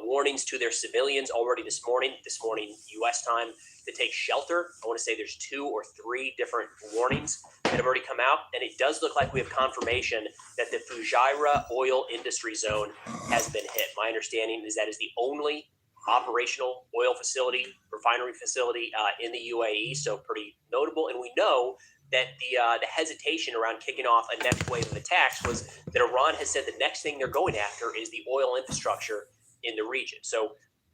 warnings to their civilians already this morning U.S. time, to take shelter. I want to say there's 2 or 3 different warnings that have already come out, and it does look like we have confirmation that the Fujairah oil industry zone has been hit. My understanding is that is the only operational oil facility, refinery facility in the UAE, so pretty notable. And we know that the hesitation around kicking off a next wave of attacks was that Iran has said the next thing they're going after is the oil infrastructure in the region. So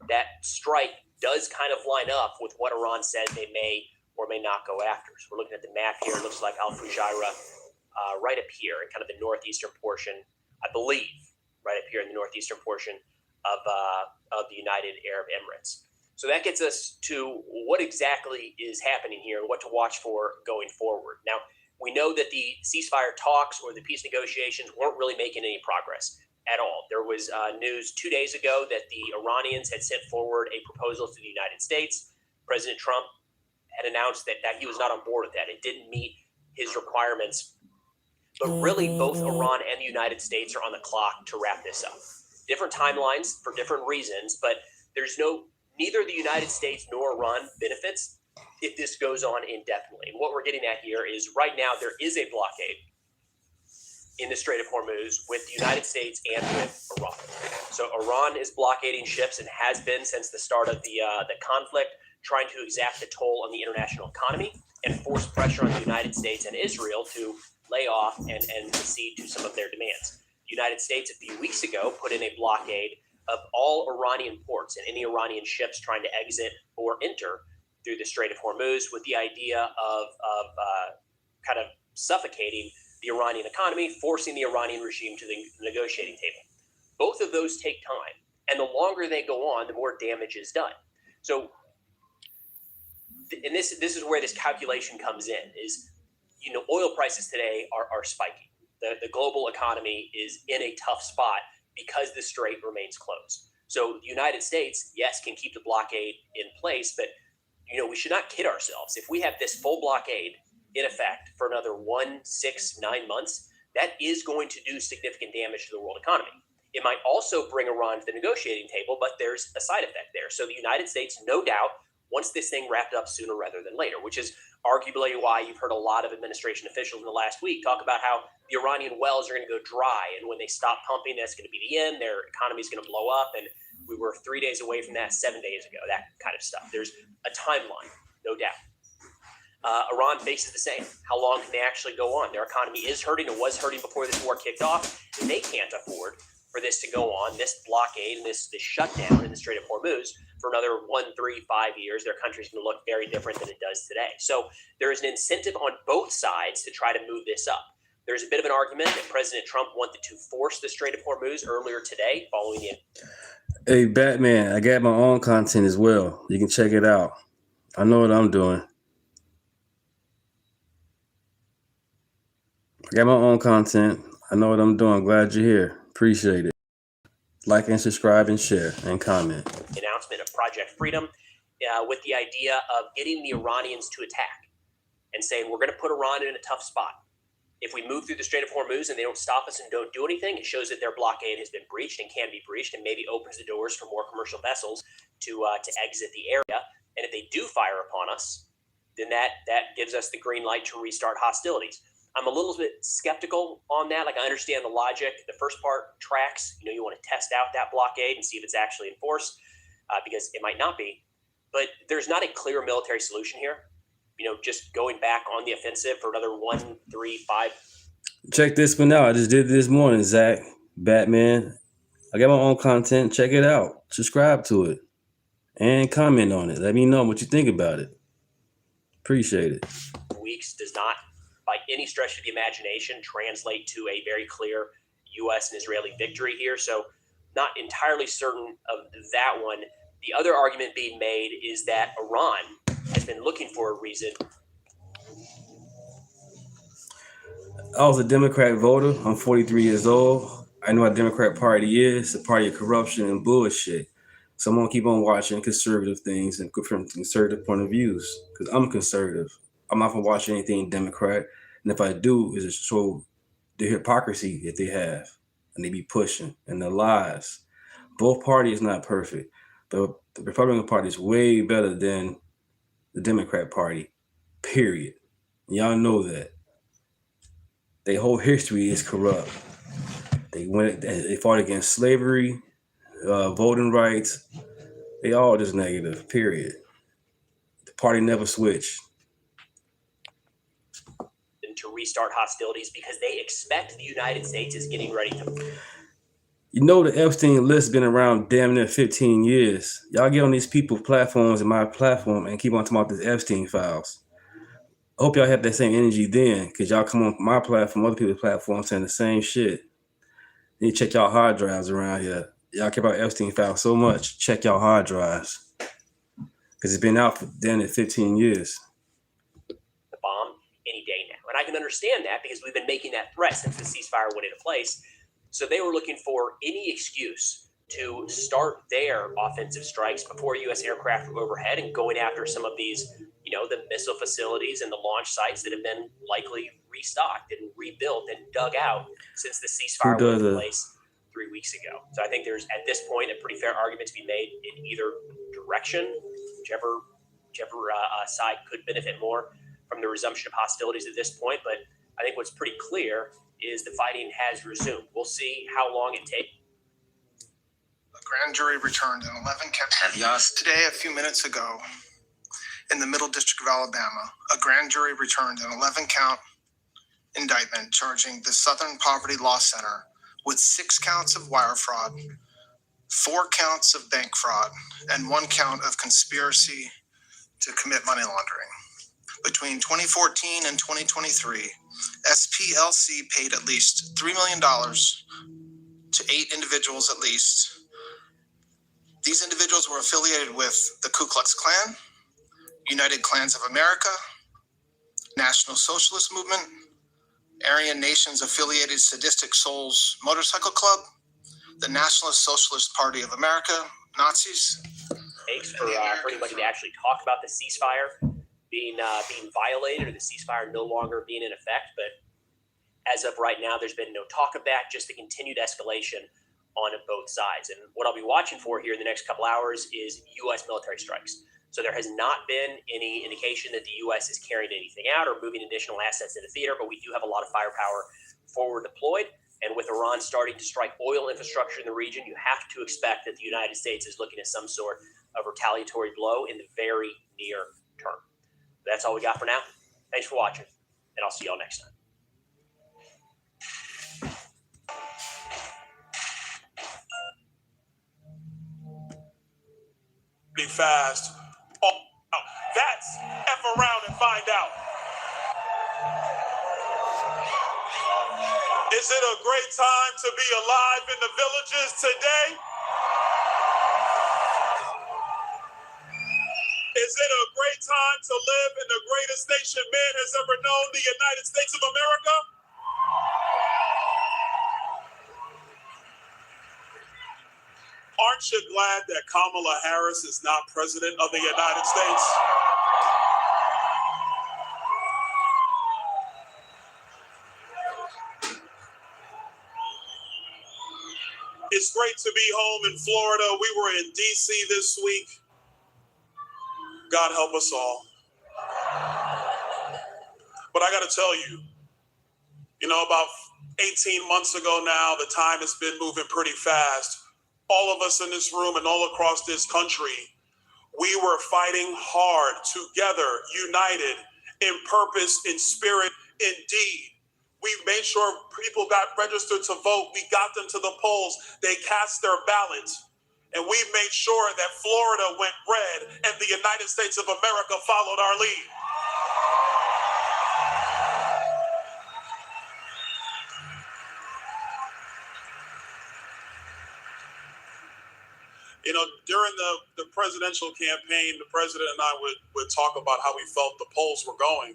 that strike does kind of line up with what Iran said they may or may not go after. So we're looking at the map here. It looks like Al Fujairah right up here in kind of the northeastern portion, I believe, right up here in the northeastern portion of the United Arab Emirates. So that gets us to what exactly is happening here and what to watch for going forward. Now, we know that the ceasefire talks or the peace negotiations weren't really making any progress at all. There was news 2 days ago that the Iranians had sent forward a proposal to the United States. President Trump had announced that he was not on board with that. It didn't meet his requirements. But really, both Iran and the United States are on the clock to wrap this up. Different timelines for different reasons, but neither the United States nor Iran benefits if this goes on indefinitely. And what we're getting at here is right now there is a blockade in the Strait of Hormuz with the United States and with Iran. So Iran is blockading ships and has been since the start of the conflict, trying to exact a toll on the international economy and force pressure on the United States and Israel to lay off and accede to some of their demands. The United States a few weeks ago put in a blockade of all Iranian ports and any Iranian ships trying to exit or enter through the Strait of Hormuz, with the idea of kind of suffocating the Iranian economy, forcing the Iranian regime to the negotiating table. Both of those take time, and the longer they go on, the more damage is done. So, and this is where this calculation comes in, is oil prices today are spiking. The global economy is in a tough spot because the strait remains closed. So the United States, yes, can keep the blockade in place, but we should not kid ourselves. If we have this full blockade in effect for another 1, 6, 9 months, that is going to do significant damage to the world economy. It might also bring Iran to the negotiating table, but there's a side effect there. So the United States, no doubt, wants this thing wrapped up sooner rather than later, which is arguably why you've heard a lot of administration officials in the last week talk about how the Iranian wells are going to go dry, and when they stop pumping, that's going to be the end. Their economy is going to blow up, and we were 3 days away from that 7 days ago, that kind of stuff. There's a timeline, no doubt. Iran faces the same. How long can they actually go on? Their economy is hurting and was hurting before this war kicked off, and they can't afford for this to go on, this blockade and this shutdown in the Strait of Hormuz for another 1, 3, 5 years. Their country's going to look very different than it does today. So there is an incentive on both sides to try to move this up. There's a bit of an argument that President Trump wanted to force the Strait of Hormuz earlier today following the... Hey, Batman, I got my own content as well. You can check it out. I know what I'm doing. I got my own content. I know what I'm doing. Glad you're here. Appreciate it. Like and subscribe and share and comment. Announcement of Project Freedom with the idea of getting the Iranians to attack and saying, we're going to put Iran in a tough spot. If we move through the Strait of Hormuz and they don't stop us and don't do anything, it shows that their blockade has been breached and can be breached, and maybe opens the doors for more commercial vessels to exit the area. And if they do fire upon us, then that gives us the green light to restart hostilities. I'm a little bit skeptical on that. Like, I understand the logic. The first part tracks. You want to test out that blockade and see if it's actually enforced, because it might not be. But there's not a clear military solution here. Just going back on the offensive for another 1, 3, 5. Check this one out. I just did it this morning, Zach. Batman. I got my own content. Check it out. Subscribe to it. And comment on it. Let me know what you think about it. Appreciate it. Weeks does not, by any stretch of the imagination, translate to a very clear U.S. and Israeli victory here. So not entirely certain of that one. The other argument being made is that Iran has been looking for a reason. I was a Democrat voter. I'm 43 years old. I know what the Democrat Party is. It's a party of corruption and bullshit. So I'm going to keep on watching conservative things and from conservative point of views, because I'm conservative. I'm not going to watch anything Democrat. And if I do, it's just show the hypocrisy that they have and they be pushing and the lies. Both parties not perfect, but the Republican Party is way better than the Democrat Party, period. Y'all know that. Their whole history is corrupt. They fought against slavery, voting rights. They all just negative, period. The party never switched. To restart hostilities because they expect the United States is getting ready to. The Epstein list been around damn near 15 years. Y'all get on these people's platforms and my platform and keep on talking about this Epstein files. I hope y'all have that same energy then, because y'all come on my platform, other people's platforms saying the same shit. You need to check y'all hard drives around here. Y'all care about Epstein files so much. Check y'all hard drives, because it's been out for damn near 15 years. The bomb any day now. And I can understand that because we've been making that threat since the ceasefire went into place. So they were looking for any excuse to start their offensive strikes before U.S. aircraft were overhead and going after some of these, the missile facilities and the launch sites that have been likely restocked and rebuilt and dug out since the ceasefire went into place 3 weeks ago. So I think there's, at this point, a pretty fair argument to be made in either direction, whichever side could benefit more from the resumption of hostilities at this point. But I think what's pretty clear is the fighting has resumed. We'll see how long it takes. A grand jury returned an 11 count. Today, a few minutes ago, in the Middle District of Alabama, a grand jury returned an 11 count indictment charging the Southern Poverty Law Center with 6 counts of wire fraud, 4 counts of bank fraud, and 1 count of conspiracy to commit money laundering. Between 2014 and 2023, SPLC paid at least $3 million to 8 individuals at least. These individuals were affiliated with the Ku Klux Klan, United Klans of America, National Socialist Movement, Aryan Nations Affiliated Sadistic Souls Motorcycle Club, the Nationalist Socialist Party of America, Nazis. Takes for anybody to actually talk about the ceasefire being violated or the ceasefire no longer being in effect. But as of right now, there's been no talk of that, just the continued escalation on both sides. And what I'll be watching for here in the next couple hours is U.S. military strikes. So there has not been any indication that the U.S. is carrying anything out or moving additional assets into theater, but we do have a lot of firepower forward deployed. And with Iran starting to strike oil infrastructure in the region, you have to expect that the United States is looking at some sort of retaliatory blow in the very near term. That's all we got for now. Thanks for watching, and I'll see y'all next time. Fast. Oh, that's F around and find out. Is it a great time to be alive in the villages today? Is it a great time to live in the greatest nation man has ever known, the United States of America? Aren't you glad that Kamala Harris is not president of the United States? It's great to be home in Florida. We were in D.C. this week. God help us all. But I got to tell you, about 18 months ago now, the time has been moving pretty fast. All of us in this room and all across this country, we were fighting hard, together, united, in purpose, in spirit, in deed. We made sure people got registered to vote. We got them to the polls. They cast their ballots. And we made sure that Florida went red and the United States of America followed our lead. During the presidential campaign, the president and I would talk about how we felt the polls were going.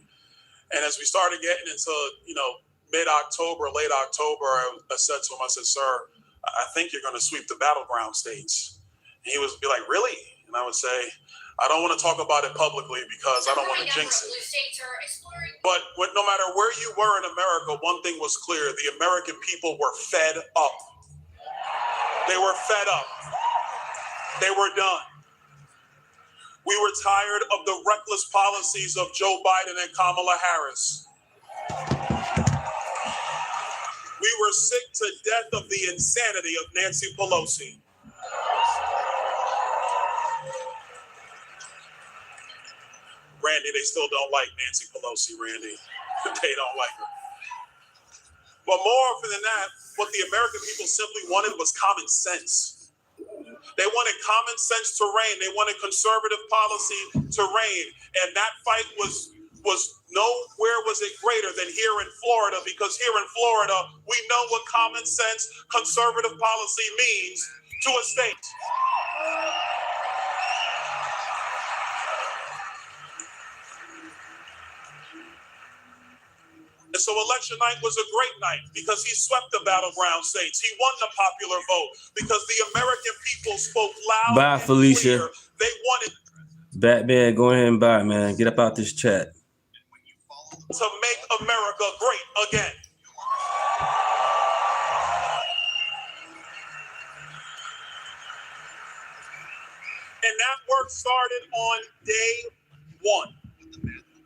And as we started getting into, mid-October, late October, I said to him, I said, sir, I think you're going to sweep the battleground states. And he would be like, really? And I would say, I don't want to talk about it publicly because I don't want to jinx it. But no matter where you were in America, one thing was clear. The American people were fed up. They were fed up. They were done. We were tired of the reckless policies of Joe Biden and Kamala Harris. We were sick to death of the insanity of Nancy Pelosi. Randy, they still don't like Nancy Pelosi, Randy. They don't like her. But more often than that, what the American people simply wanted was common sense. They wanted common sense to reign. They wanted conservative policy to reign. And that fight was nowhere was it greater than here in Florida, because here in Florida, we know what common sense conservative policy means to a state. And so election night was a great night because he swept the battleground states. He won the popular vote because the American people spoke loud Bye, and Felicia. clear. They wanted Batman, go ahead and buy, man. Get up out this chat. to make America great again. And that work started on day one.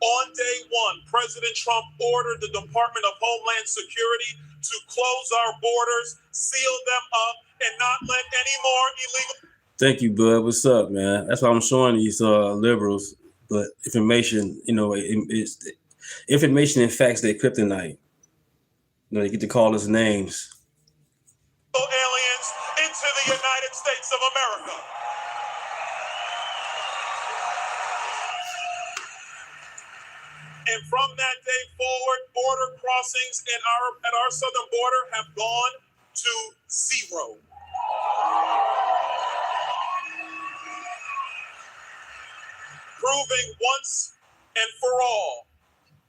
On day one, President Trump ordered the Department of Homeland Security to close our borders, seal them up, and not let any more illegal... Thank you, bud. What's up, man? That's why I'm showing these liberals. But information, it's information and facts, they're kryptonite. They get to call us names. Aliens into the United States of America. And from that day forward, border crossings at our southern border have gone to zero. Proving once and for all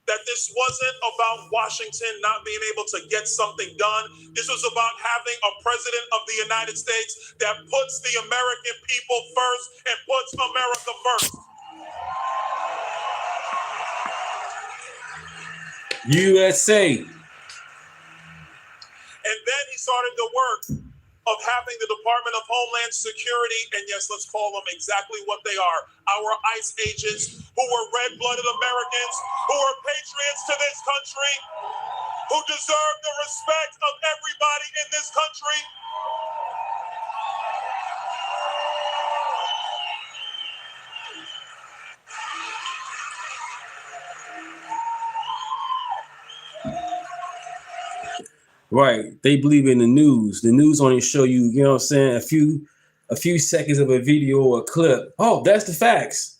that this wasn't about Washington not being able to get something done. This was about having a president of the United States that puts the American people first and puts America first. USA. And then he started the work of having the Department of Homeland Security, and yes, let's call them exactly what they are, our ICE agents who were red-blooded Americans, who are patriots to this country, who deserve the respect of everybody in this country. Right. They believe in the news. The news only show you, you know what I'm saying, a few seconds of a video or a clip. Oh, that's the facts.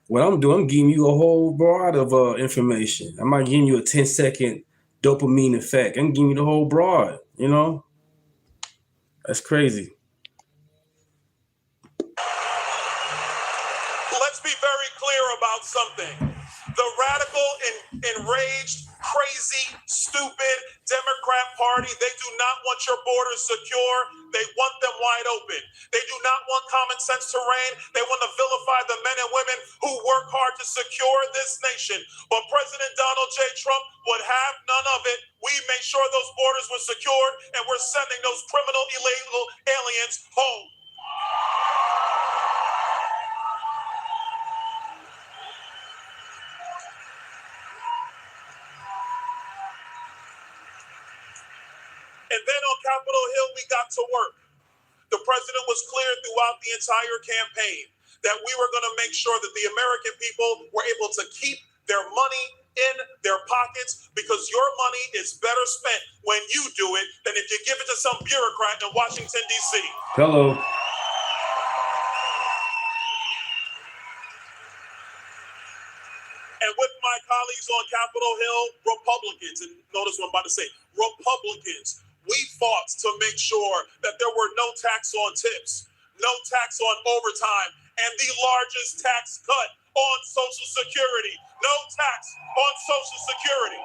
What I'm doing, I'm giving you a whole broad of information. I'm not giving you a 10-second dopamine effect. I'm giving you the whole broad, you know? That's crazy. Let's be very clear about something. The radical, enraged, crazy, stupid Democrat Party, they do not want your borders secure. They want them wide open. They do not want common sense to reign. They want to vilify the men and women who work hard to secure this nation. But President Donald J. Trump would have none of it. We made sure those borders were secured, and we're sending those criminal illegal aliens home. And then on Capitol Hill, we got to work. The president was clear throughout the entire campaign that we were going to make sure that the American people were able to keep their money in their pockets, because your money is better spent when you do it than if you give it to some bureaucrat in Washington, D.C. Hello. And with my colleagues on Capitol Hill, Republicans, and notice what I'm about to say, Republicans, we fought to make sure that there were no tax on tips, no tax on overtime, and the largest tax cut on Social Security. No tax on Social Security.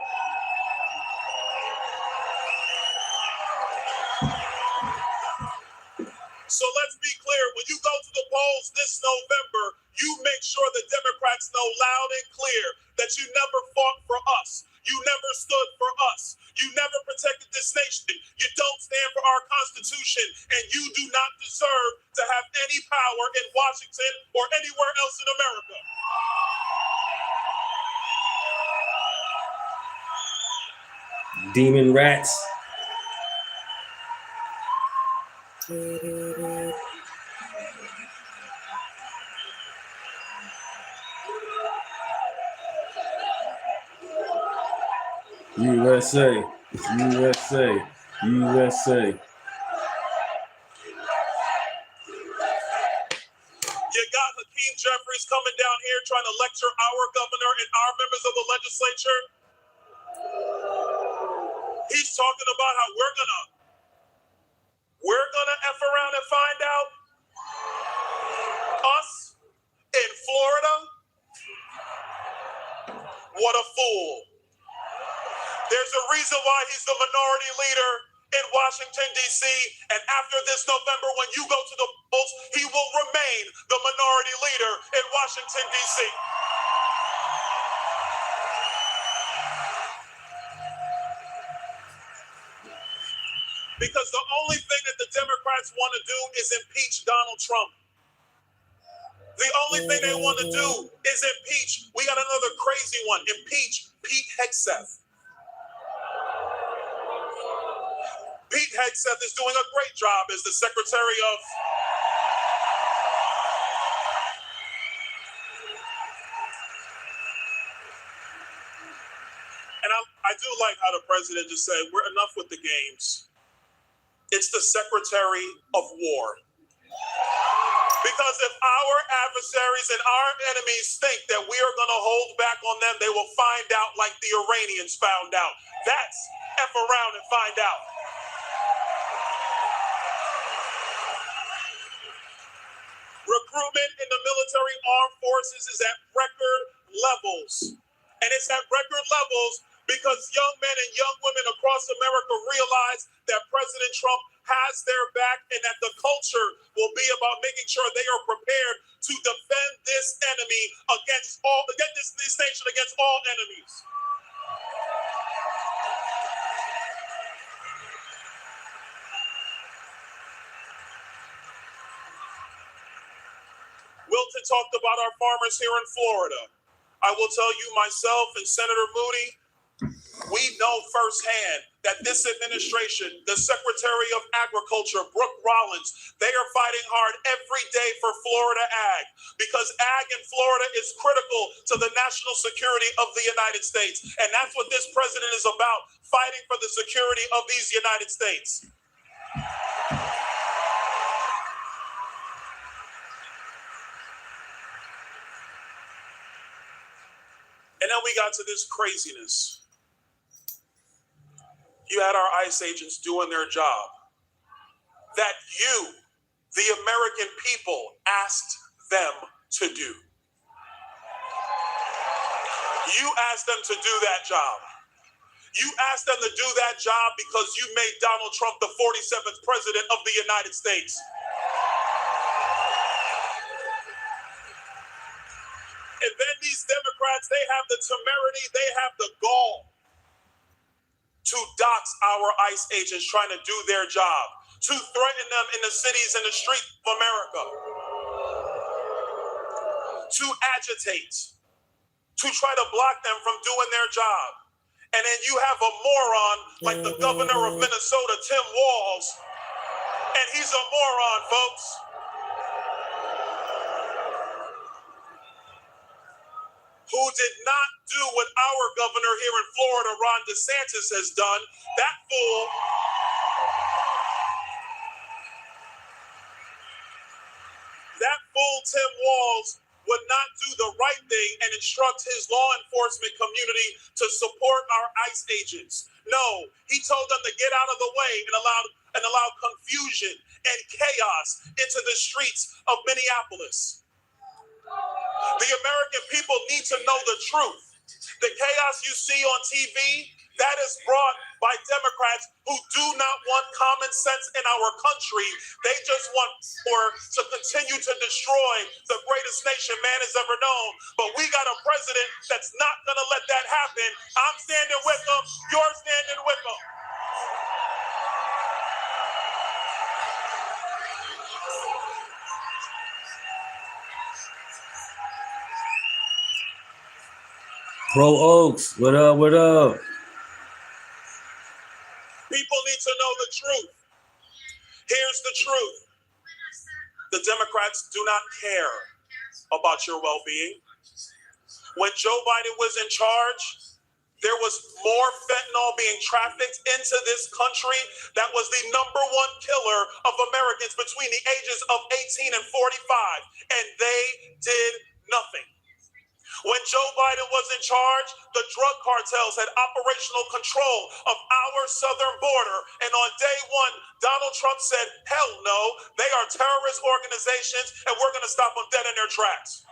So let's be clear, when you go to the polls this November, you make sure the Democrats know loud and clear that you never fought for us. You never stood for us. You never protected this nation. You don't stand for our Constitution, and you do not deserve to have any power in Washington or anywhere else in America. Demon rats. USA, USA, USA. You got Hakeem Jeffries coming down here trying to lecture our governor and our members of the legislature. He's talking about how we're gonna F around and find out. Us in Florida? What a fool. There's a reason why he's the minority leader in Washington, D.C., and after this November, when you go to the polls, he will remain the minority leader in Washington, D.C. Because the only thing that the Democrats want to do is impeach Donald Trump. The only thing they want to do is impeach. We got another crazy one. Impeach Pete Hegseth. Pete Hegseth is doing a great job as the Secretary of... And I do like how the president just said, we're enough with the games. It's the Secretary of War. Because if our adversaries and our enemies think that we are going to hold back on them, they will find out like the Iranians found out. That's F around and find out. Recruitment in the military armed forces is at record levels. And it's at record levels because young men and young women across America realize that President Trump has their back and that the culture will be about making sure they are prepared to defend this enemy against this nation against all enemies. Wilton talked about our farmers here in Florida. I will tell you, myself and Senator Moody, we know firsthand that this administration, the Secretary of Agriculture, Brooke Rollins, they are fighting hard every day for Florida ag because ag in Florida is critical to the national security of the United States. And that's what this president is about, fighting for the security of these United States. And then we got to this craziness. You had our ICE agents doing their job that you, the American people, asked them to do. You asked them to do that job. You asked them to do that job because you made Donald Trump the 47th president of the United States. And then these Democrats, they have the temerity, they have the gall to dox our ICE agents trying to do their job, to threaten them in the cities and the streets of America, to agitate, to try to block them from doing their job. And then you have a moron like the governor of Minnesota, Tim Walz, and he's a moron, folks. Who did not do what our governor here in Florida, Ron DeSantis, has done. That fool Tim Walz would not do the right thing and instruct his law enforcement community to support our ICE agents. No, he told them to get out of the way and allow confusion and chaos into the streets of Minneapolis. The American people need to know the truth. The chaos you see on TV, that is brought by Democrats who do not want common sense in our country. They just want to continue to destroy the greatest nation man has ever known. But we got a president that's not going to let that happen. I'm standing with him. You're standing with him. Pro Oaks, what up, what up? People need to know the truth. Here's the truth. The Democrats do not care about your well-being. When Joe Biden was in charge, there was more fentanyl being trafficked into this country. That was the number one killer of Americans between the ages of 18 and 45, and they did nothing. When Joe Biden was in charge, the drug cartels had operational control of our southern border. And on day one, Donald Trump said, hell no, they are terrorist organizations and we're going to stop them dead in their tracks.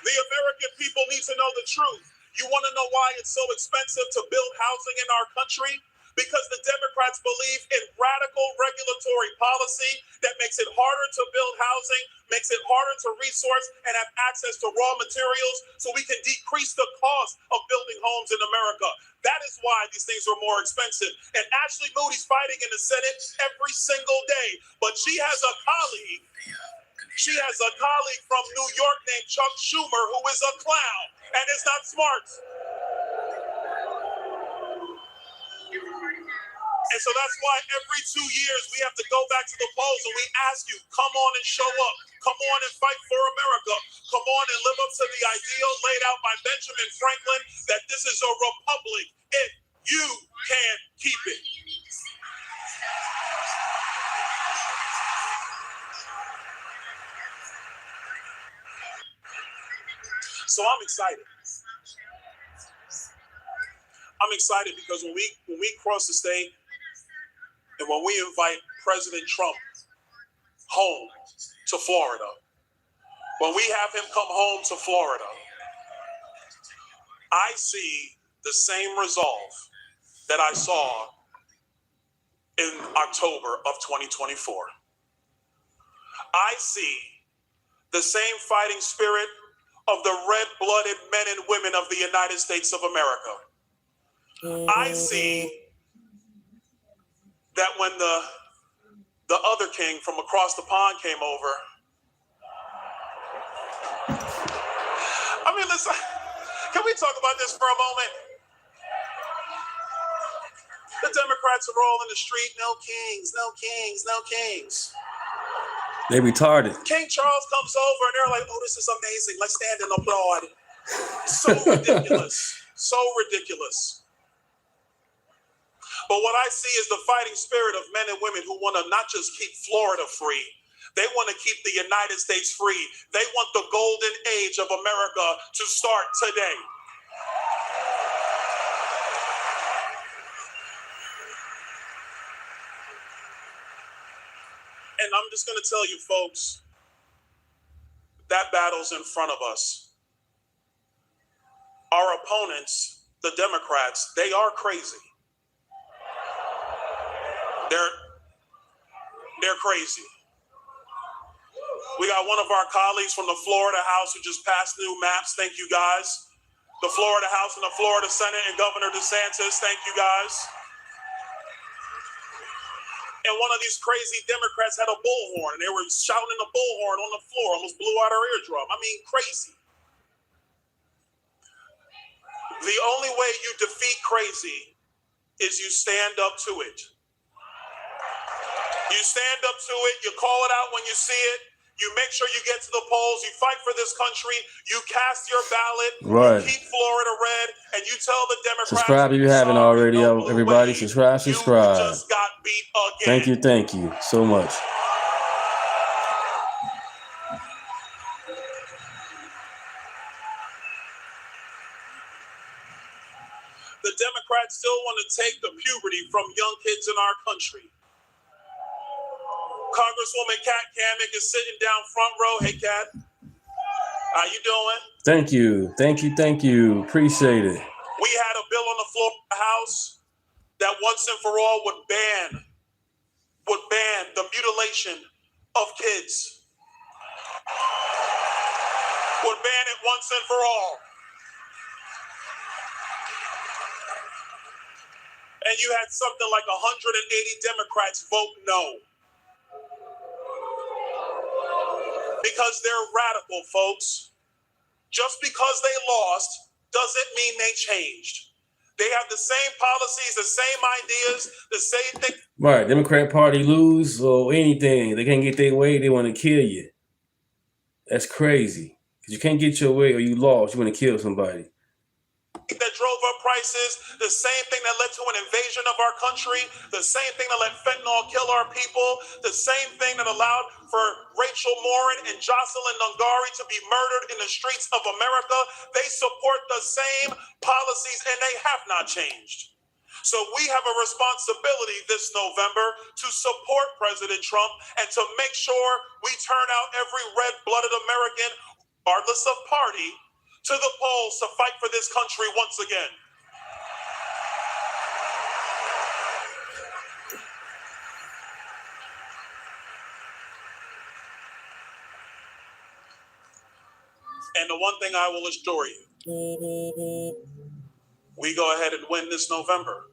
The American people need to know the truth. You want to know why it's so expensive to build housing in our country? Because the Democrats believe in radical regulatory policy that makes it harder to build housing, makes it harder to resource and have access to raw materials so we can decrease the cost of building homes in America. That is why these things are more expensive. And Ashley Moody's fighting in the Senate every single day. But she has a colleague. She has a colleague from New York named Chuck Schumer who is a clown and is not smart. And so that's why every 2 years we have to go back to the polls and we ask you, come on and show up. Come on and fight for America. Come on and live up to the ideal laid out by Benjamin Franklin that this is a republic if you can keep it. So I'm excited. I'm excited because when we cross the state and when we invite President Trump home to Florida, when we have him come home to Florida, I see the same resolve that I saw in October of 2024. I see the same fighting spirit of the red-blooded men and women of the United States of America. I see that when the other king from across the pond came over, I mean, listen, can we talk about this for a moment? The Democrats are all in the street, no kings, no kings, no kings. They retarded. King Charles comes over and they're like, oh, this is amazing. Let's stand and applaud. So ridiculous. So ridiculous. But what I see is the fighting spirit of men and women who want to not just keep Florida free, they want to keep the United States free. They want the golden age of America to start today. And I'm just going to tell you, folks, that battle's in front of us. Our opponents, the Democrats, they are crazy. They're crazy. We got one of our colleagues from the Florida House who just passed new maps. Thank you, guys. The Florida House and the Florida Senate and Governor DeSantis. Thank you, guys. And one of these crazy Democrats had a bullhorn, and they were shouting in the bullhorn on the floor, almost blew out her eardrum. I mean, crazy. The only way you defeat crazy is you stand up to it. You stand up to it, you call it out when you see it, you make sure you get to the polls, you fight for this country, you cast your ballot, Right. you keep Florida red, and you tell the Democrats— Subscribe if you haven't already, everybody. Subscribe. just got beat again. Thank you so much. The Democrats still want to take the puberty from young kids in our country. Congresswoman Kat Cammack is sitting down front row. Hey, Kat. How you doing? Thank you. Appreciate it. We had a bill on the floor of the House that once and for all would ban the mutilation of kids. Would ban it once and for all. And you had something like 180 Democrats vote no. Because they're radical, folks. Just because they lost doesn't mean they changed. They have the same policies, the same ideas, the same thing. Right, Democrat Party lose or anything, they can't get their way, they want to kill you. That's crazy. Because you can't get your way or you lost, you want to kill somebody. That drove up prices, the same thing that led to an invasion of our country, the same thing that let fentanyl kill our people, the same thing that allowed for Rachel Morin and Jocelyn Nungari to be murdered in the streets of America. They support the same policies and they have not changed. So we have a responsibility this November to support President Trump and to make sure we turn out every red-blooded American, regardless of party, to the polls to fight for this country once again. And the one thing I will assure you, we go ahead and win this November.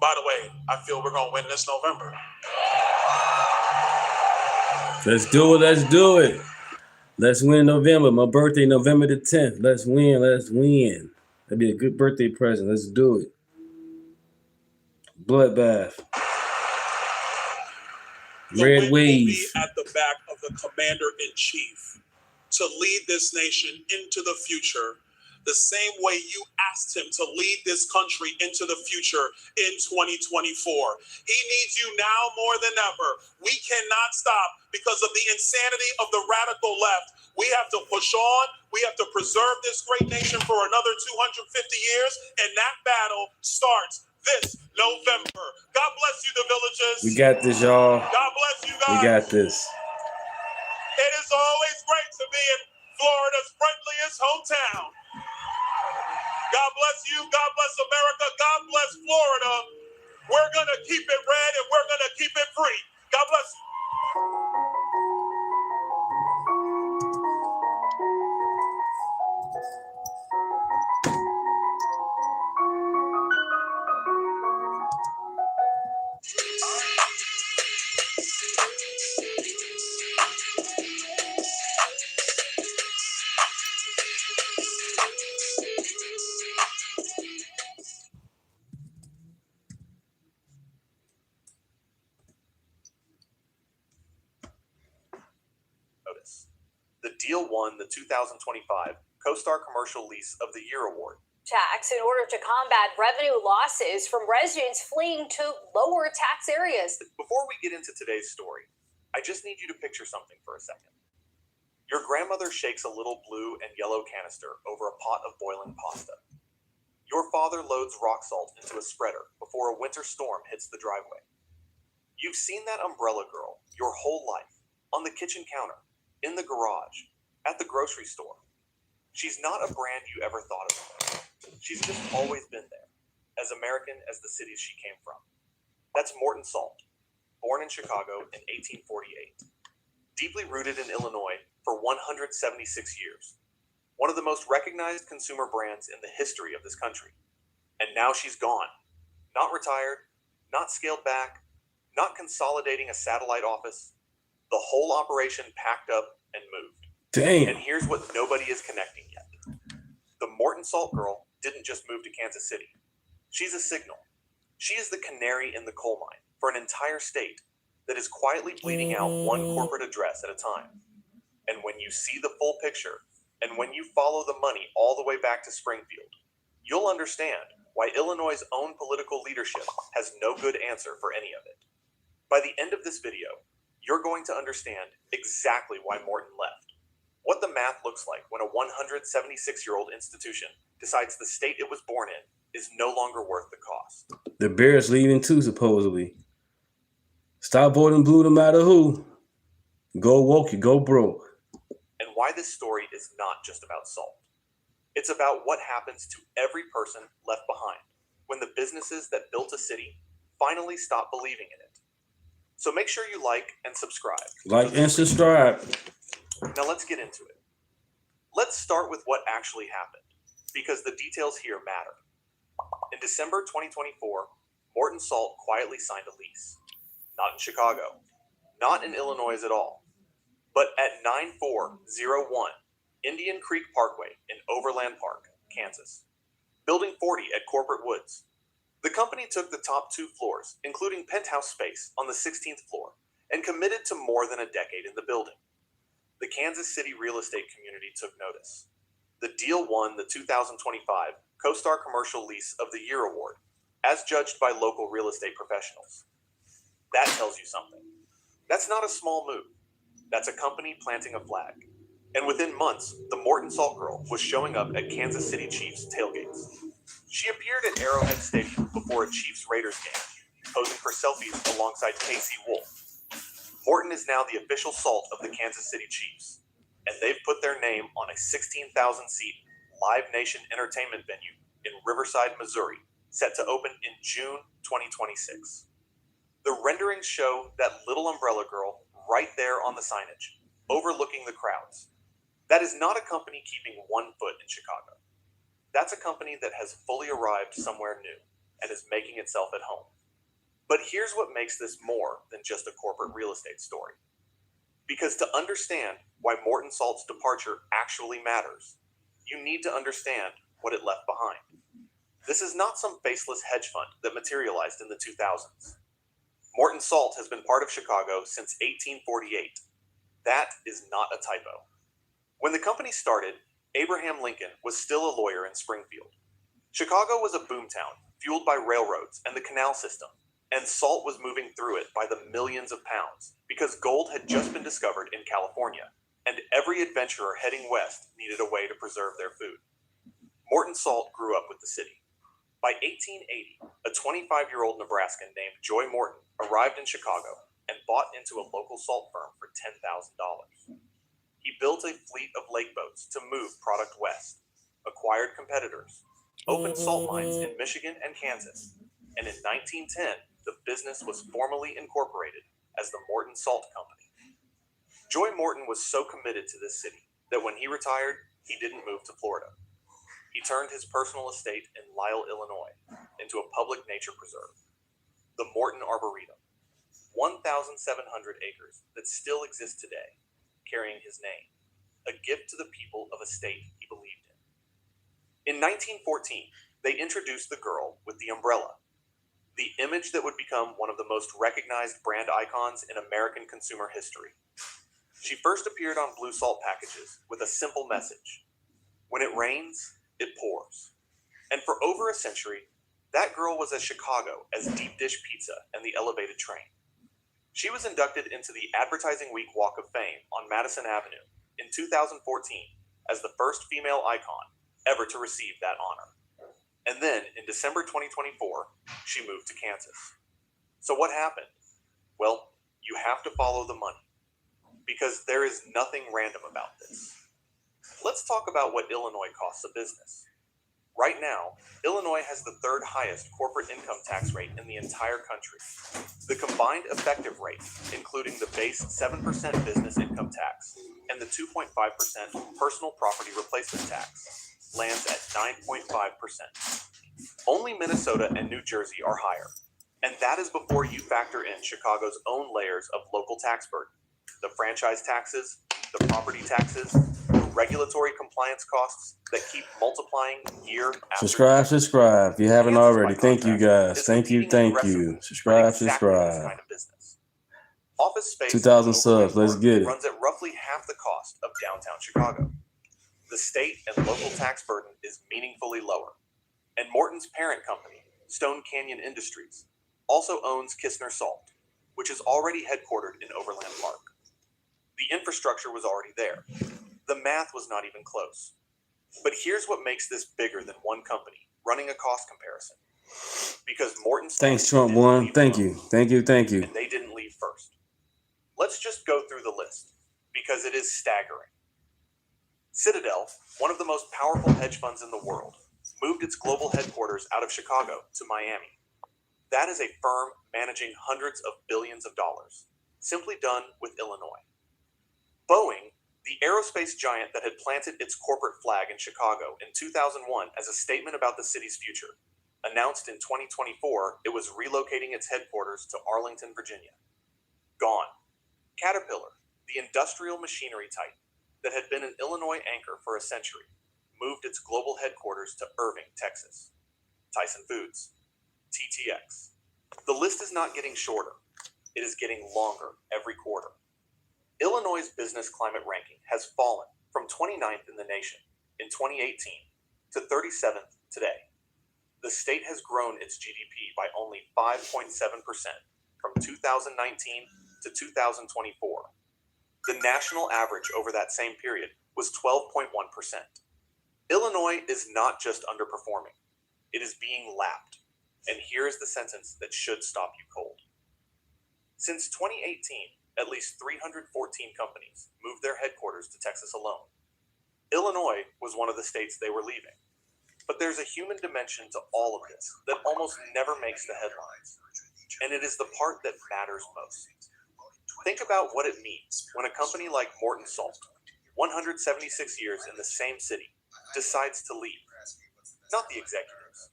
By the way, I feel we're going to win this November. Let's do it. Let's win November. My birthday, November the 10th. Let's win. That'd be a good birthday present. Let's do it. Bloodbath. Red wave. At the back of the commander-in-chief to lead this nation into the future the same way you asked him to lead this country into the future in 2024. He needs you now more than ever. We cannot stop because of the insanity of the radical left. We have to push on. We have to preserve this great nation for another 250 years, and that battle starts this November. God bless you, the villagers. We got this, y'all. God bless you guys. We got this. It is always great to be in Florida's friendliest hometown. God bless you. God bless America. God bless Florida. We're going to keep it red and we're going to keep it free. God bless you. Notice. The deal won the 2025 CoStar Commercial Lease of the Year award. Tax in order to combat revenue losses from residents fleeing to lower tax areas. Before we get into today's story, I just need you to picture something for a second. Your grandmother shakes a little blue and yellow canister over a pot of boiling pasta. Your father loads rock salt into a spreader before a winter storm hits the driveway. You've seen that umbrella girl your whole life, on the kitchen counter, in the garage, at the grocery store. She's not a brand you ever thought of. She's just always been there, as American as the cities she came from. That's Morton Salt, born in Chicago in 1848. Deeply rooted in Illinois for 176 years. One of the most recognized consumer brands in the history of this country. And now she's gone. Not retired, not scaled back, not consolidating a satellite office. The whole operation packed up and moved. Damn. And here's what nobody is connecting yet. The Morton Salt girl didn't just move to Kansas City. She's a signal. She is the canary in the coal mine for an entire state that is quietly bleeding out one corporate address at a time. And when you see the full picture, and when you follow the money all the way back to Springfield, you'll understand why Illinois' own political leadership has no good answer for any of it. By the end of this video, you're going to understand exactly why Morton left, what the math looks like when a 176-year-old institution decides the state it was born in is no longer worth the cost. The Bears leaving too, supposedly. Stop voting blue no matter who. Go woke, you go broke. And why this story is not just about salt. It's about what happens to every person left behind when the businesses that built a city finally stop believing in it. So make sure you like and subscribe. Like and subscribe. Now let's get into it. Let's start with what actually happened, because the details here matter. In December 2024, Morton Salt quietly signed a lease. Not in Chicago, not in Illinois at all, but at 9401 Indian Creek Parkway in Overland Park, Kansas. Building 40 at Corporate Woods. The company took the top 2 floors, including penthouse space on the 16th floor, and committed to more than a decade in the building. The Kansas City real estate community took notice. The deal won the 2025 CoStar Commercial Lease of the Year award, as judged by local real estate professionals. That tells you something. That's not a small move. That's a company planting a flag. And within months, the Morton Salt girl was showing up at Kansas City Chiefs tailgates. She appeared at Arrowhead Stadium before a Chiefs-Raiders game, posing for selfies alongside KC Wolf. Morton is now the official salt of the Kansas City Chiefs, and they've put their name on a 16,000-seat Live Nation entertainment venue in Riverside, Missouri, set to open in June 2026. The renderings show that little umbrella girl right there on the signage, overlooking the crowds. That is not a company keeping one foot in Chicago. That's a company that has fully arrived somewhere new and is making itself at home. But here's what makes this more than just a corporate real estate story. Because to understand why Morton Salt's departure actually matters, you need to understand what it left behind. This is not some faceless hedge fund that materialized in the 2000s. Morton Salt has been part of Chicago since 1848. That is not a typo. When the company started, Abraham Lincoln was still a lawyer in Springfield. Chicago was a boomtown, fueled by railroads and the canal system, and salt was moving through it by the millions of pounds because gold had just been discovered in California, and every adventurer heading west needed a way to preserve their food. Morton Salt grew up with the city. By 1880, a 25-year-old Nebraskan named Joy Morton arrived in Chicago and bought into a local salt firm for $10,000. He built a fleet of lake boats to move product west, acquired competitors, opened salt mines in Michigan and Kansas, and in 1910, the business was formally incorporated as the Morton Salt Company. Joy Morton was so committed to this city that when he retired, he didn't move to Florida. He turned his personal estate in Lisle, Illinois, into a public nature preserve, the Morton Arboretum, 1,700 acres that still exist today, carrying his name, a gift to the people of a state he believed in. In 1914, they introduced the girl with the umbrella, the image that would become one of the most recognized brand icons in American consumer history. She first appeared on blue salt packages with a simple message: when it rains, it pours. And for over a century, that girl was as Chicago as deep dish pizza and the elevated train. She was inducted into the Advertising Week Walk of Fame on Madison Avenue in 2014 as the first female icon ever to receive that honor. And then in December 2024, she moved to Kansas. So what happened? Well, you have to follow the money, because there is nothing random about this. Let's talk about what Illinois costs a business. Right now, Illinois has the third highest corporate income tax rate in the entire country. The combined effective rate, including the base 7% business income tax and the 2.5% personal property replacement tax, lands at 9.5%. Only Minnesota and New Jersey are higher, and that is before you factor in Chicago's own layers of local tax burden: the franchise taxes, the property taxes, the regulatory compliance costs that keep multiplying year after year. Subscribe if you haven't Kansas, already. by Thank you contrast, guys. is Thank you. competing Thank you. aggressively for Subscribe. exactly this Subscribe. kind of business. Office space 2,000 in subs. Let's overland get it. runs at roughly half the cost of downtown Chicago. The state and local tax burden is meaningfully lower. And Morton's parent company, Stone Canyon Industries, also owns Kistner Salt, which is already headquartered in Overland Park. The infrastructure was already there. The math was not even close. But here's what makes this bigger than one company running a cost comparison. Because Morton's Thanks, Trump one. Thank you. Thank you. Thank you. and they didn't leave first. Let's just go through the list, because it is staggering. Citadel, one of the most powerful hedge funds in the world, moved its global headquarters out of Chicago to Miami. That is a firm managing hundreds of billions of dollars, simply done with Illinois. Boeing, the aerospace giant that had planted its corporate flag in Chicago in 2001 as a statement about the city's future, announced in 2024 it was relocating its headquarters to Arlington, Virginia. Gone. Caterpillar, the industrial machinery type that had been an Illinois anchor for a century, moved its global headquarters to Irving, Texas. Tyson Foods, TTX. The list is not getting shorter. It is getting longer every quarter. Illinois' business climate ranking has fallen from 29th in the nation in 2018 to 37th today. The state has grown its GDP by only 5.7% from 2019 to 2024. The national average over that same period was 12.1%. Illinois is not just underperforming, it is being lapped. And here is the sentence that should stop you cold. Since 2018, at least 314 companies moved their headquarters to Texas alone. Illinois was one of the states they were leaving. But there's a human dimension to all of this that almost never makes the headlines. And it is the part that matters most. Think about what it means when a company like Morton Salt, 176 years in the same city, decides to leave. Not the executives.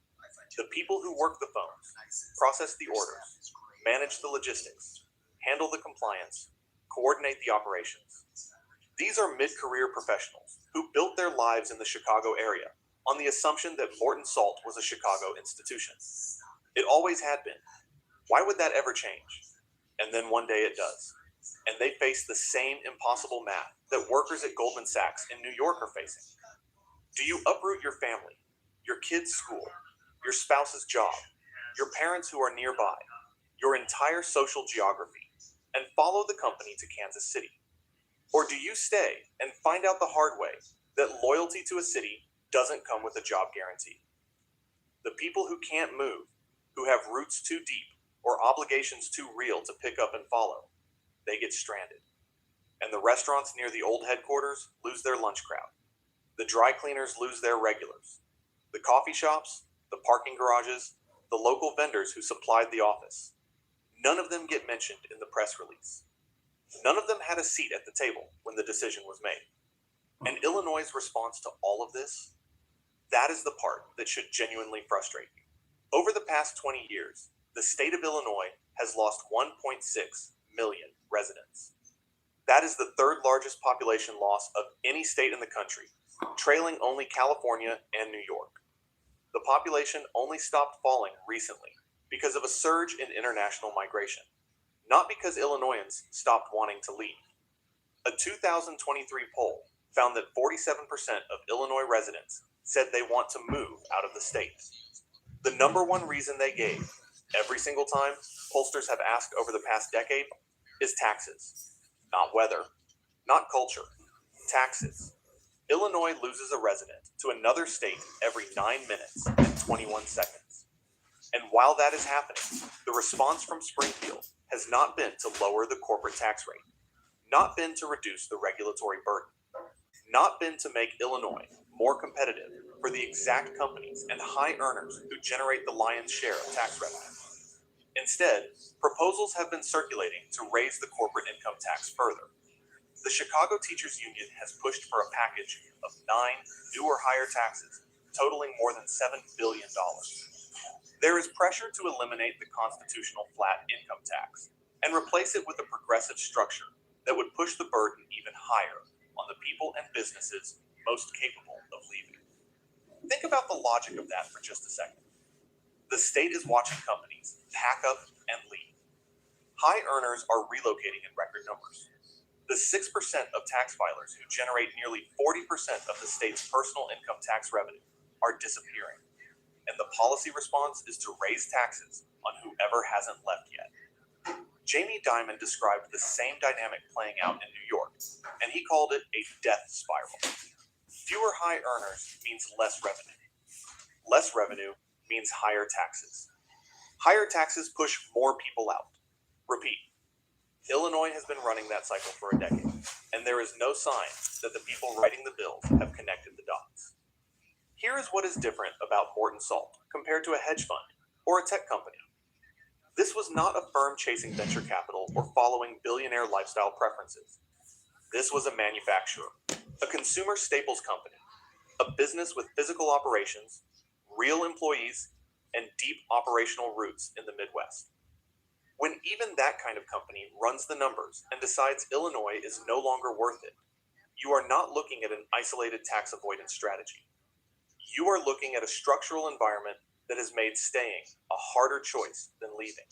The people who work the phones, process the orders, manage the logistics, handle the compliance, coordinate the operations. These are mid-career professionals who built their lives in the Chicago area on the assumption that Morton Salt was a Chicago institution. It always had been. Why would that ever change? And then one day it does. And they face the same impossible math that workers at Goldman Sachs in New York are facing. Do you uproot your family, your kids' school, your spouse's job, your parents who are nearby, your entire social geography, and follow the company to Kansas City? Or do you stay and find out the hard way that loyalty to a city doesn't come with a job guarantee? The people who can't move, who have roots too deep or obligations too real to pick up and follow, they get stranded. and the restaurants near the old headquarters lose their lunch crowd. The dry cleaners lose their regulars. The coffee shops, the parking garages, the local vendors who supplied the office. None of them get mentioned in the press release. None of them had a seat at the table when the decision was made. And Illinois' response to all of this? That is the part that should genuinely frustrate you. Over the past 20 years, the state of Illinois has lost 1.6 million residents. That is the third largest population loss of any state in the country, trailing only California and New York. The population only stopped falling recently because of a surge in international migration, not because Illinoisans stopped wanting to leave. A 2023 poll found that 47% of Illinois residents said they want to move out of the state. The number one reason they gave, every single time pollsters have asked over the past decade, is taxes. Not weather, not culture, taxes. Illinois loses a resident to another state every 9 minutes and 21 seconds. And while that is happening, the response from Springfield has not been to lower the corporate tax rate, not been to reduce the regulatory burden, not been to make Illinois more competitive for the exact companies and high earners who generate the lion's share of tax revenue. Instead, proposals have been circulating to raise the corporate income tax further. The Chicago Teachers Union has pushed for a package of 9 new or higher taxes, totaling more than $7 billion. There is pressure to eliminate the constitutional flat income tax and replace it with a progressive structure that would push the burden even higher on the people and businesses most capable of leaving. Think about the logic of that for just a second. The state is watching companies pack up and leave. High earners are relocating in record numbers. The 6% of tax filers who generate nearly 40% of the state's personal income tax revenue are disappearing. And the policy response is to raise taxes on whoever hasn't left yet. Jamie Dimon described the same dynamic playing out in New York, and he called it a death spiral. Fewer high earners means less revenue. Less revenue means higher taxes. Higher taxes push more people out. Repeat. Illinois has been running that cycle for a decade, and there is no sign that the people writing the bills have connected the dots. Here is what is different about Morton Salt compared to a hedge fund or a tech company. This was not a firm chasing venture capital or following billionaire lifestyle preferences. This was a manufacturer, a consumer staples company, a business with physical operations, real employees, and deep operational roots in the Midwest. When even that kind of company runs the numbers and decides Illinois is no longer worth it, you are not looking at an isolated tax avoidance strategy. You are looking at a structural environment that has made staying a harder choice than leaving.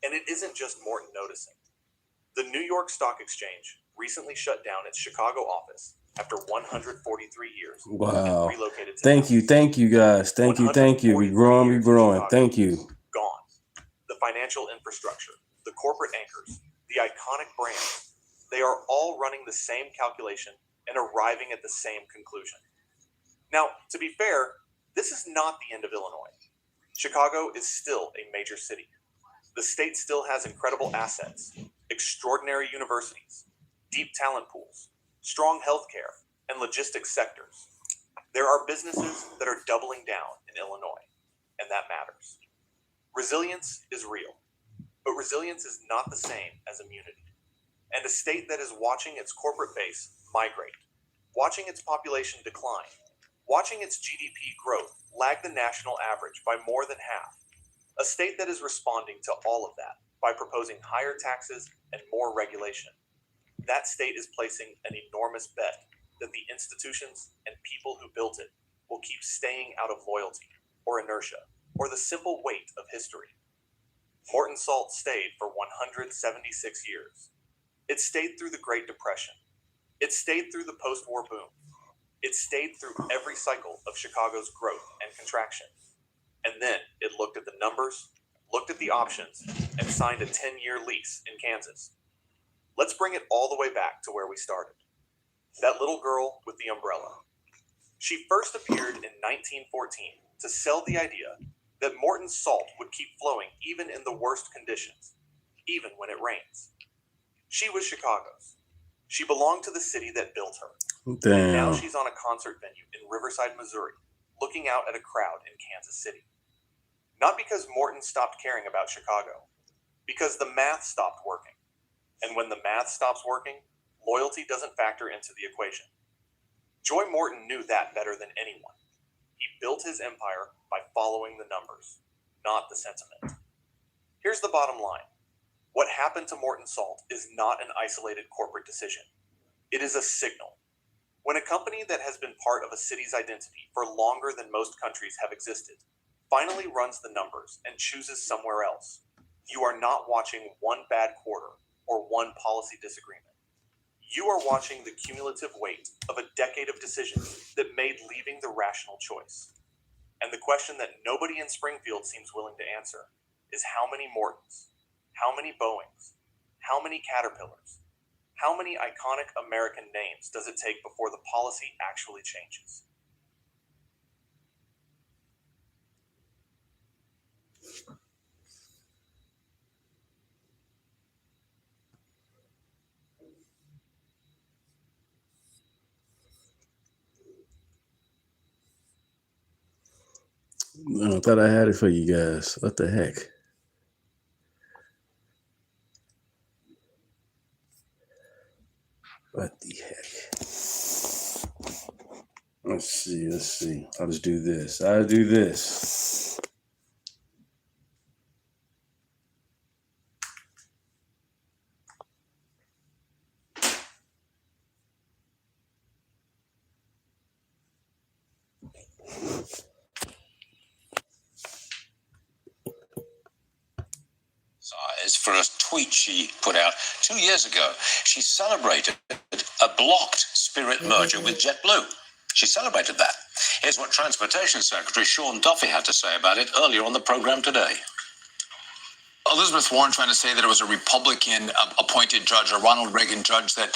And it isn't just Morton noticing. The New York Stock Exchange recently shut down its Chicago office after 143 years. Wow. And relocated to Thank you guys. Thank you. We're growing. Thank you. Gone. The financial infrastructure, the corporate anchors, the iconic brands, they are all running the same calculation and arriving at the same conclusion. Now, to be fair, this is not the end of Illinois. Chicago is still a major city. The state still has incredible assets, extraordinary universities, deep talent pools, strong healthcare, and logistics sectors. There are businesses that are doubling down in Illinois, and that matters. Resilience is real, but resilience is not the same as immunity. And a state that is watching its corporate base migrate, watching its population decline, watching its GDP growth lag the national average by more than half. A state that is responding to all of that by proposing higher taxes and more regulation. That state is placing an enormous bet that the institutions and people who built it will keep staying out of loyalty or inertia or the simple weight of history. Morton Salt stayed for 176 years. It stayed through the Great Depression. It stayed through the post-war boom. It stayed through every cycle of Chicago's growth and contraction. And then it looked at the numbers, looked at the options, and signed a 10-year lease in Kansas. Let's bring it all the way back to where we started. That little girl with the umbrella. She first appeared in 1914 to sell the idea that Morton Salt would keep flowing even in the worst conditions, even when it rains. She was Chicago's. She belonged to the city that built her. And now Damn. she's on a concert venue in Riverside, Missouri, looking out at a crowd in Kansas City. Not because Morton stopped caring about Chicago, because the math stopped working. And when the math stops working, loyalty doesn't factor into the equation. Joy Morton knew that better than anyone. He built his empire by following the numbers, not the sentiment. Here's the bottom line. What happened to Morton Salt is not an isolated corporate decision. It is a signal. When a company that has been part of a city's identity for longer than most countries have existed finally runs the numbers and chooses somewhere else, you are not watching one bad quarter or one policy disagreement. You are watching the cumulative weight of a decade of decisions that made leaving the rational choice. And the question that nobody in Springfield seems willing to answer is how many Mortons, how many Boeings, how many Caterpillars, how many iconic American names does it take before the policy actually changes? I thought I had it for you guys. What the heck? What the heck? Let's see. I'll just do this. For a tweet she put out 2 years ago. She celebrated a blocked Spirit merger with JetBlue. She celebrated that. Here's what Transportation Secretary Sean Duffy had to say about it earlier on the program today. Elizabeth Warren trying to say that it was a Republican appointed judge, a Ronald Reagan judge that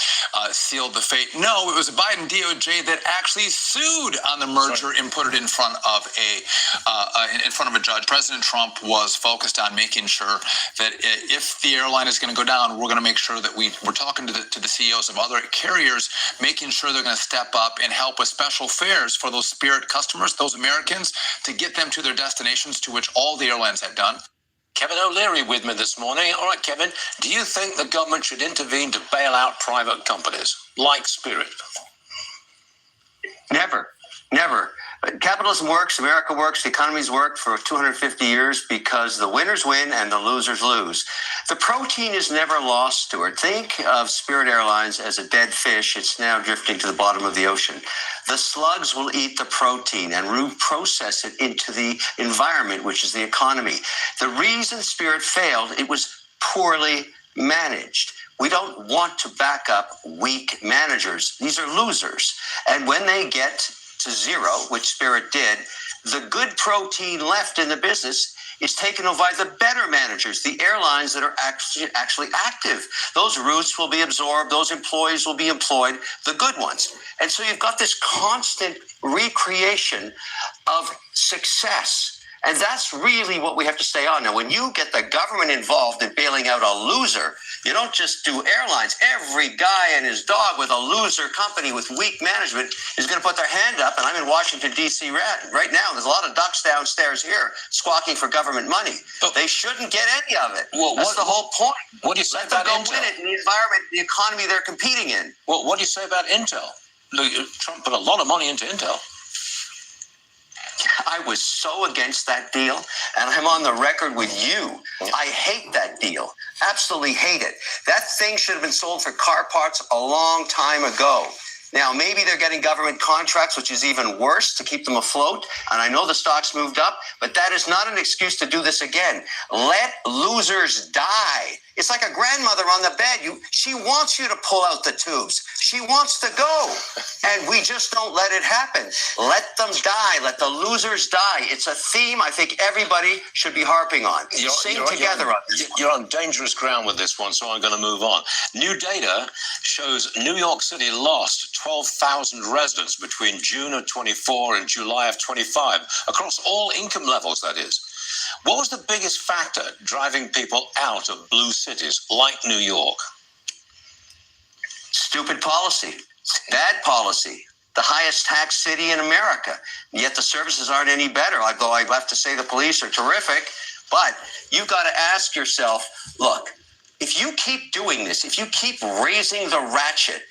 sealed the fate. No, it was a Biden DOJ that actually sued on the merger and put it in front of a judge. President Trump was focused on making sure that if the airline is going to go down, we're going to make sure that we're talking to the CEOs of other carriers, making sure they're going to step up and help with special fares for those Spirit customers, those Americans, to get them to their destinations, to which all the airlines have done. Kevin O'Leary with me this morning. All right, Kevin, do you think the government should intervene to bail out private companies like Spirit? Never. Capitalism works, America works, the economy's worked for 250 years because the winners win and the losers lose. The protein is never lost, Stuart. Think of Spirit Airlines as a dead fish. It's now drifting to the bottom of the ocean. The slugs will eat the protein and reprocess it into the environment, which is the economy. The reason Spirit failed, it was poorly managed. We don't want to back up weak managers. These are losers. And when they get to zero, which Spirit did, the good protein left in the business is taken over by the better managers, the airlines that are actually active. Those routes will be absorbed, those employees will be employed, the good ones. And so you've got this constant recreation of success. And that's really what we have to stay on. Now, when you get the government involved in bailing out a loser, you don't just do airlines. Every guy and his dog with a loser company with weak management is going to put their hand up. And I'm in Washington, D.C. right now. There's a lot of ducks downstairs here squawking for government money. They shouldn't get any of it. Well, that's the whole point. What do you say Let them about go Intel? win it in the environment, the economy they're competing in. Well, what do you say about Intel? Trump put a lot of money into Intel. I was so against that deal, and I'm on the record with you. I hate that deal. Absolutely hate it. That thing should have been sold for car parts a long time ago. Now, maybe they're getting government contracts, which is even worse, to keep them afloat. And I know the stock's moved up, but that is not an excuse to do this again. Let losers die. It's like a grandmother on the bed. She wants you to pull out the tubes. She wants to go. And we just don't let it happen. Let them die. Let the losers die. It's a theme I think everybody should be harping on. Sing together on this one. You're on dangerous ground with this one, so I'm going to move on. New data shows New York City lost 12,000 residents between June of 24 and July of 25, across all income levels, that is. What was the biggest factor driving people out of blue cities like New York? Stupid policy, bad policy, the highest tax city in America. Yet the services aren't any better, although I have to say the police are terrific. But you've got to ask yourself, look, if you keep doing this, if you keep raising the ratchet,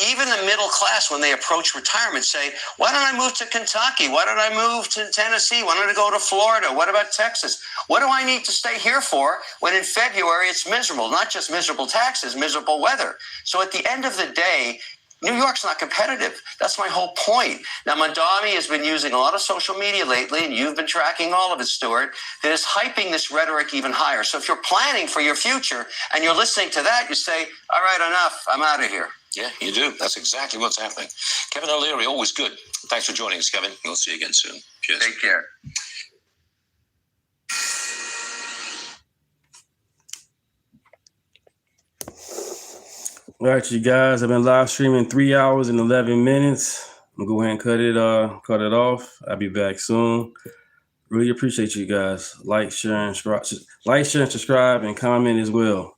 even the middle class, when they approach retirement, say, why don't I move to Kentucky? Why don't I move to Tennessee? Why don't I go to Florida? What about Texas? What do I need to stay here for when in February it's miserable? Not just miserable taxes, miserable weather. So at the end of the day, New York's not competitive. That's my whole point. Now, Mandami has been using a lot of social media lately, and you've been tracking all of it, Stuart, that is hyping this rhetoric even higher. So if you're planning for your future and you're listening to that, you say, all right, enough, I'm out of here. Yeah, you do. That's exactly what's happening. Kevin O'Leary, always good. Thanks for joining us, Kevin. We'll see you again soon. Cheers. Take care. All right, you guys, I've been live streaming 3 hours and 11 minutes. I'm gonna go ahead and cut it off. I'll be back soon. Really appreciate you guys. Like, share, and subscribe, and comment as well.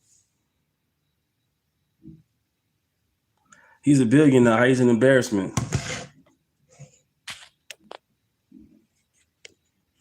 He's a billionaire. He's an embarrassment.